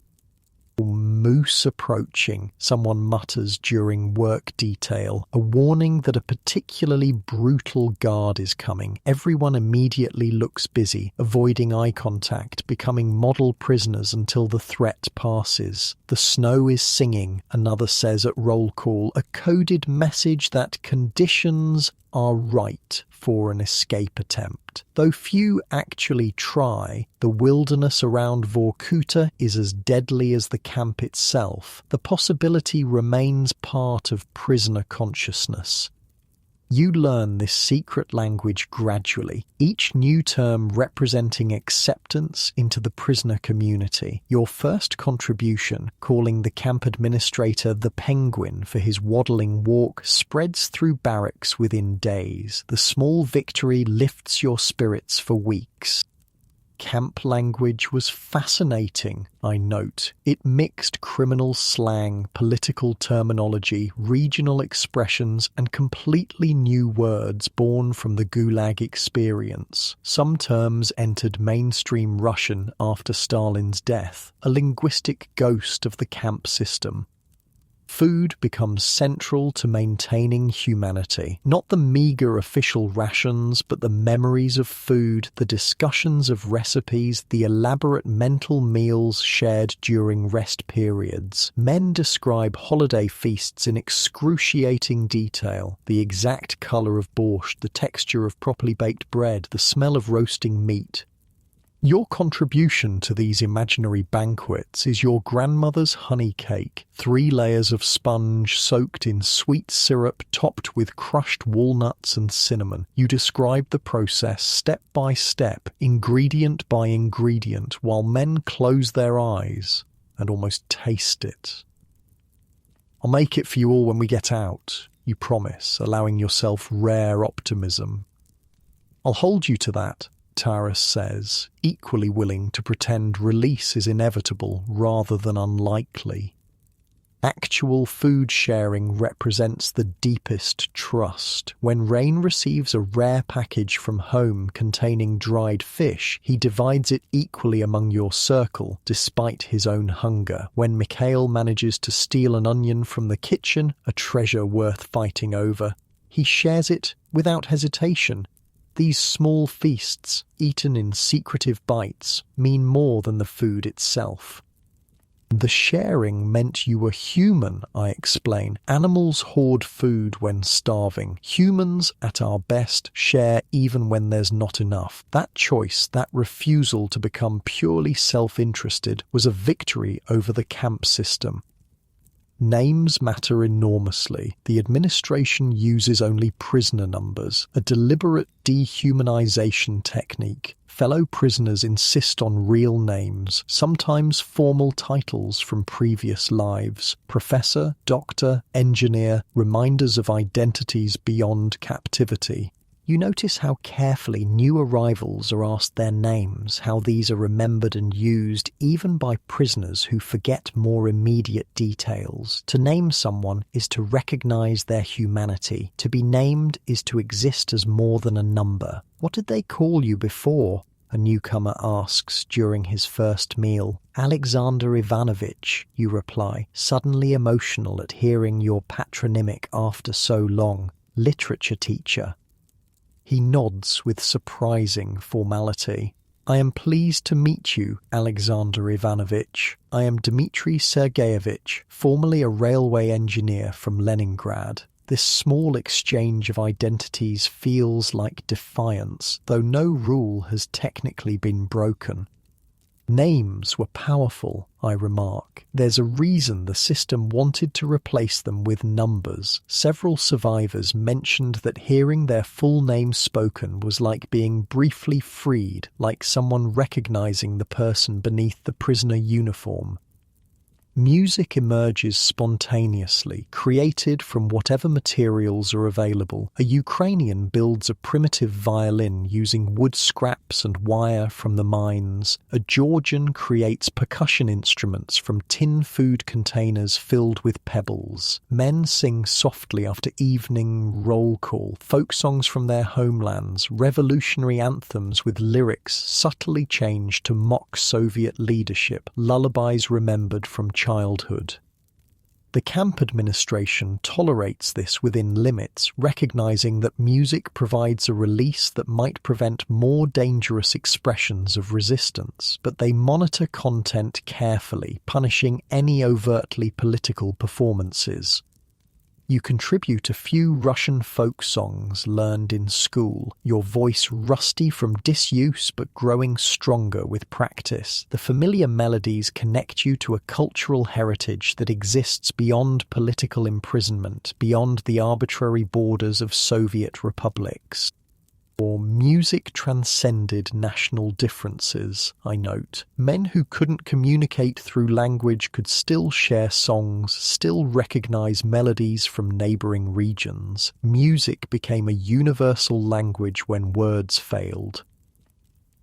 Moose approaching, someone mutters during work detail, a warning that a particularly brutal guard is coming. Everyone immediately looks busy, avoiding eye contact, becoming model prisoners until the threat passes. The snow is singing, another says at roll call, a coded message that conditions are right for an escape attempt. Though few actually try, the wilderness around Vorkuta is as deadly as the camp itself. The possibility remains part of prisoner consciousness. You learn this secret language gradually, each new term representing acceptance into the prisoner community. Your first contribution, calling the camp administrator the Penguin for his waddling walk, spreads through barracks within days. The small victory lifts your spirits for weeks. Camp language was fascinating, I note. It mixed criminal slang, political terminology, regional expressions, and completely new words born from the Gulag experience. Some terms entered mainstream Russian after Stalin's death, a linguistic ghost of the camp system. Food becomes central to maintaining humanity. Not the meagre official rations, but the memories of food, the discussions of recipes, the elaborate mental meals shared during rest periods. Men describe holiday feasts in excruciating detail. The exact colour of borscht, the texture of properly baked bread, the smell of roasting meat. Your contribution to these imaginary banquets is your grandmother's honey cake, 3 layers of sponge soaked in sweet syrup topped with crushed walnuts and cinnamon. You describe the process step by step, ingredient by ingredient, while men close their eyes and almost taste it. "I'll make it for you all when we get out," you promise, allowing yourself rare optimism. "I'll hold you to that," Taras says, equally willing to pretend release is inevitable rather than unlikely. Actual food sharing represents the deepest trust. When Rain receives a rare package from home containing dried fish, he divides it equally among your circle, despite his own hunger. When Mikhail manages to steal an onion from the kitchen, a treasure worth fighting over, he shares it without hesitation. These small feasts, eaten in secretive bites, mean more than the food itself. "The sharing meant you were human," I explain. "Animals hoard food when starving. Humans, at our best, share even when there's not enough. That choice, that refusal to become purely self-interested, was a victory over the camp system." Names matter enormously. The administration uses only prisoner numbers, a deliberate dehumanization technique. Fellow prisoners insist on real names, sometimes formal titles from previous lives. Professor, doctor, engineer, reminders of identities beyond captivity. You notice how carefully new arrivals are asked their names, how these are remembered and used even by prisoners who forget more immediate details. To name someone is to recognize their humanity. To be named is to exist as more than a number. "What did they call you before?" a newcomer asks during his first meal. "Alexander Ivanovich," you reply, suddenly emotional at hearing your patronymic after so long. "Literature teacher." He nods with surprising formality. "I am pleased to meet you, Alexander Ivanovich. I am Dmitry Sergeyevich, formerly a railway engineer from Leningrad." This small exchange of identities feels like defiance, though no rule has technically been broken. "Names were powerful," I remark. "There's a reason the system wanted to replace them with numbers." Several survivors mentioned that hearing their full name spoken was like being briefly freed, like someone recognizing the person beneath the prisoner uniform. Music emerges spontaneously, created from whatever materials are available. A Ukrainian builds a primitive violin using wood scraps and wire from the mines. A Georgian creates percussion instruments from tin food containers filled with pebbles. Men sing softly after evening roll call, folk songs from their homelands, revolutionary anthems with lyrics subtly changed to mock Soviet leadership, lullabies remembered from childhood. The camp administration tolerates this within limits, recognizing that music provides a release that might prevent more dangerous expressions of resistance, but they monitor content carefully, punishing any overtly political performances. You contribute a few Russian folk songs learned in school, your voice rusty from disuse but growing stronger with practice. The familiar melodies connect you to a cultural heritage that exists beyond political imprisonment, beyond the arbitrary borders of Soviet republics. Or music transcended national differences, I note. Men who couldn't communicate through language could still share songs, still recognize melodies from neighboring regions. Music became a universal language when words failed.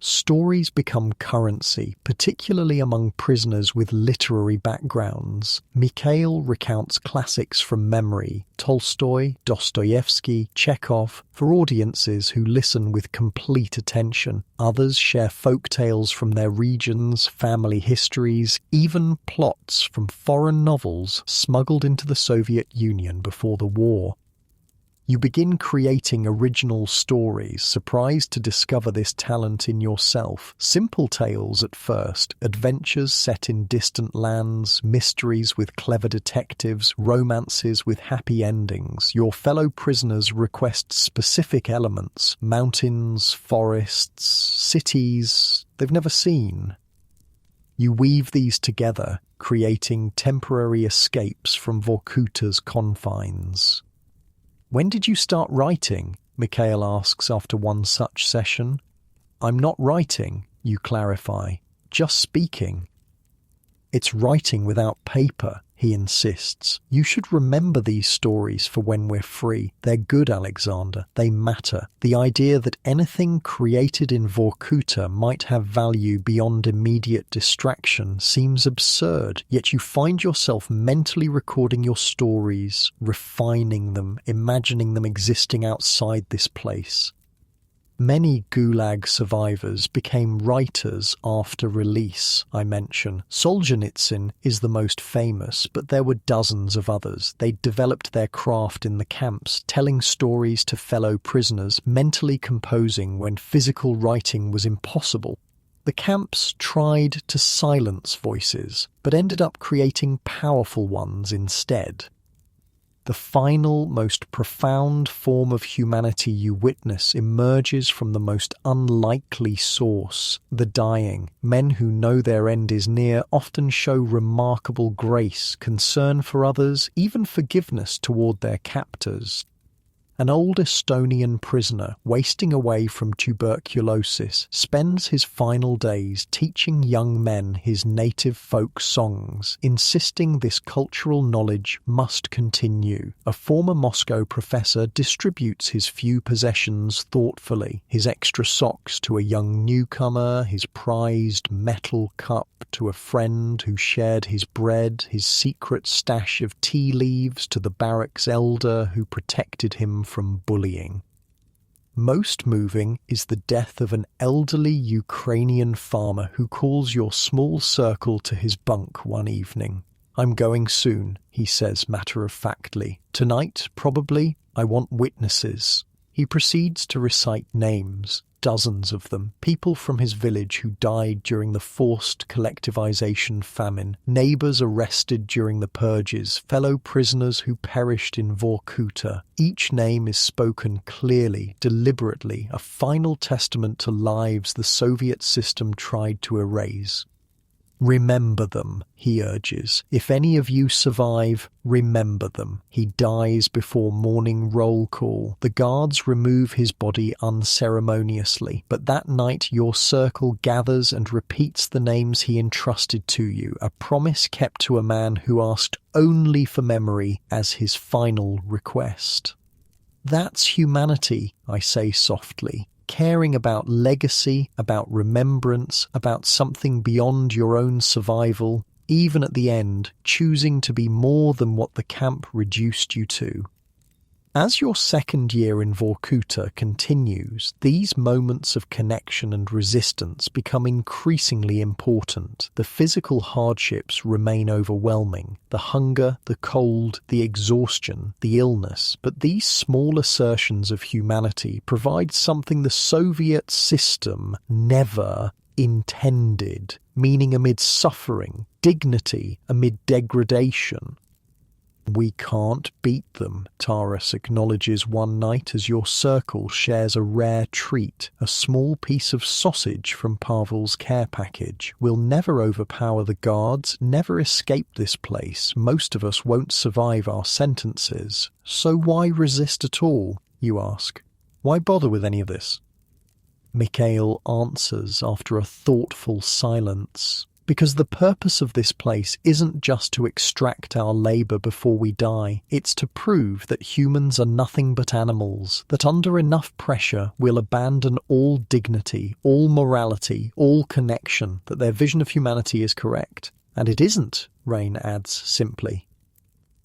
Stories become currency, particularly among prisoners with literary backgrounds. Mikhail recounts classics from memory, Tolstoy, Dostoevsky, Chekhov, for audiences who listen with complete attention. Others share folk tales from their regions, family histories, even plots from foreign novels smuggled into the Soviet Union before the war. You begin creating original stories, surprised to discover this talent in yourself. Simple tales at first, adventures set in distant lands, mysteries with clever detectives, romances with happy endings. Your fellow prisoners request specific elements, mountains, forests, cities they've never seen. You weave these together, creating temporary escapes from Vorkuta's confines. "When did you start writing?" Mikhail asks after one such session. "I'm not writing," you clarify, "just speaking." "It's writing without paper," he insists. "You should remember these stories for when we're free. They're good, Alexander. They matter. The idea that anything created in Vorkuta might have value beyond immediate distraction seems absurd, yet you find yourself mentally recording your stories, refining them, imagining them existing outside this place. Many Gulag survivors became writers after release, I mention. Solzhenitsyn is the most famous, but there were dozens of others. They developed their craft in the camps, telling stories to fellow prisoners, mentally composing when physical writing was impossible. The camps tried to silence voices, but ended up creating powerful ones instead. The final, most profound form of humanity you witness emerges from the most unlikely source, the dying. Men who know their end is near often show remarkable grace, concern for others, even forgiveness toward their captors. An old Estonian prisoner, wasting away from tuberculosis, spends his final days teaching young men his native folk songs, insisting this cultural knowledge must continue. A former Moscow professor distributes his few possessions thoughtfully, his extra socks to a young newcomer, his prized metal cup to a friend who shared his bread, his secret stash of tea leaves to the barrack's elder who protected him from bullying. Most moving is the death of an elderly Ukrainian farmer who calls your small circle to his bunk one evening. "I'm going soon," he says matter-of-factly. "Tonight, probably, I want witnesses." He proceeds to recite names, dozens of them, people from his village who died during the forced collectivization famine, neighbors arrested during the purges, fellow prisoners who perished in Vorkuta. Each name is spoken clearly, deliberately, a final testament to lives the Soviet system tried to erase. "Remember them," he urges. "If any of you survive, remember them." He dies before morning roll call. The guards remove his body unceremoniously, but that night your circle gathers and repeats the names he entrusted to you, a promise kept to a man who asked only for memory as his final request. That's humanity, I say softly. Caring about legacy, about remembrance, about something beyond your own survival, even at the end, choosing to be more than what the camp reduced you to. As your second year in Vorkuta continues, these moments of connection and resistance become increasingly important. The physical hardships remain overwhelming, the hunger, the cold, the exhaustion, the illness, but these small assertions of humanity provide something the Soviet system never intended, meaning amid suffering, dignity amid degradation. "We can't beat them," Taras acknowledges one night as your circle shares a rare treat, a small piece of sausage from Pavel's care package. "We'll never overpower the guards, never escape this place. Most of us won't survive our sentences. So why resist at all?" you ask. "Why bother with any of this?" Mikhail answers after a thoughtful silence. Because the purpose of this place isn't just to extract our labor before we die, it's to prove that humans are nothing but animals, that under enough pressure we'll abandon all dignity, all morality, all connection, that their vision of humanity is correct. And it isn't, Rain adds simply.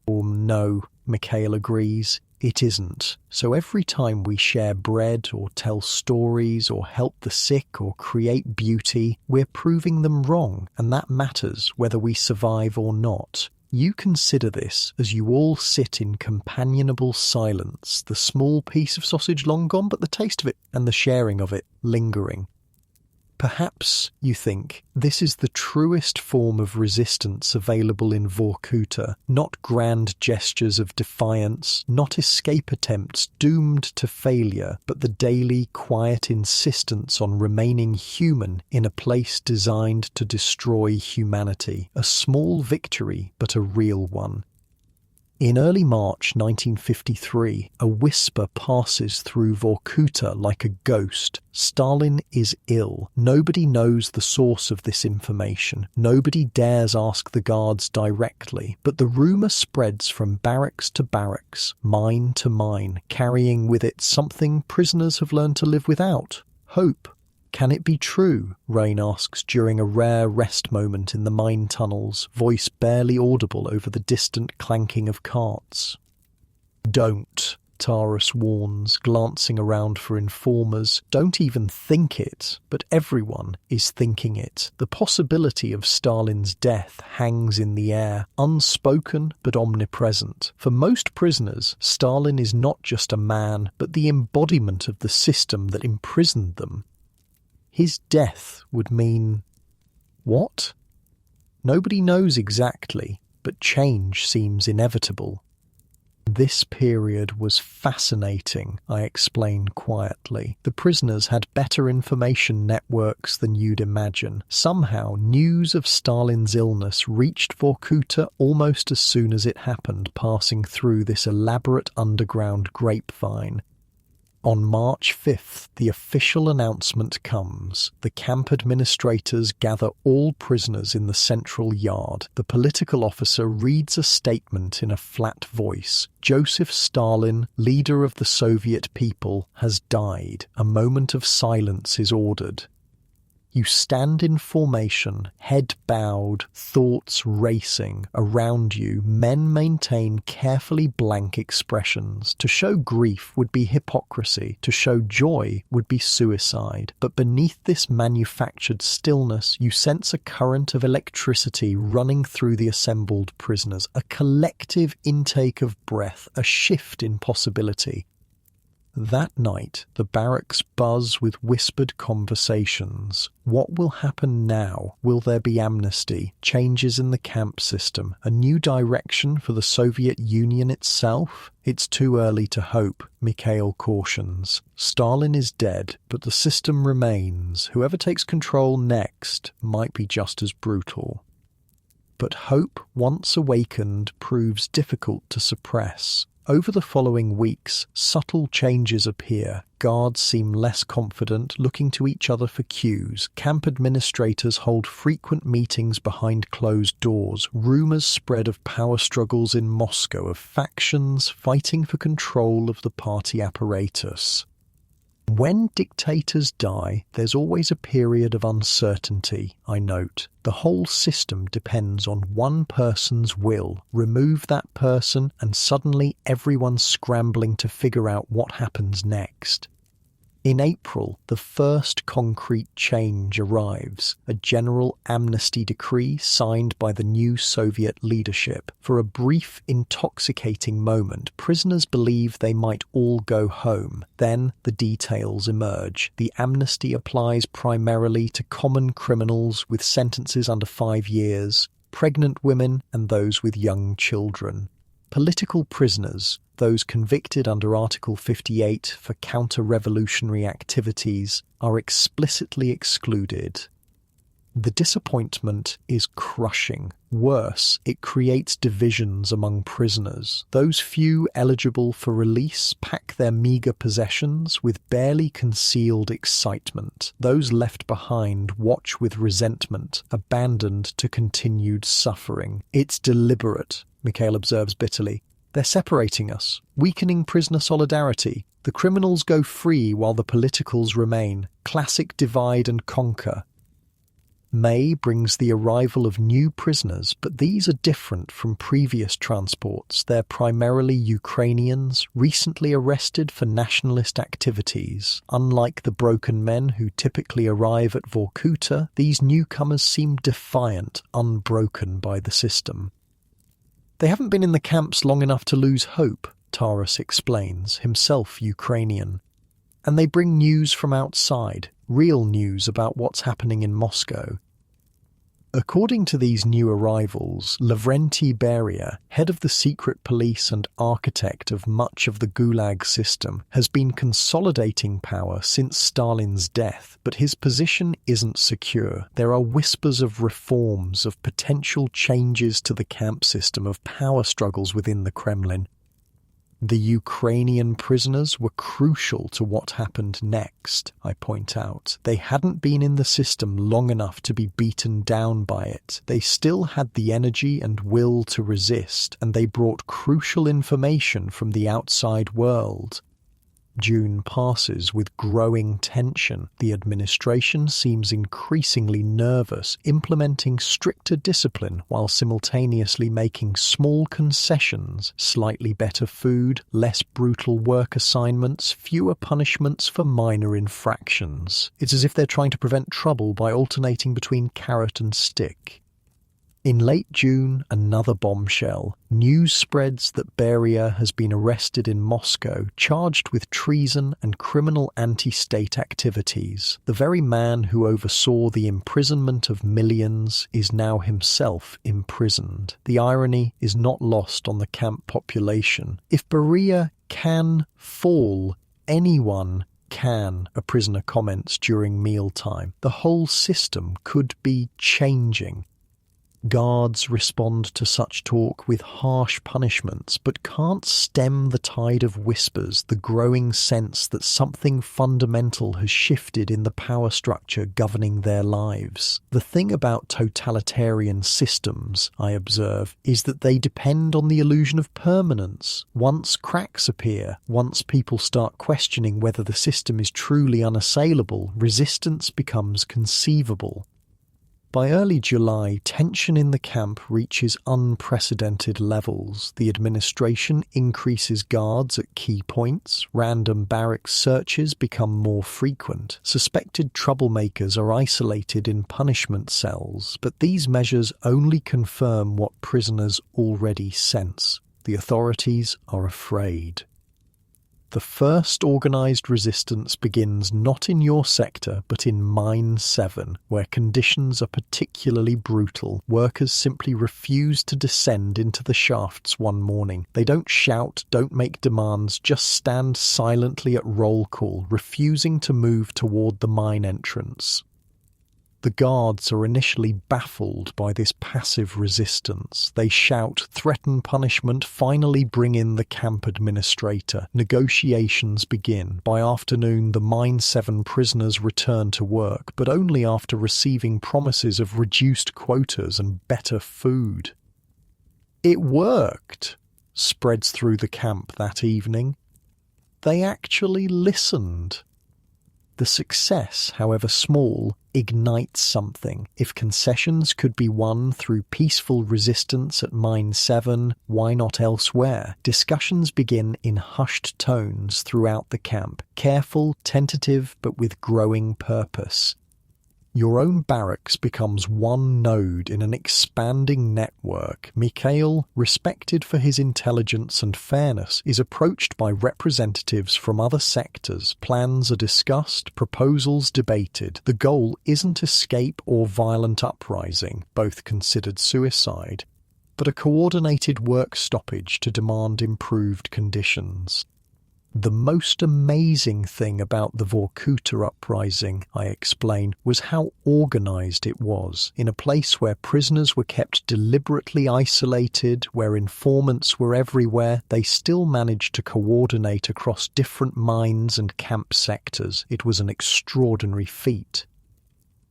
Oh no, Mikhail agrees. It isn't. So every time we share bread or tell stories or help the sick or create beauty, we're proving them wrong, and that matters whether we survive or not. You consider this as you all sit in companionable silence, the small piece of sausage long gone, but the taste of it and the sharing of it lingering. Perhaps, you think, this is the truest form of resistance available in Vorkuta, not grand gestures of defiance, not escape attempts doomed to failure, but the daily, quiet insistence on remaining human in a place designed to destroy humanity. A small victory, but a real one. In early March 1953, a whisper passes through Vorkuta like a ghost. Stalin is ill. Nobody knows the source of this information. Nobody dares ask the guards directly. But the rumour spreads from barracks to barracks, mine to mine, carrying with it something prisoners have learned to live without: hope. Can it be true? Rain asks during a rare rest moment in the mine tunnels, voice barely audible over the distant clanking of carts. Don't, Taurus warns, glancing around for informers. Don't even think it, but everyone is thinking it. The possibility of Stalin's death hangs in the air, unspoken but omnipresent. For most prisoners, Stalin is not just a man, but the embodiment of the system that imprisoned them. His death would mean what? Nobody knows exactly, but change seems inevitable. This period was fascinating, I explain quietly. The prisoners had better information networks than you'd imagine. Somehow, news of Stalin's illness reached Vorkuta almost as soon as it happened, passing through this elaborate underground grapevine. On March 5th, the official announcement comes. The camp administrators gather all prisoners in the central yard. The political officer reads a statement in a flat voice. Joseph Stalin, leader of the Soviet people, has died. A moment of silence is ordered. You stand in formation, head bowed, thoughts racing. Around you, men maintain carefully blank expressions. To show grief would be hypocrisy. To show joy would be suicide. But beneath this manufactured stillness, you sense a current of electricity running through the assembled prisoners. A collective intake of breath, a shift in possibility. That night, the barracks buzz with whispered conversations. What will happen now? Will there be amnesty, changes in the camp system, a new direction for the Soviet Union itself? It's too early to hope, Mikhail cautions. Stalin is dead, but the system remains. Whoever takes control next might be just as brutal. But hope, once awakened, proves difficult to suppress. Over the following weeks, subtle changes appear. Guards seem less confident, looking to each other for cues. Camp administrators hold frequent meetings behind closed doors. Rumours spread of power struggles in Moscow, of factions fighting for control of the party apparatus. When dictators die, there's always a period of uncertainty, I note. The whole system depends on one person's will. Remove that person, and suddenly everyone's scrambling to figure out what happens next. In April, the first concrete change arrives, a general amnesty decree signed by the new Soviet leadership. For a brief, intoxicating moment, prisoners believe they might all go home. Then the details emerge. The amnesty applies primarily to common criminals with sentences under 5 years, pregnant women, and those with young children. Political prisoners, those convicted under Article 58 for counter-revolutionary activities, are explicitly excluded. The disappointment is crushing. Worse, it creates divisions among prisoners. Those few eligible for release pack their meagre possessions with barely concealed excitement. Those left behind watch with resentment, abandoned to continued suffering. It's deliberate, Mikhail observes bitterly. They're separating us, weakening prisoner solidarity. The criminals go free while the politicals remain. Classic divide and conquer. May brings the arrival of new prisoners, but these are different from previous transports. They're primarily Ukrainians, recently arrested for nationalist activities. Unlike the broken men who typically arrive at Vorkuta, these newcomers seem defiant, unbroken by the system. They haven't been in the camps long enough to lose hope, Taras explains, himself Ukrainian. And they bring news from outside, real news about what's happening in Moscow. According to these new arrivals, Lavrenti Beria, head of the secret police and architect of much of the Gulag system, has been consolidating power since Stalin's death, but his position isn't secure. There are whispers of reforms, of potential changes to the camp system, of power struggles within the Kremlin. The Ukrainian prisoners were crucial to what happened next, I point out. They hadn't been in the system long enough to be beaten down by it. They still had the energy and will to resist, and they brought crucial information from the outside world. June passes with growing tension. The administration seems increasingly nervous, implementing stricter discipline while simultaneously making small concessions, slightly better food, less brutal work assignments, fewer punishments for minor infractions. It's as if they're trying to prevent trouble by alternating between carrot and stick. In late June, another bombshell. News spreads that Beria has been arrested in Moscow, charged with treason and criminal anti-state activities. The very man who oversaw the imprisonment of millions is now himself imprisoned. The irony is not lost on the camp population. If Beria can fall, anyone can, a prisoner comments during mealtime. The whole system could be changing. Guards respond to such talk with harsh punishments, but can't stem the tide of whispers, the growing sense that something fundamental has shifted in the power structure governing their lives. The thing about totalitarian systems, I observe, is that they depend on the illusion of permanence. Once cracks appear, once people start questioning whether the system is truly unassailable, resistance becomes conceivable. By early July, tension in the camp reaches unprecedented levels. The administration increases guards at key points, random barrack searches become more frequent, suspected troublemakers are isolated in punishment cells, but these measures only confirm what prisoners already sense. The authorities are afraid. The first organised resistance begins not in your sector, but in Mine 7, where conditions are particularly brutal. Workers simply refuse to descend into the shafts one morning. They don't shout, don't make demands, just stand silently at roll call, refusing to move toward the mine entrance. The guards are initially baffled by this passive resistance. They shout, threaten punishment, finally bring in the camp administrator. Negotiations begin. By afternoon, the Mine 7 prisoners return to work, but only after receiving promises of reduced quotas and better food. It worked, spreads through the camp that evening. They actually listened. The success, however small, ignites something. If concessions could be won through peaceful resistance at Mine 7, why not elsewhere? Discussions begin in hushed tones throughout the camp, careful, tentative, but with growing purpose. Your own barracks becomes one node in an expanding network. Mikhail, respected for his intelligence and fairness, is approached by representatives from other sectors. Plans are discussed, proposals debated. The goal isn't escape or violent uprising, both considered suicide, but a coordinated work stoppage to demand improved conditions. The most amazing thing about the Vorkuta uprising, I explain, was how organized it was. In a place where prisoners were kept deliberately isolated, where informants were everywhere, they still managed to coordinate across different mines and camp sectors. It was an extraordinary feat.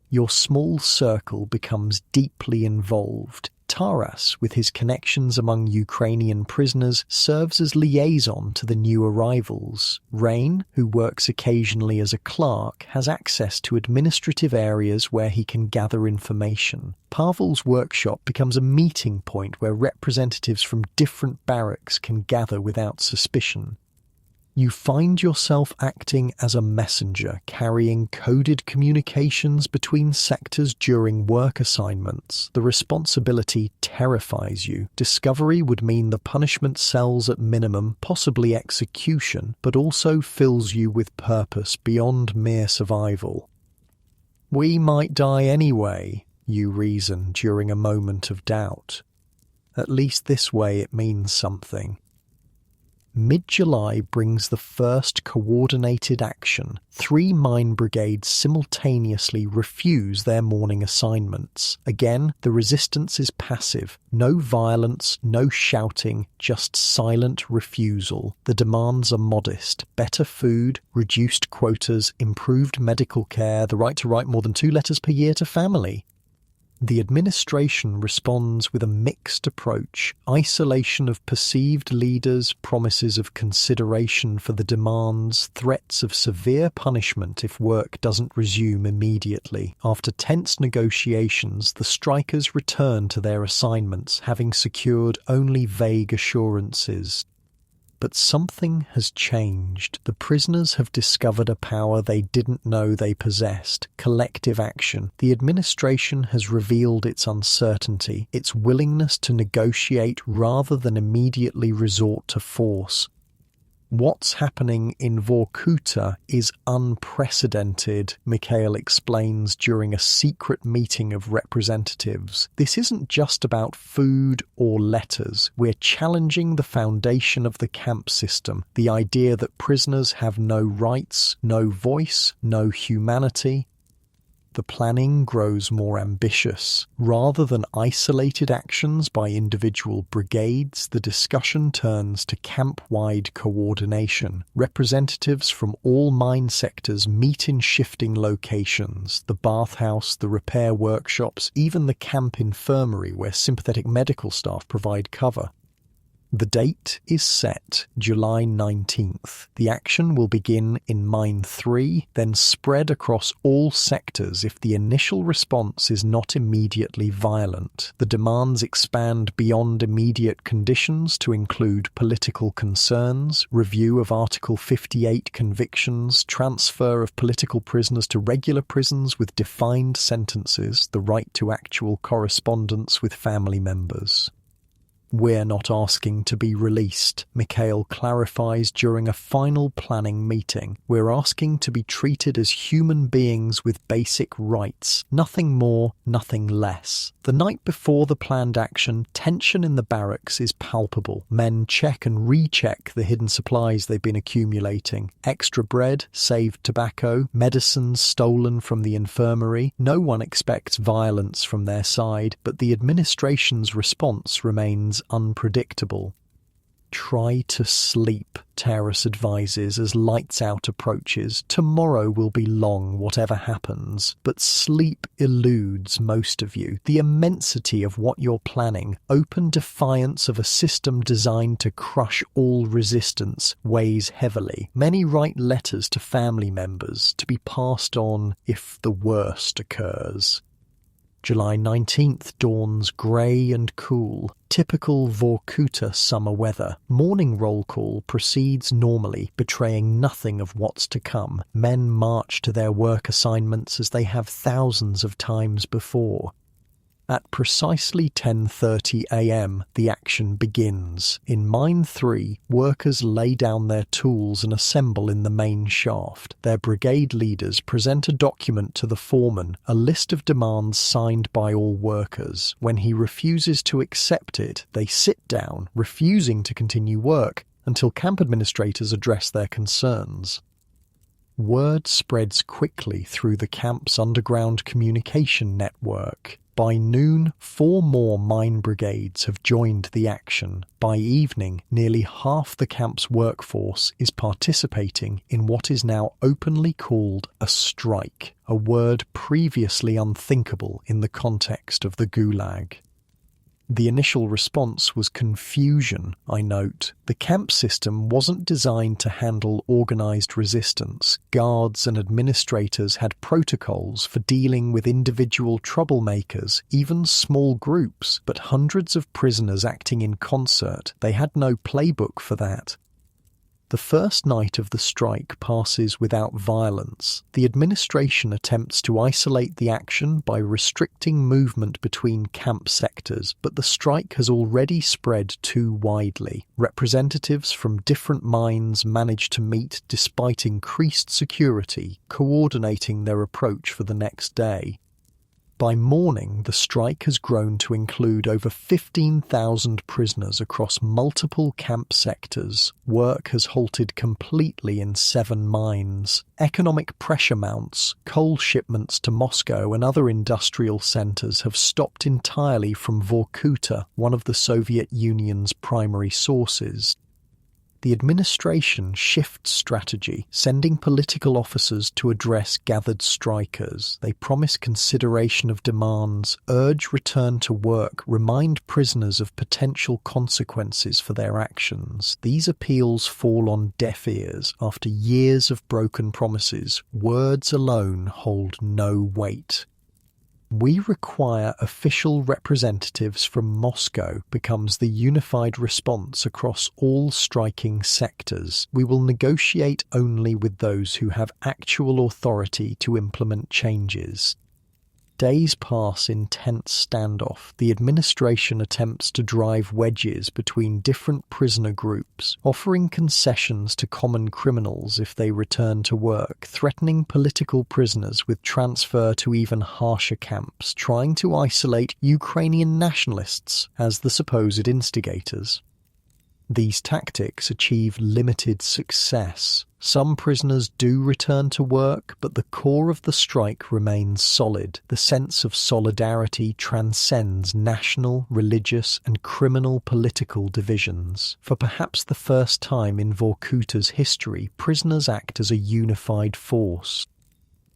Your small circle becomes deeply involved. Taras, with his connections among Ukrainian prisoners, serves as liaison to the new arrivals. Rain, who works occasionally as a clerk, has access to administrative areas where he can gather information. Pavel's workshop becomes a meeting point where representatives from different barracks can gather without suspicion. You find yourself acting as a messenger, carrying coded communications between sectors during work assignments. The responsibility terrifies you. Discovery would mean the punishment cells at minimum, possibly execution, but also fills you with purpose beyond mere survival. We might die anyway, you reason during a moment of doubt. At least this way it means something. Mid-July brings the first coordinated action. 3 mine brigades simultaneously refuse their morning assignments. Again, the resistance is passive. No violence, no shouting, just silent refusal. The demands are modest. Better food, reduced quotas, improved medical care, the right to write more than 2 letters per year to family. The administration responds with a mixed approach: isolation of perceived leaders, promises of consideration for the demands, threats of severe punishment if work doesn't resume immediately. After tense negotiations, the strikers return to their assignments, having secured only vague assurances. But something has changed. The prisoners have discovered a power they didn't know they possessed: collective action. The administration has revealed its uncertainty, its willingness to negotiate rather than immediately resort to force. What's happening in Vorkuta is unprecedented, Mikhail explains during a secret meeting of representatives. This isn't just about food or letters. We're challenging the foundation of the camp system, the idea that prisoners have no rights, no voice, no humanity. The planning grows more ambitious. Rather than isolated actions by individual brigades, the discussion turns to camp-wide coordination. Representatives from all mine sectors meet in shifting locations: the bathhouse, the repair workshops, even the camp infirmary where sympathetic medical staff provide cover. The date is set, July 19th. The action will begin in Mine 3, then spread across all sectors if the initial response is not immediately violent. The demands expand beyond immediate conditions to include political concerns, review of Article 58 convictions, transfer of political prisoners to regular prisons with defined sentences, the right to actual correspondence with family members. We're not asking to be released, Mikhail clarifies during a final planning meeting. We're asking to be treated as human beings with basic rights. Nothing more, nothing less. The night before the planned action, tension in the barracks is palpable. Men check and recheck the hidden supplies they've been accumulating. Extra bread, saved tobacco, medicines stolen from the infirmary. No one expects violence from their side, but the administration's response remains unpredictable. Try to sleep, Taras advises as lights out approaches. Tomorrow will be long, whatever happens. But sleep eludes most of you. The immensity of what you're planning, open defiance of a system designed to crush all resistance, weighs heavily. Many write letters to family members to be passed on if the worst occurs. July 19th dawns grey and cool, typical Vorkuta summer weather. Morning roll call proceeds normally, betraying nothing of what's to come. Men march to their work assignments as they have thousands of times before. At precisely 10:30 a.m, the action begins. In Mine 3, workers lay down their tools and assemble in the main shaft. Their brigade leaders present a document to the foreman, a list of demands signed by all workers. When he refuses to accept it, they sit down, refusing to continue work, until camp administrators address their concerns. Word spreads quickly through the camp's underground communication network. By noon, 4 more mine brigades have joined the action. By evening, nearly half the camp's workforce is participating in what is now openly called a strike, a word previously unthinkable in the context of the Gulag. The initial response was confusion, I note. The camp system wasn't designed to handle organised resistance. Guards and administrators had protocols for dealing with individual troublemakers, even small groups, but hundreds of prisoners acting in concert. They had no playbook for that. The first night of the strike passes without violence. The administration attempts to isolate the action by restricting movement between camp sectors, but the strike has already spread too widely. Representatives from different mines manage to meet despite increased security, coordinating their approach for the next day. By morning, the strike has grown to include over 15,000 prisoners across multiple camp sectors. Work has halted completely in 7 mines. Economic pressure mounts, coal shipments to Moscow and other industrial centres have stopped entirely from Vorkuta, one of the Soviet Union's primary sources. The administration shifts strategy, sending political officers to address gathered strikers. They promise consideration of demands, urge return to work, remind prisoners of potential consequences for their actions. These appeals fall on deaf ears. After years of broken promises, words alone hold no weight. "We require official representatives from Moscow" becomes the unified response across all striking sectors. "We will negotiate only with those who have actual authority to implement changes." Days pass in tense standoff. The administration attempts to drive wedges between different prisoner groups, offering concessions to common criminals if they return to work, threatening political prisoners with transfer to even harsher camps, trying to isolate Ukrainian nationalists as the supposed instigators. These tactics achieve limited success. Some prisoners do return to work, but the core of the strike remains solid. The sense of solidarity transcends national, religious, and criminal political divisions. For perhaps the first time in Vorkuta's history, prisoners act as a unified force.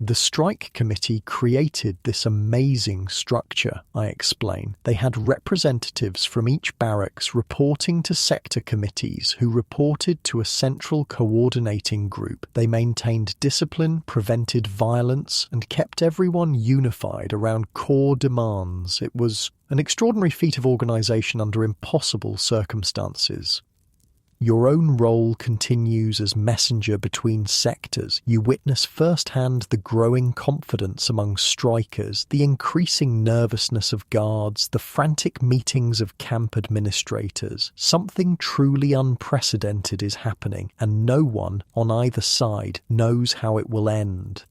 The strike committee created this amazing structure, I explain. They had representatives from each barracks reporting to sector committees who reported to a central coordinating group. They maintained discipline, prevented violence, and kept everyone unified around core demands. It was an extraordinary feat of organisation under impossible circumstances. Your own role continues as messenger between sectors. You witness firsthand the growing confidence among strikers, the increasing nervousness of guards, the frantic meetings of camp administrators. Something truly unprecedented is happening, and no one on either side knows how it will end.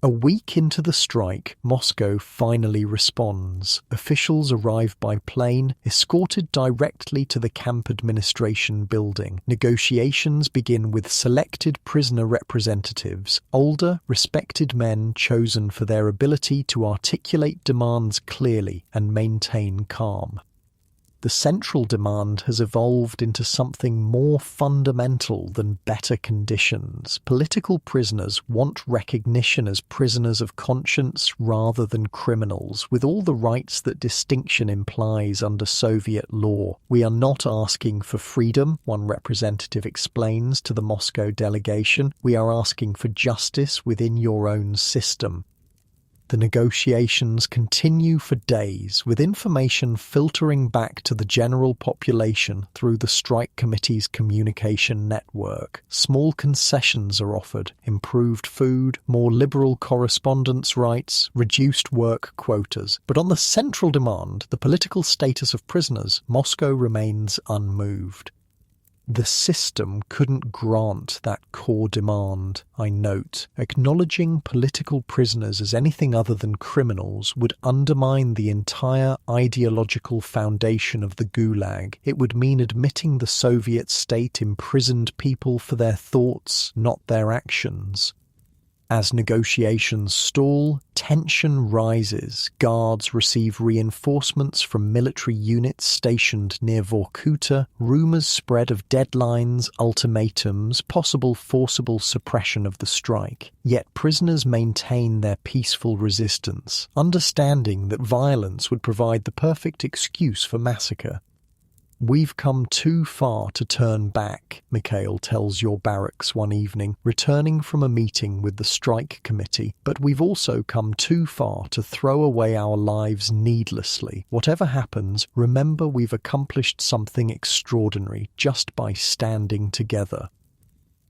A week into the strike, Moscow finally responds. Officials arrive by plane, escorted directly to the camp administration building. Negotiations begin with selected prisoner representatives, older, respected men chosen for their ability to articulate demands clearly and maintain calm. The central demand has evolved into something more fundamental than better conditions. Political prisoners want recognition as prisoners of conscience rather than criminals, with all the rights that distinction implies under Soviet law. "We are not asking for freedom," one representative explains to the Moscow delegation. "We are asking for justice within your own system." The negotiations continue for days, with information filtering back to the general population through the strike committee's communication network. Small concessions are offered: improved food, more liberal correspondence rights, reduced work quotas. But on the central demand, the political status of prisoners, Moscow remains unmoved. The system couldn't grant that core demand, I note. Acknowledging political prisoners as anything other than criminals would undermine the entire ideological foundation of the Gulag. It would mean admitting the Soviet state imprisoned people for their thoughts, not their actions. As negotiations stall, tension rises. Guards receive reinforcements from military units stationed near Vorkuta. Rumours spread of deadlines, ultimatums, possible forcible suppression of the strike. Yet prisoners maintain their peaceful resistance, understanding that violence would provide the perfect excuse for massacre. "We've come too far to turn back," Mikhail tells your barracks one evening, returning from a meeting with the strike committee, "but we've also come too far to throw away our lives needlessly. Whatever happens, remember we've accomplished something extraordinary just by standing together."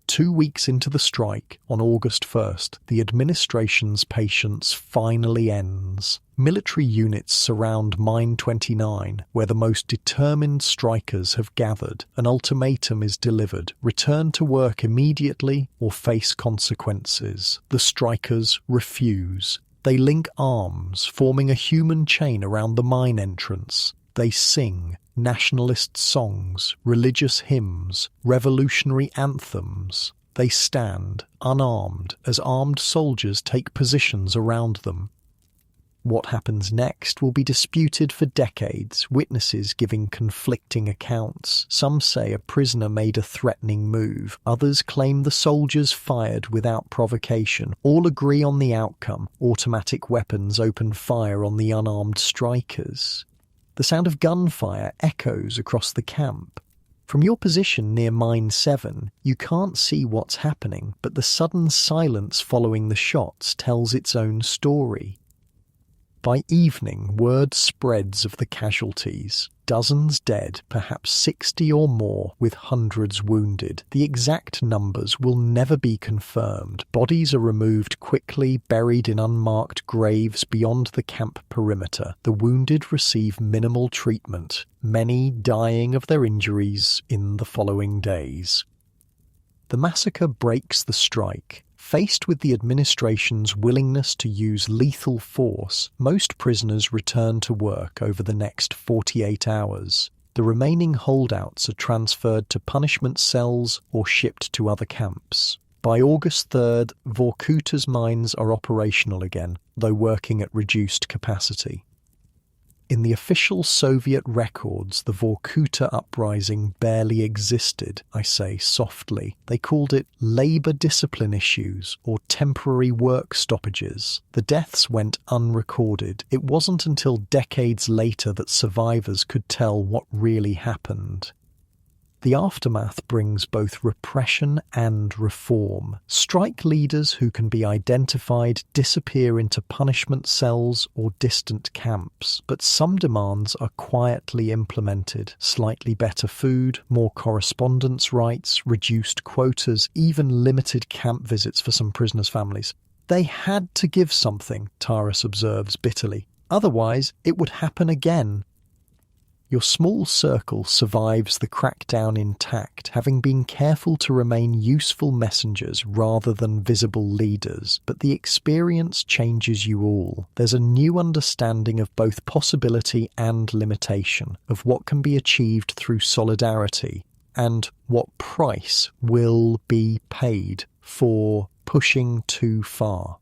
2 weeks into the strike, on August 1st, the administration's patience finally ends. Military units surround Mine 29, where the most determined strikers have gathered. An ultimatum is delivered: return to work immediately or face consequences. The strikers refuse. They link arms, forming a human chain around the mine entrance. They sing nationalist songs, religious hymns, revolutionary anthems. They stand, unarmed, as armed soldiers take positions around them. What happens next will be disputed for decades, witnesses giving conflicting accounts. Some say a prisoner made a threatening move. Others claim the soldiers fired without provocation. All agree on the outcome. Automatic weapons open fire on the unarmed strikers. The sound of gunfire echoes across the camp. From your position near Mine 7, you can't see what's happening, but the sudden silence following the shots tells its own story. By evening, word spreads of the casualties. Dozens dead, perhaps 60 or more, with hundreds wounded. The exact numbers will never be confirmed. Bodies are removed quickly, buried in unmarked graves beyond the camp perimeter. The wounded receive minimal treatment, many dying of their injuries in the following days. The massacre breaks the strike. Faced with the administration's willingness to use lethal force, most prisoners return to work over the next 48 hours. The remaining holdouts are transferred to punishment cells or shipped to other camps. By August 3rd, Vorkuta's mines are operational again, though working at reduced capacity. In the official Soviet records, the Vorkuta uprising barely existed, I say softly. They called it labour discipline issues or temporary work stoppages. The deaths went unrecorded. It wasn't until decades later that survivors could tell what really happened. The aftermath brings both repression and reform. Strike leaders who can be identified disappear into punishment cells or distant camps, but some demands are quietly implemented. Slightly better food, more correspondence rights, reduced quotas, even limited camp visits for some prisoners' families. They had to give something, Taras observes bitterly. Otherwise, it would happen again. Your small circle survives the crackdown intact, having been careful to remain useful messengers rather than visible leaders. But the experience changes you all. There's a new understanding of both possibility and limitation, of what can be achieved through solidarity, and what price will be paid for pushing too far.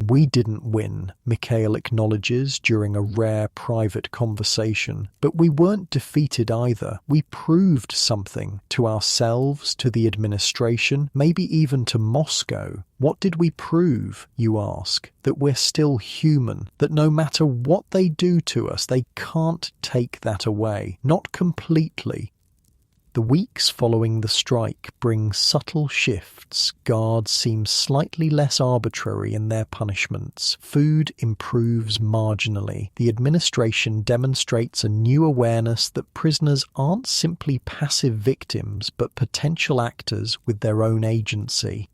"We didn't win," Mikhail acknowledges during a rare private conversation. "But we weren't defeated either. We proved something to ourselves, to the administration, maybe even to Moscow. What did we prove, you ask? That we're still human, that no matter what they do to us, they can't take that away. Not completely." The weeks following the strike bring subtle shifts. Guards seem slightly less arbitrary in their punishments. Food improves marginally. The administration demonstrates a new awareness that prisoners aren't simply passive victims, but potential actors with their own agency.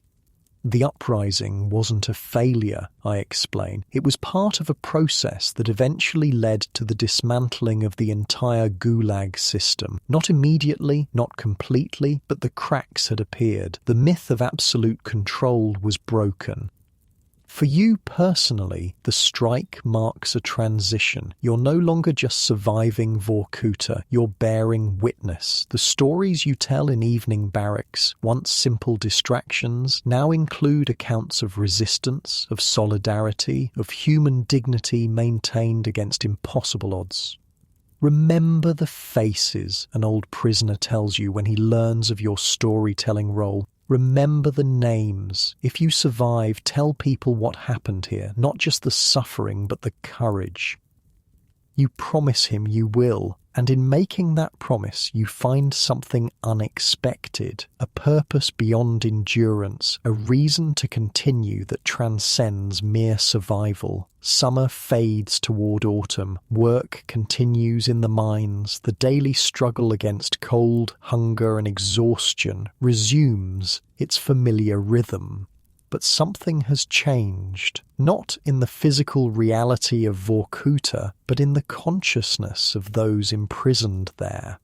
The uprising wasn't a failure, I explain. It was part of a process that eventually led to the dismantling of the entire Gulag system. Not immediately, not completely, but the cracks had appeared. The myth of absolute control was broken. For you personally, the strike marks a transition. You're no longer just surviving Vorkuta, you're bearing witness. The stories you tell in evening barracks, once simple distractions, now include accounts of resistance, of solidarity, of human dignity maintained against impossible odds. Remember the faces, an old prisoner tells you when he learns of your storytelling role. Remember the names. If you survive, tell people what happened here, not just the suffering, but the courage. You promise him you will, and in making that promise, you find something unexpected, a purpose beyond endurance, a reason to continue that transcends mere survival. Summer fades toward autumn, work continues in the mines, the daily struggle against cold, hunger and exhaustion resumes its familiar rhythm. But something has changed, not in the physical reality of Vorkuta, but in the consciousness of those imprisoned there.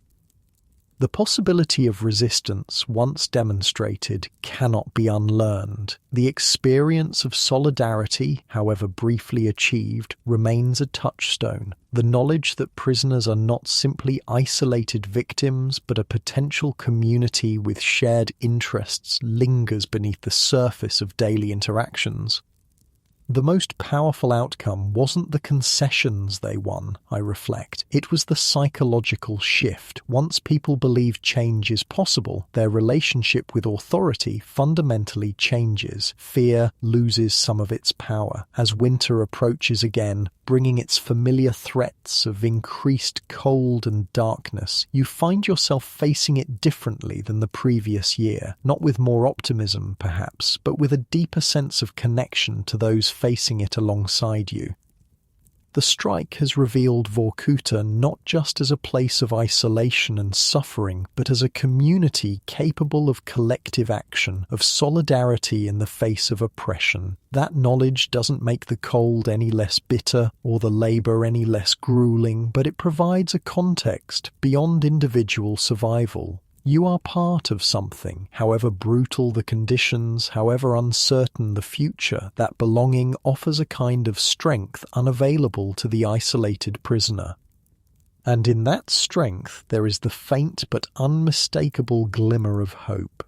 The possibility of resistance, once demonstrated, cannot be unlearned. The experience of solidarity, however briefly achieved, remains a touchstone. The knowledge that prisoners are not simply isolated victims, but a potential community with shared interests lingers beneath the surface of daily interactions. The most powerful outcome wasn't the concessions they won, I reflect. It was the psychological shift. Once people believe change is possible, their relationship with authority fundamentally changes. Fear loses some of its power. As winter approaches again, bringing its familiar threats of increased cold and darkness, you find yourself facing it differently than the previous year. Not with more optimism, perhaps, but with a deeper sense of connection to those facing it alongside you. The strike has revealed Vorkuta not just as a place of isolation and suffering, but as a community capable of collective action, of solidarity in the face of oppression. That knowledge doesn't make the cold any less bitter or the labour any less grueling, but it provides a context beyond individual survival. You are part of something, however brutal the conditions, however uncertain the future. That belonging offers a kind of strength unavailable to the isolated prisoner. And in that strength there is the faint but unmistakable glimmer of hope.